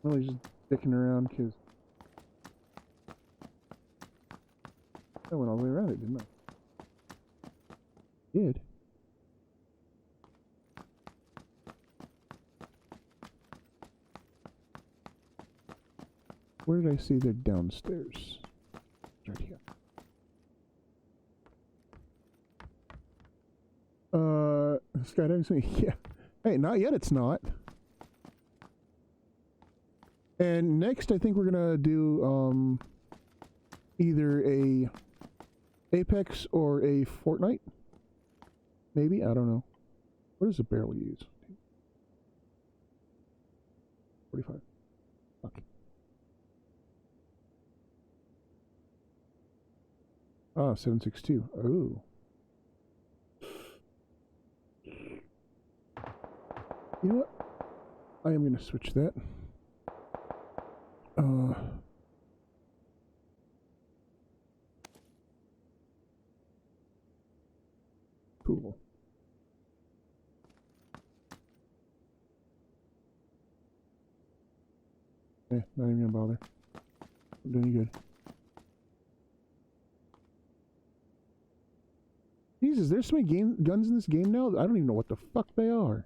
Well, he's just dicking around because I went all the way around it, didn't I? Did. Where did I see they're downstairs? Right here. Skydiving swing. Yeah. Hey, not yet. It's not. And next, I think we're gonna do either a Apex or a Fortnite. Maybe, I don't know. What does a barrel use? 45. Okay. Ah, 7.62. Oh. You know what? I am gonna switch that. Cool. Not even gonna bother. I'm doing good. Jesus, there's so many guns in this game now, I don't even know what the fuck they are.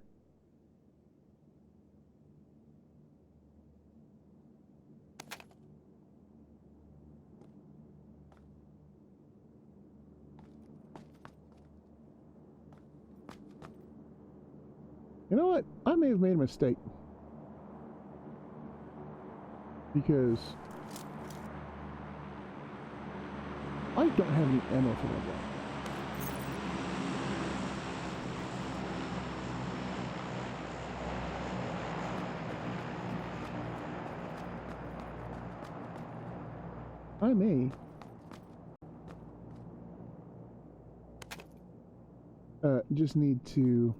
You know what? I may have made a mistake. Because I don't have any ammo for that gun. I may just need to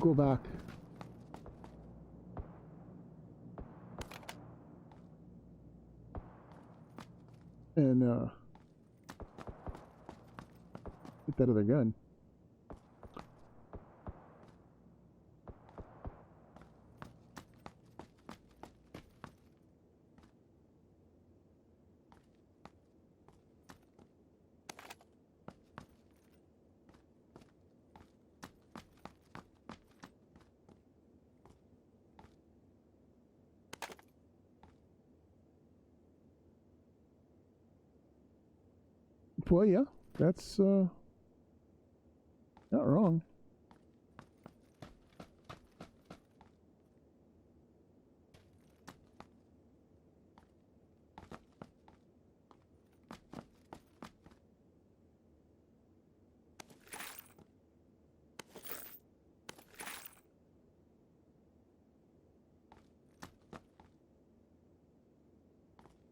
go back and get that other gun. Well, yeah, that's not wrong.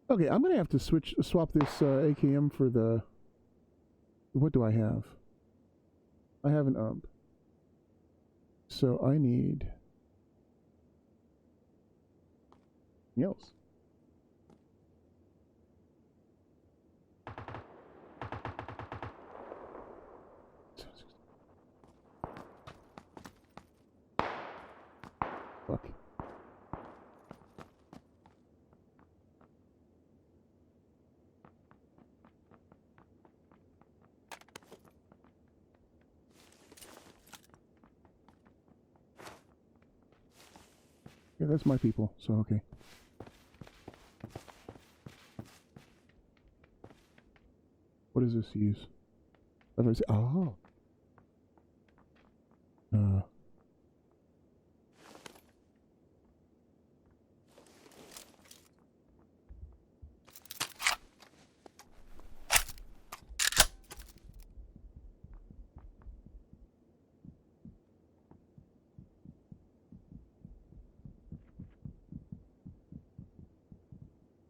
Okay, I'm gonna have to swap this AKM for the What do I have? I have an ump. So I need something else. Fuck. Yeah, that's my people, so okay. What does this use? Oh.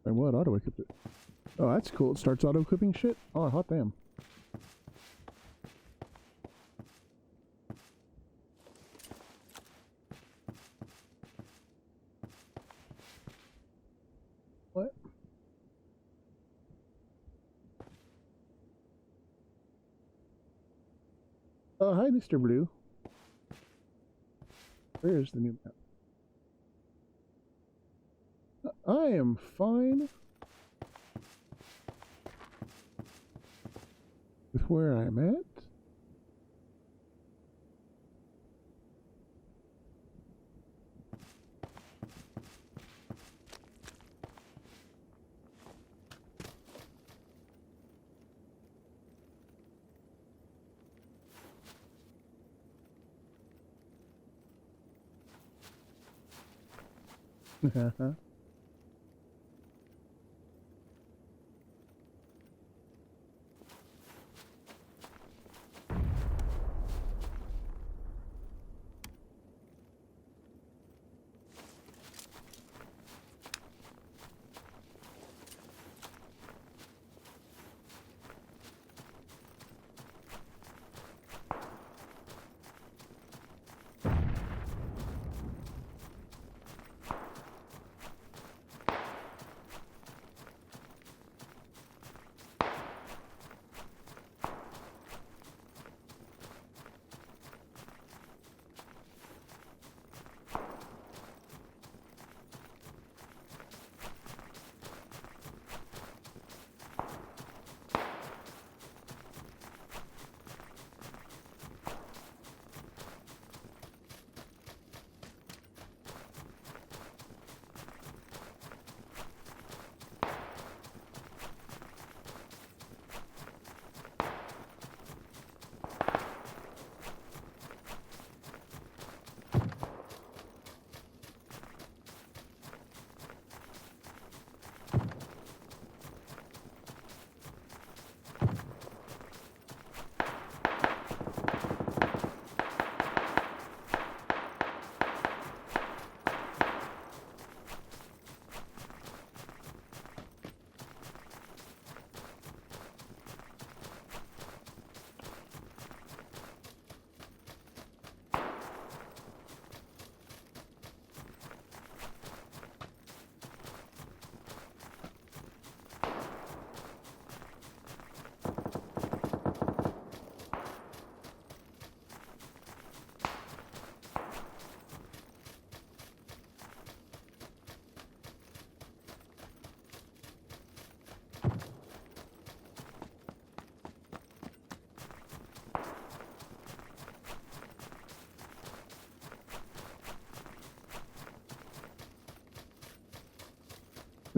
And what? Auto-equipped it. Oh, that's cool. It starts auto-equipping shit? Oh, hot damn. What? Oh, hi, Mr. Blue. Where's the new map? I am fine with where I'm at.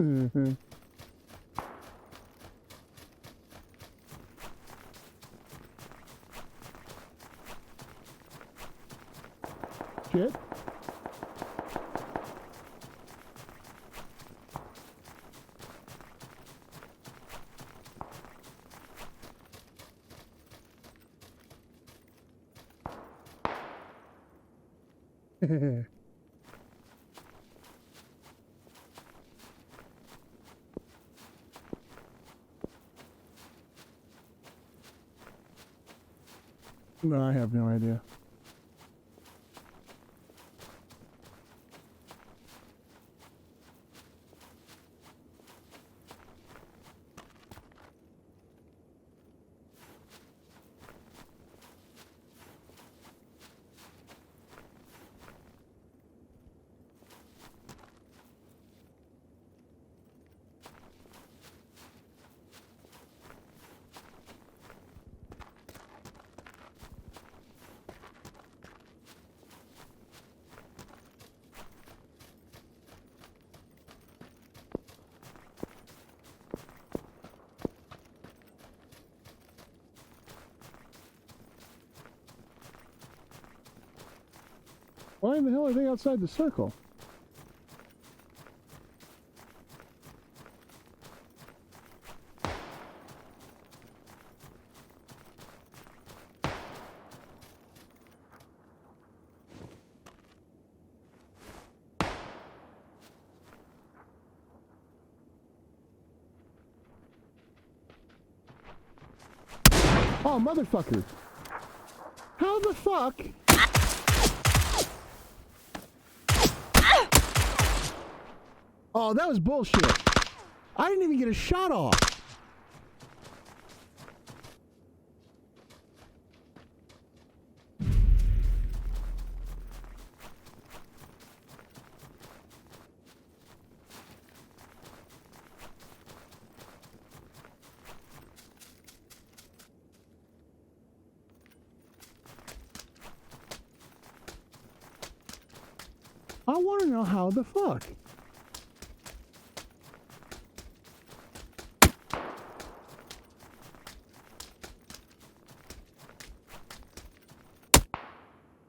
Mm-hmm. Shit. No, I have no idea. Why in the hell are they outside the circle? Oh, motherfucker. How the fuck? Oh, that was bullshit. I didn't even get a shot off. I want to know how the fuck.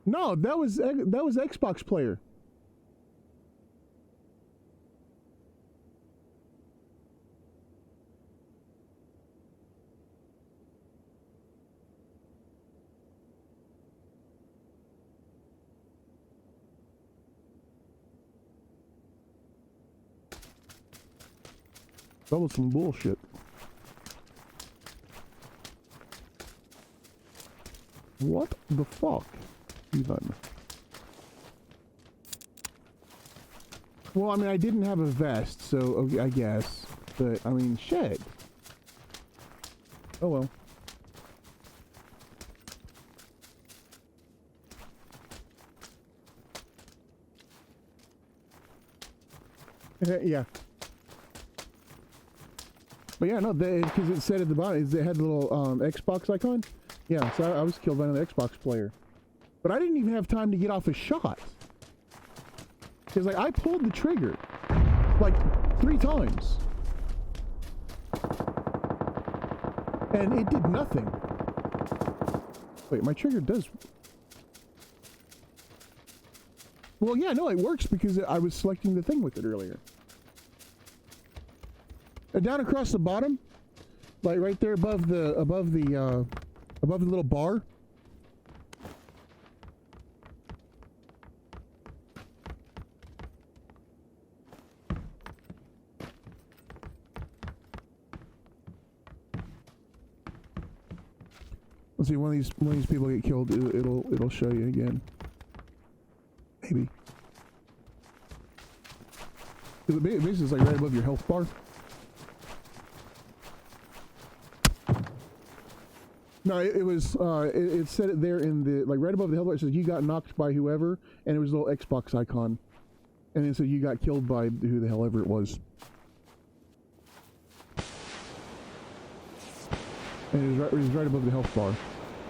No, that was Xbox player. That was some bullshit. What the fuck? Even. Well, I mean, I didn't have a vest, so okay, I guess. But, I mean, shit. Oh well. Yeah. But yeah, no, because it said at the bottom, it had the little Xbox icon. Yeah, so I was killed by another Xbox player. But I didn't even have time to get off a shot. Because, like, I pulled the trigger, like, 3 times. And it did nothing. Wait, my trigger does... Well, yeah, no, it works because I was selecting the thing with it earlier. And down across the bottom, like right there above the little bar. Let's see, when these people get killed, it'll show you again. Maybe. Basically, it's like right above your health bar. No, it was, it said it there in the, like right above the health bar. It says you got knocked by whoever, and it was a little Xbox icon. And it said you got killed by who the hell ever it was. And it was right above the health bar.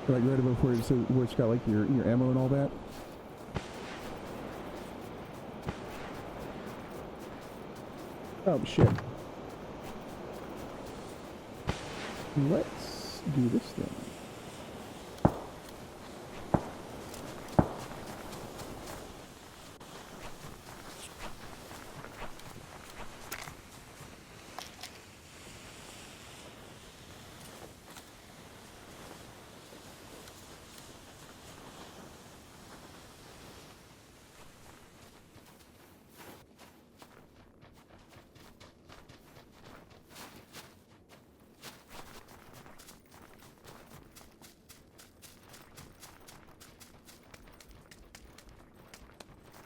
Like right above where it's got like your ammo and all that. Oh shit. Let's do this thing.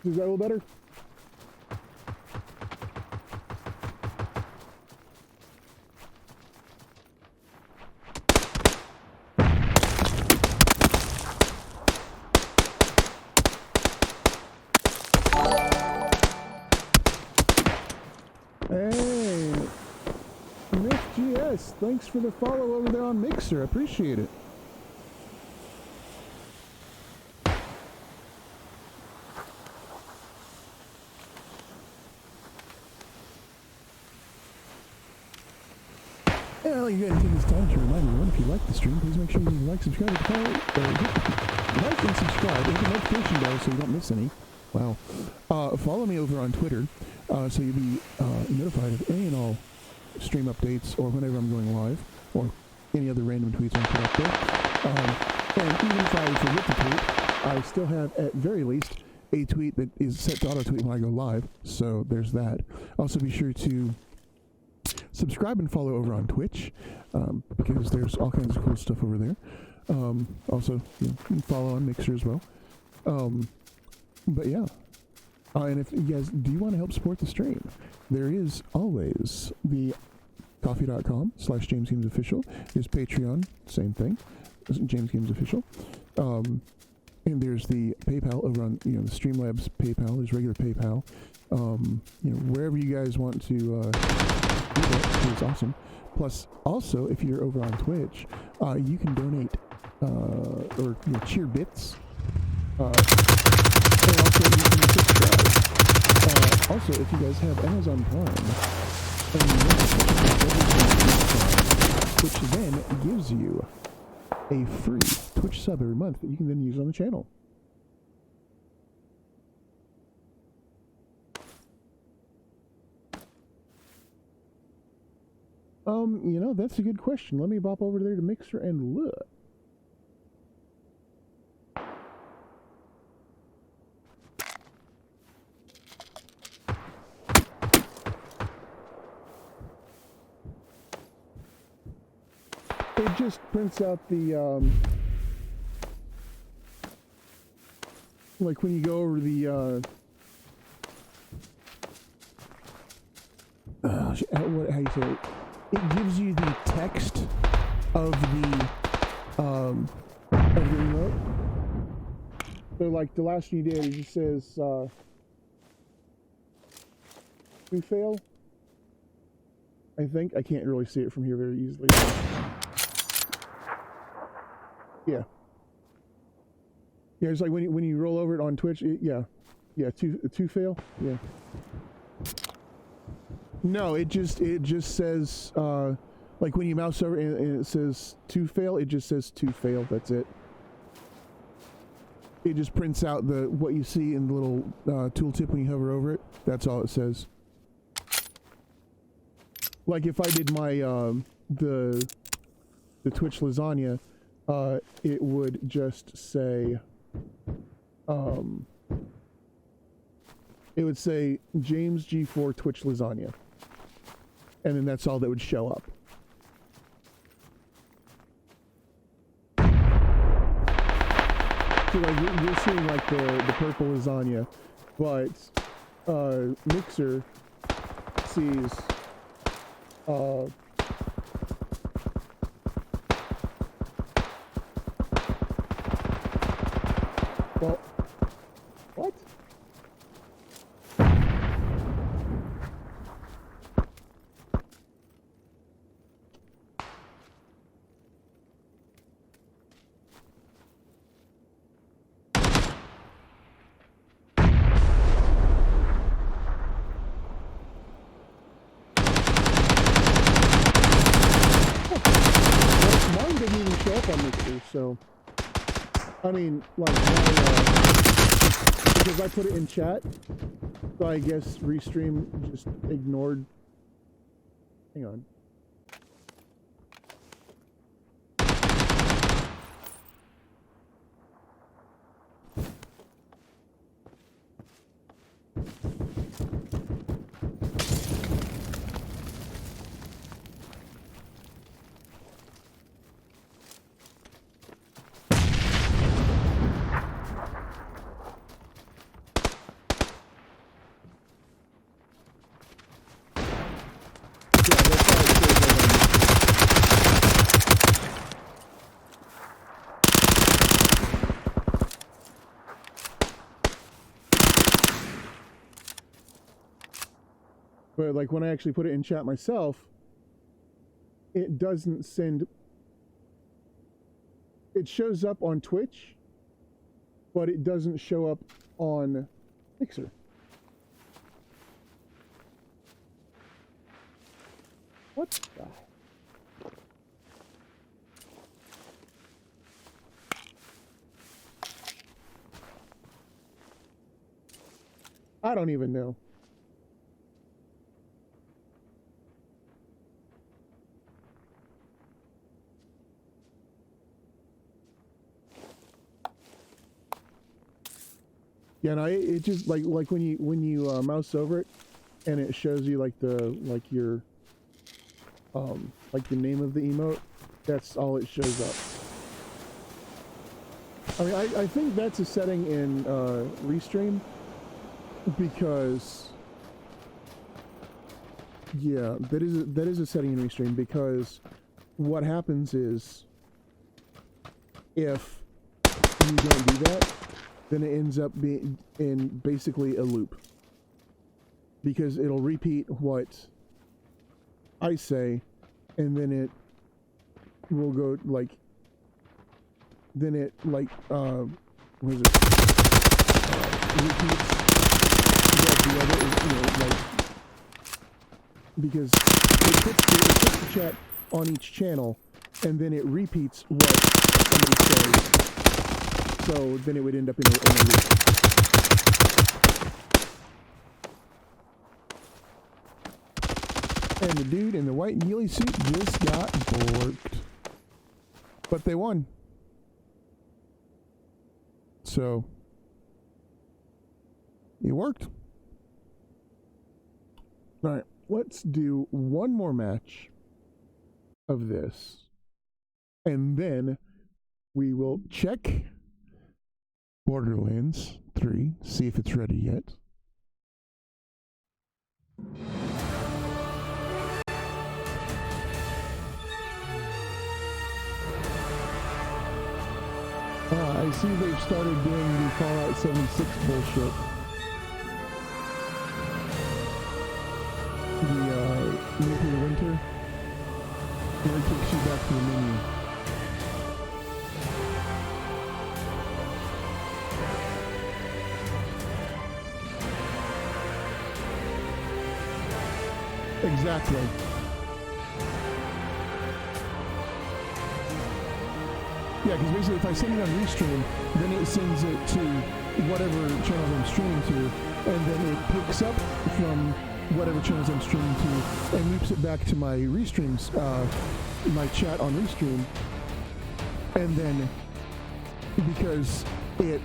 Is that a little better? Hey, MythGS, thanks for the follow over there on Mixer. Appreciate it. Well, you gotta take this time to remind everyone, if you like the stream, please make sure you like, subscribe, like, and subscribe, hit the notification bell so you don't miss any. Wow. Follow me over on Twitter, so you'll be notified of any and all stream updates, or whenever I'm going live, or any other random tweets I put up there. And even if I forget to tweet, I still have, at very least, a tweet that is set to auto-tweet when I go live, so there's that. Also be sure to subscribe and follow over on Twitch, because there's all kinds of cool stuff over there. Also, you can follow on Mixer as well. But yeah. And if you guys do want to help support the stream, there is always the coffee.com/JamesGamesOfficial. There's Patreon, same thing, JamesGamesOfficial. And there's the PayPal over on, the Streamlabs PayPal. There's regular PayPal. Wherever you guys want to do that, it's awesome. Plus, also, if you're over on Twitch, you can donate or cheer bits. And also, you can subscribe. Also, if you guys have Amazon Prime, which then gives you a free Twitch sub every month that you can then use on the channel. That's a good question. Let me bop over there to Mixer and look. It just prints out the, like when you go over the, how you say it? It gives you the text of the remote. So like the last one you did, it just says, we fail. I think. I can't really see it from here very easily. Yeah. Yeah, it's like when you roll over it on Twitch, two fail. Yeah. No, it just says like when you mouse over and it says to fail, it just says to fail. That's it. It just prints out what you see in the little tooltip when you hover over it. That's all it says. Like if I did my the Twitch lasagna, it would just say it would say James G4 Twitch lasagna, and then that's all that would show up. So like you're seeing like the purple lasagna, but Mixer sees well, what? Mine didn't even show up on Mixer, so I mean, like, because I put it in chat, so I guess Restream just ignored. Hang on. But like when I actually put it in chat myself, it doesn't send. It shows up on Twitch, but it doesn't show up on Mixer. What the? I don't even know. Yeah, no, it just like when you mouse over it, and it shows you like your like the name of the emote. That's all it shows up. I mean, I think that's a setting in Restream, because yeah, that is a setting in Restream, because what happens is if you don't do that, then it ends up being in basically a loop, because it'll repeat what I say, and then it will go like, then it like what is it? Repeats what the other, you know, like, because it puts the chat on each channel, and then it repeats what somebody says. So then it would end up in a loop. And the dude in the white ghillie suit just got borked. But they won. So it worked. Alright, let's do one more match of this. And then we will check Borderlands 3, see if it's ready yet. I see they've started doing the Fallout 76 bullshit. The nuclear winter, where it takes you back to the menu. Exactly. Yeah, because basically if I send it on Restream, then it sends it to whatever channels I'm streaming to, and then it picks up from whatever channels I'm streaming to, and loops it back to my Restreams, my chat on Restream, and then because the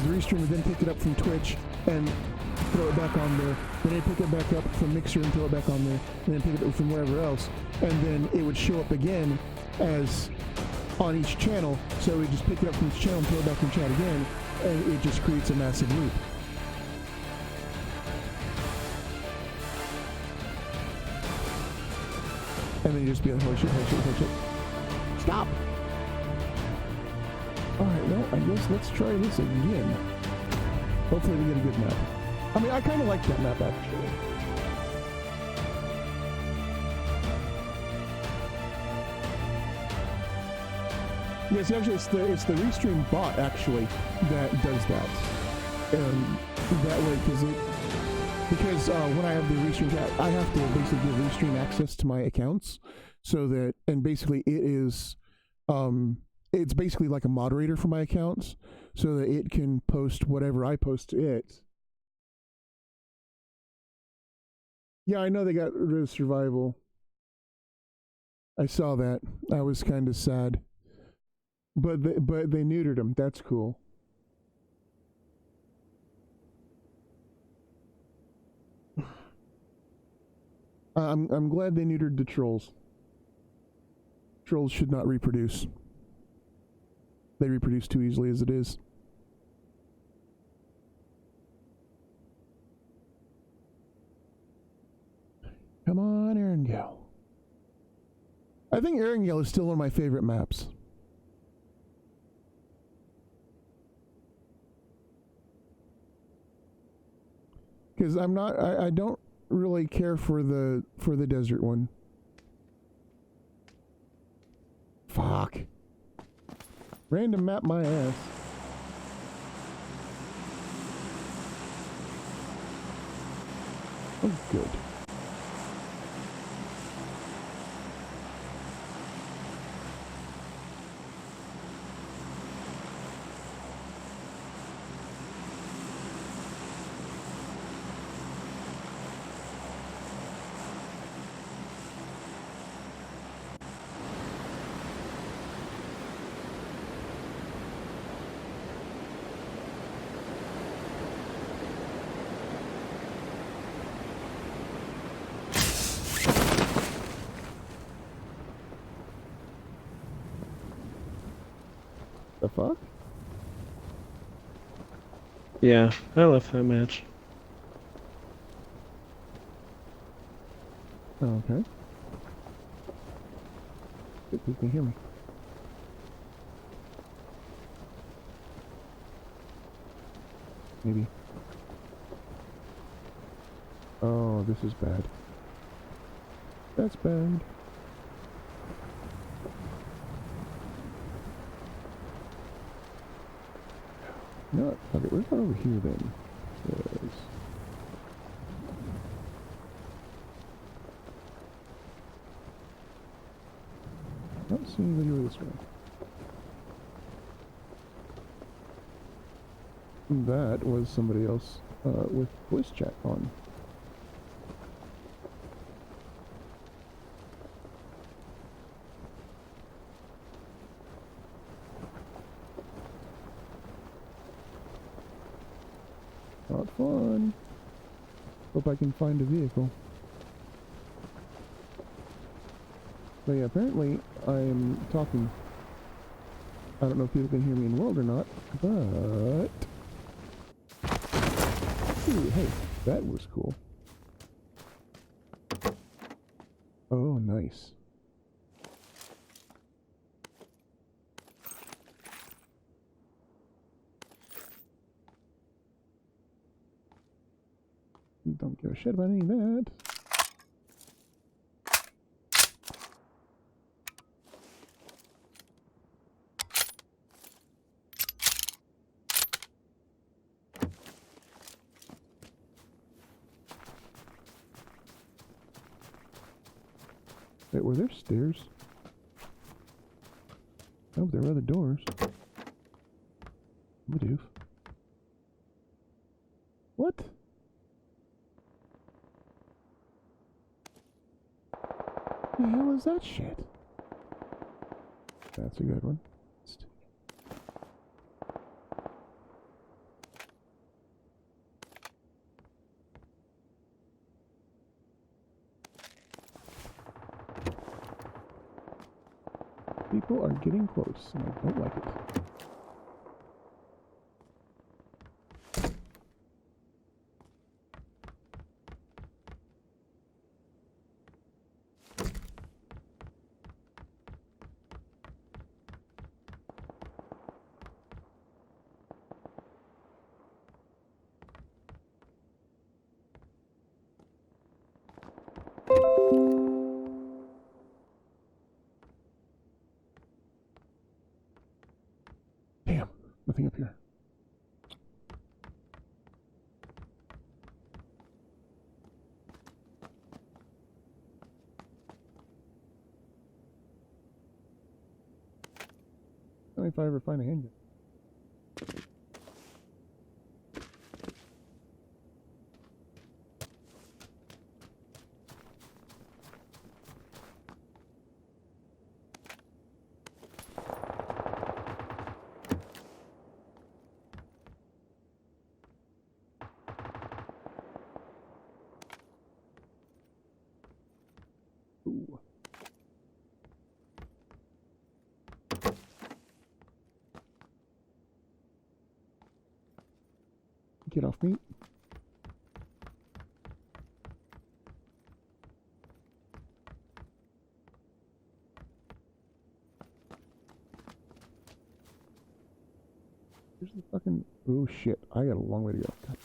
Restream would then pick it up from Twitch and throw it back on there, then I'd pick it back up from Mixer and throw it back on there, and then pick it up from wherever else, and then it would show up again as on each channel, so we just pick it up from each channel and throw it back in chat again, and it just creates a massive loop. And then you just be like, holy shit, holy shit, holy shit. Stop! Alright, well, I guess let's try this again. Hopefully we get a good map. I mean, I kind of like that map, actually. Yes, actually, it's the Restream bot, actually, that does that. That way, because when I have the Restream chat, I have to basically give Restream access to my accounts, so that, and basically it is, it's basically like a moderator for my accounts, so that it can post whatever I post to it. Yeah, I know they got rid of survival. I saw that. I was kind of sad. But they neutered them. That's cool. I'm glad they neutered the trolls. Trolls should not reproduce. They reproduce too easily as it is. Come on, Erangel. I think Erangel is still one of my favorite maps. Because I'm not, I don't really care for the desert one. Fuck. Random map my ass. Oh, good. The fuck? Yeah, I left that match. Oh, okay. Good, people can hear me. Maybe. Oh, this is bad. That's bad. No, okay, let's go over here then. Because not seeing anybody this way. That was somebody else with voice chat on. Not fun. Hope I can find a vehicle. But yeah, apparently I'm talking. I don't know if people can hear me in world or not, but... Ooh, hey, that was cool. Oh, nice. Don't give a shit about any of that. Wait, were there stairs? Oh, there were other doors. What? What? The hell is that shit? That's a good one. People are getting close, and I don't like it. Damn, nothing up here. Tell me if I ever find a handgun. Ooh. Get off me. Here's the fucking... Oh shit, I got a long way to go. God.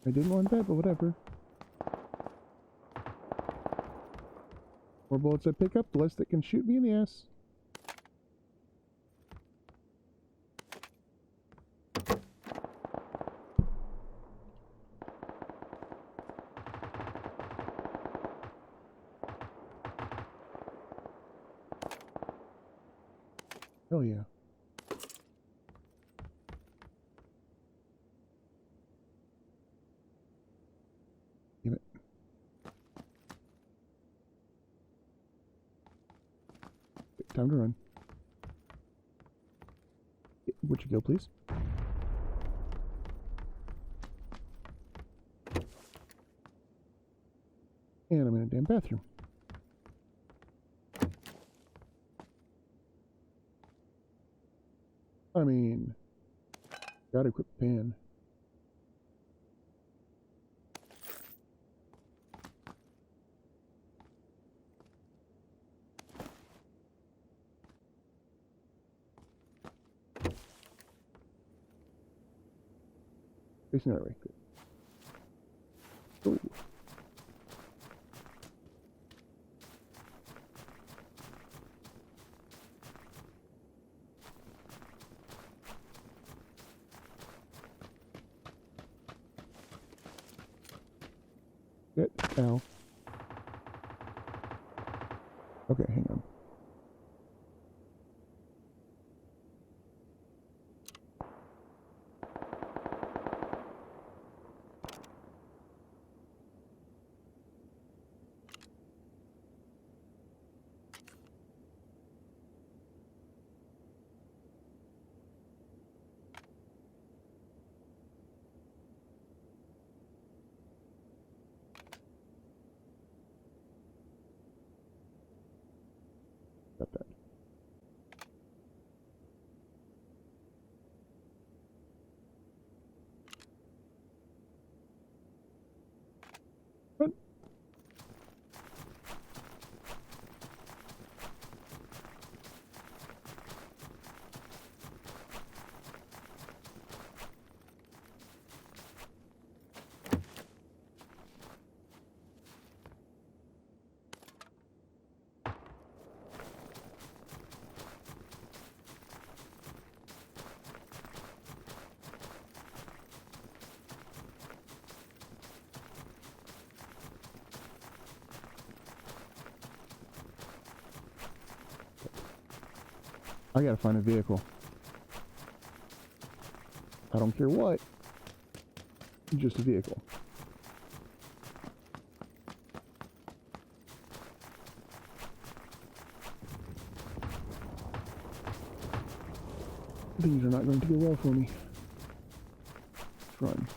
I didn't want that, but whatever. More bullets I pick up, the less that can shoot me in the ass. Hell yeah. Damn it. Time to run. Would you go, please? And I'm in a damn bathroom. I mean, gotta equip pan. Facing that way. Good. Ooh. Ow. Okay, hang on. Got that. Run. I gotta find a vehicle. I don't care what. Just a vehicle. Things are not going to go well for me. Let's run.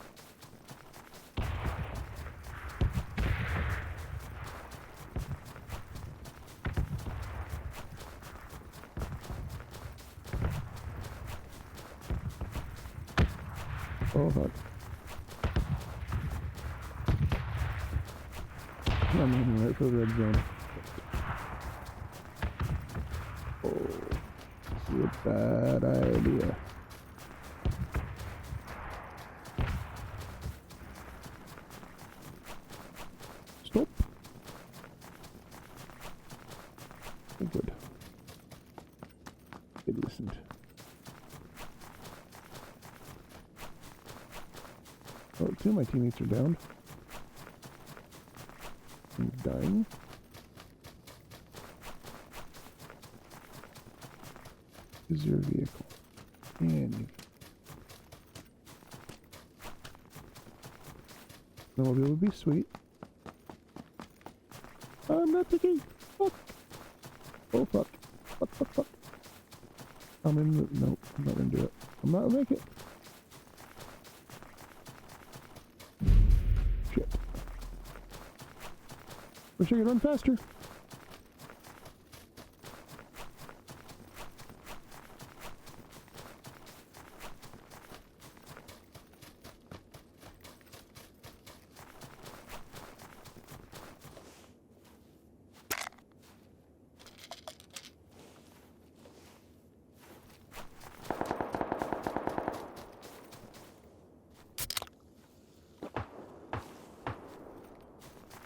Oh, fuck. I'm heading right for the red zone. Oh, this is a bad idea. Stop. Oh, good. It listened. Oh, two of my teammates are down. I'm dying. Is your vehicle? And the mobile would be sweet. I'm not picking. Fuck. Oh fuck. Fuck, fuck, fuck. I'm in the. Nope, I'm not gonna do it. I'm not gonna make it. Shit. Wish I could run faster.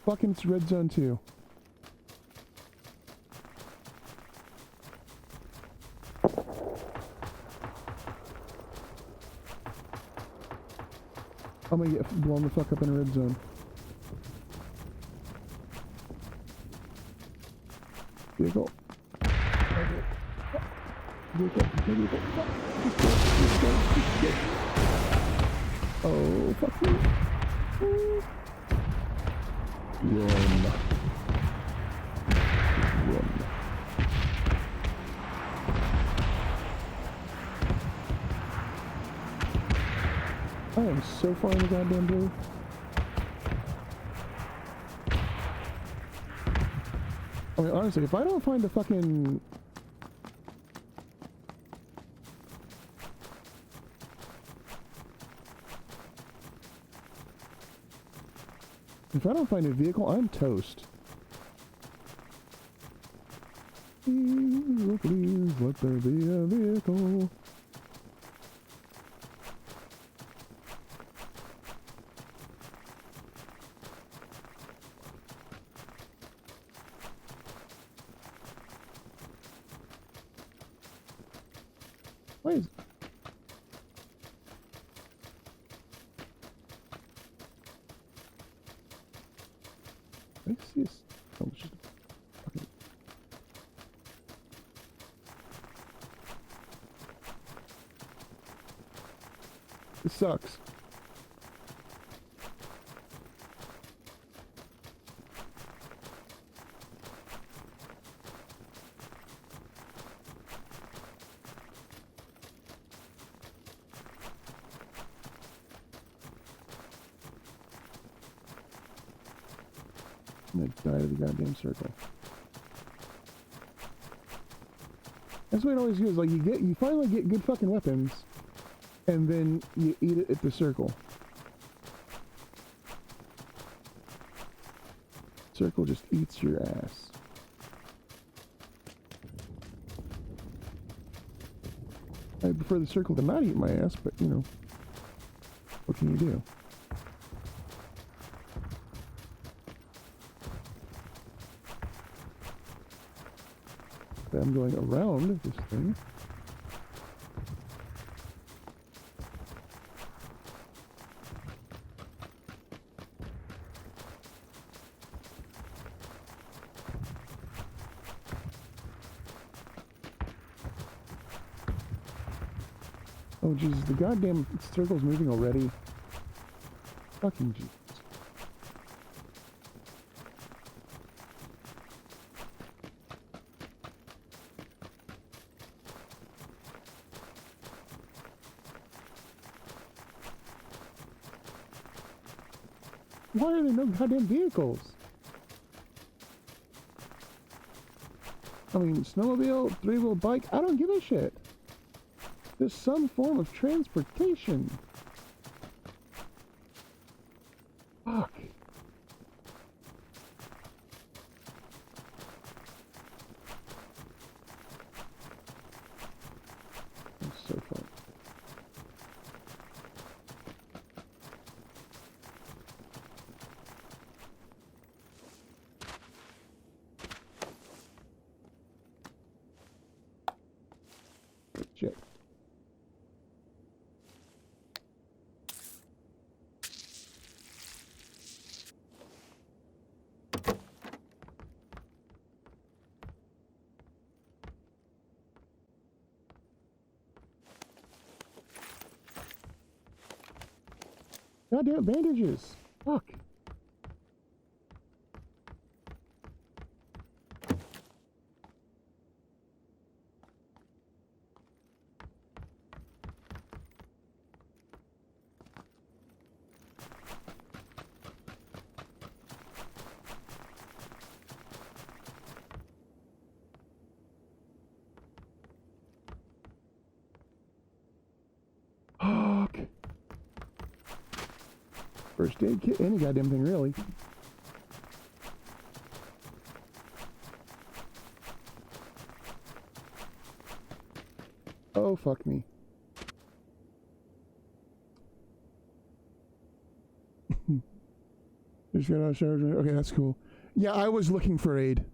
Fucking it's red zone too. I'm gonna get blown the fuck up in a red zone. Vehicle. Vehicle. Oh, fuck me. Run. I am so far in the goddamn blue. I mean, honestly, if I don't find a fucking... If I don't find a vehicle, I'm toast. Please, let there be a vehicle. Why is... I see this. Oh, it's just a fucking... This sucks. I'm gonna die to the goddamn circle. That's what it always is. Like you finally get good fucking weapons, and then you eat it at the circle. Circle just eats your ass. I prefer the circle to not eat my ass, but you know, what can you do? I'm going around this thing. Oh Jesus, the goddamn circle's moving already. Fucking Jesus. Why are there no goddamn vehicles? I mean, snowmobile, three-wheel bike, I don't give a shit. There's some form of transportation. Fuck. That's so fun. Shit. Goddamn bandages. Fuck. Fuck. First aid kit, any goddamn thing, really. Oh, fuck me. Just got out of shower. Okay, that's cool. Yeah, I was looking for aid,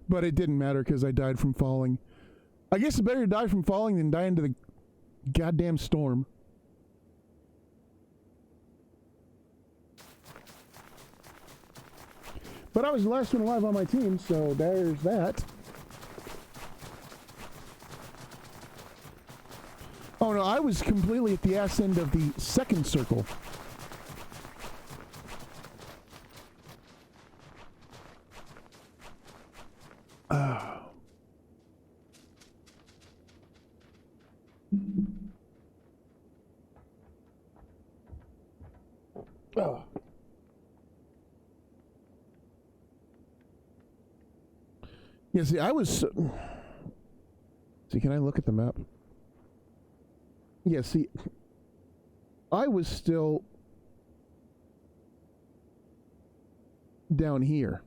but it didn't matter because I died from falling. I guess it's better to die from falling than die into the goddamn storm. But I was the last one alive on my team, so there's that. Oh no, I was completely at the ass end of the second circle. Oh. Yeah, see, I was... See, can I look at the map? Yeah, see, I was still down here.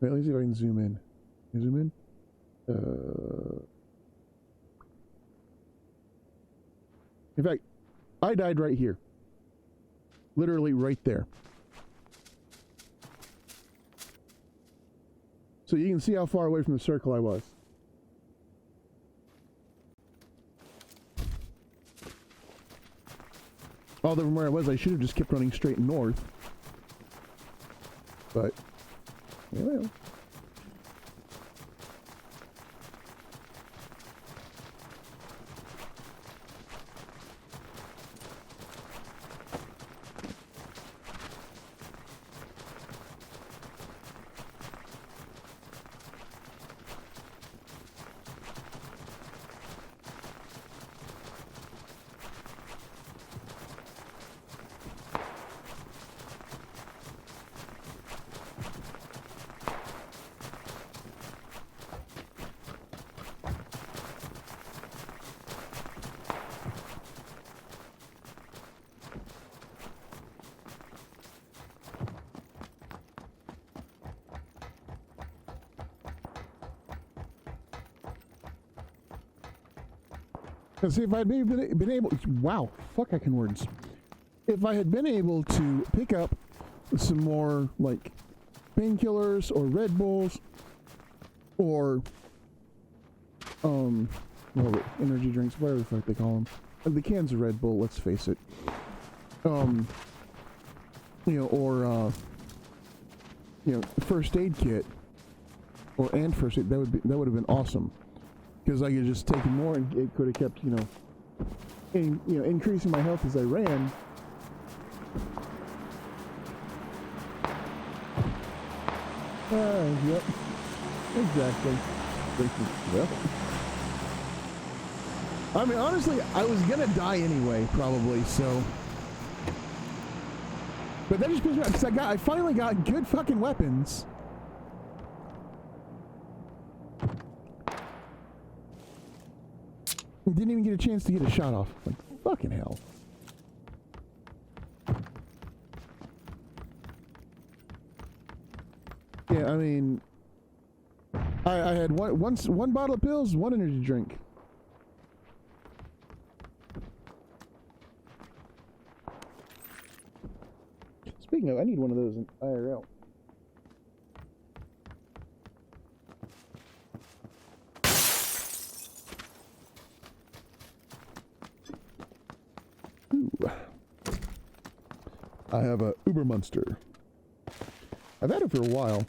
Wait, let me see if I can zoom in. Can you zoom in? In fact, I died right here. Literally right there. So you can see how far away from the circle I was. Although from where I was, I should have just kept running straight north. But, yeah, well. Let's see if I'd maybe been able... Wow, fuck, I can words. If I had been able to pick up some more, like, painkillers or Red Bulls or, energy drinks, whatever the fuck they call them. The cans of Red Bull, let's face it. You know, or, you know, first aid kit and first aid, that would have been awesome. Because I could just take more, and it could have kept, you know, increasing my health as I ran. Yep, exactly. Yep. I mean, honestly, I was gonna die anyway, probably. So, but that just pisses me off because I finally got good fucking weapons. Didn't even get a chance to get a shot off. Like, fucking hell. Yeah, I mean, I had one bottle of pills, one energy drink. Speaking of, I need one of those in IRL. I have a Uber Monster. I've had it for a while.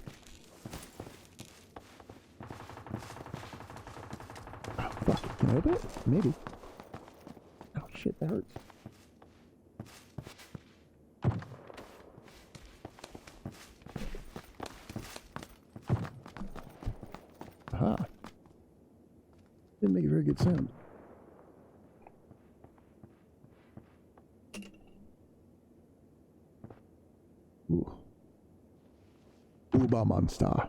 Oh, fuck. Can I open it? Maybe. Oh, shit, that hurts. Aha. Didn't make a very good sound. Uber Monster.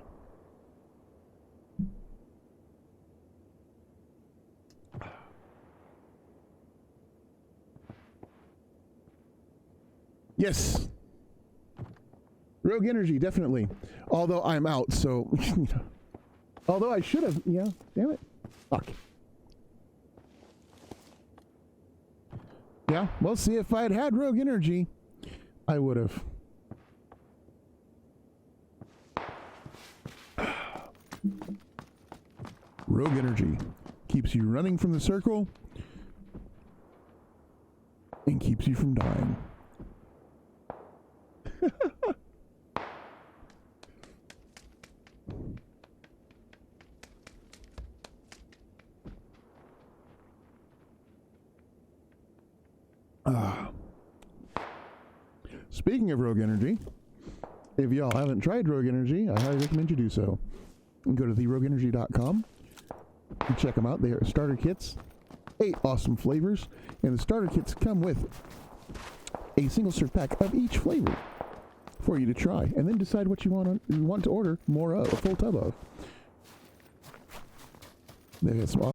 Yes. Rogue energy, definitely. Although I'm out, so... Although I should have... Yeah, damn it. Fuck. Yeah, well, see, if I had had rogue energy, I would have Rogue Energy. Keeps you running from the circle and keeps you from dying. Speaking of Rogue Energy, if y'all haven't tried Rogue Energy, I highly recommend you do so. You can go to therogueenergy.com and check them out. They are starter kits, 8 awesome flavors, and the starter kits come with a single serve pack of each flavor for you to try, and then decide what you want to order more of, a full tub of. They got some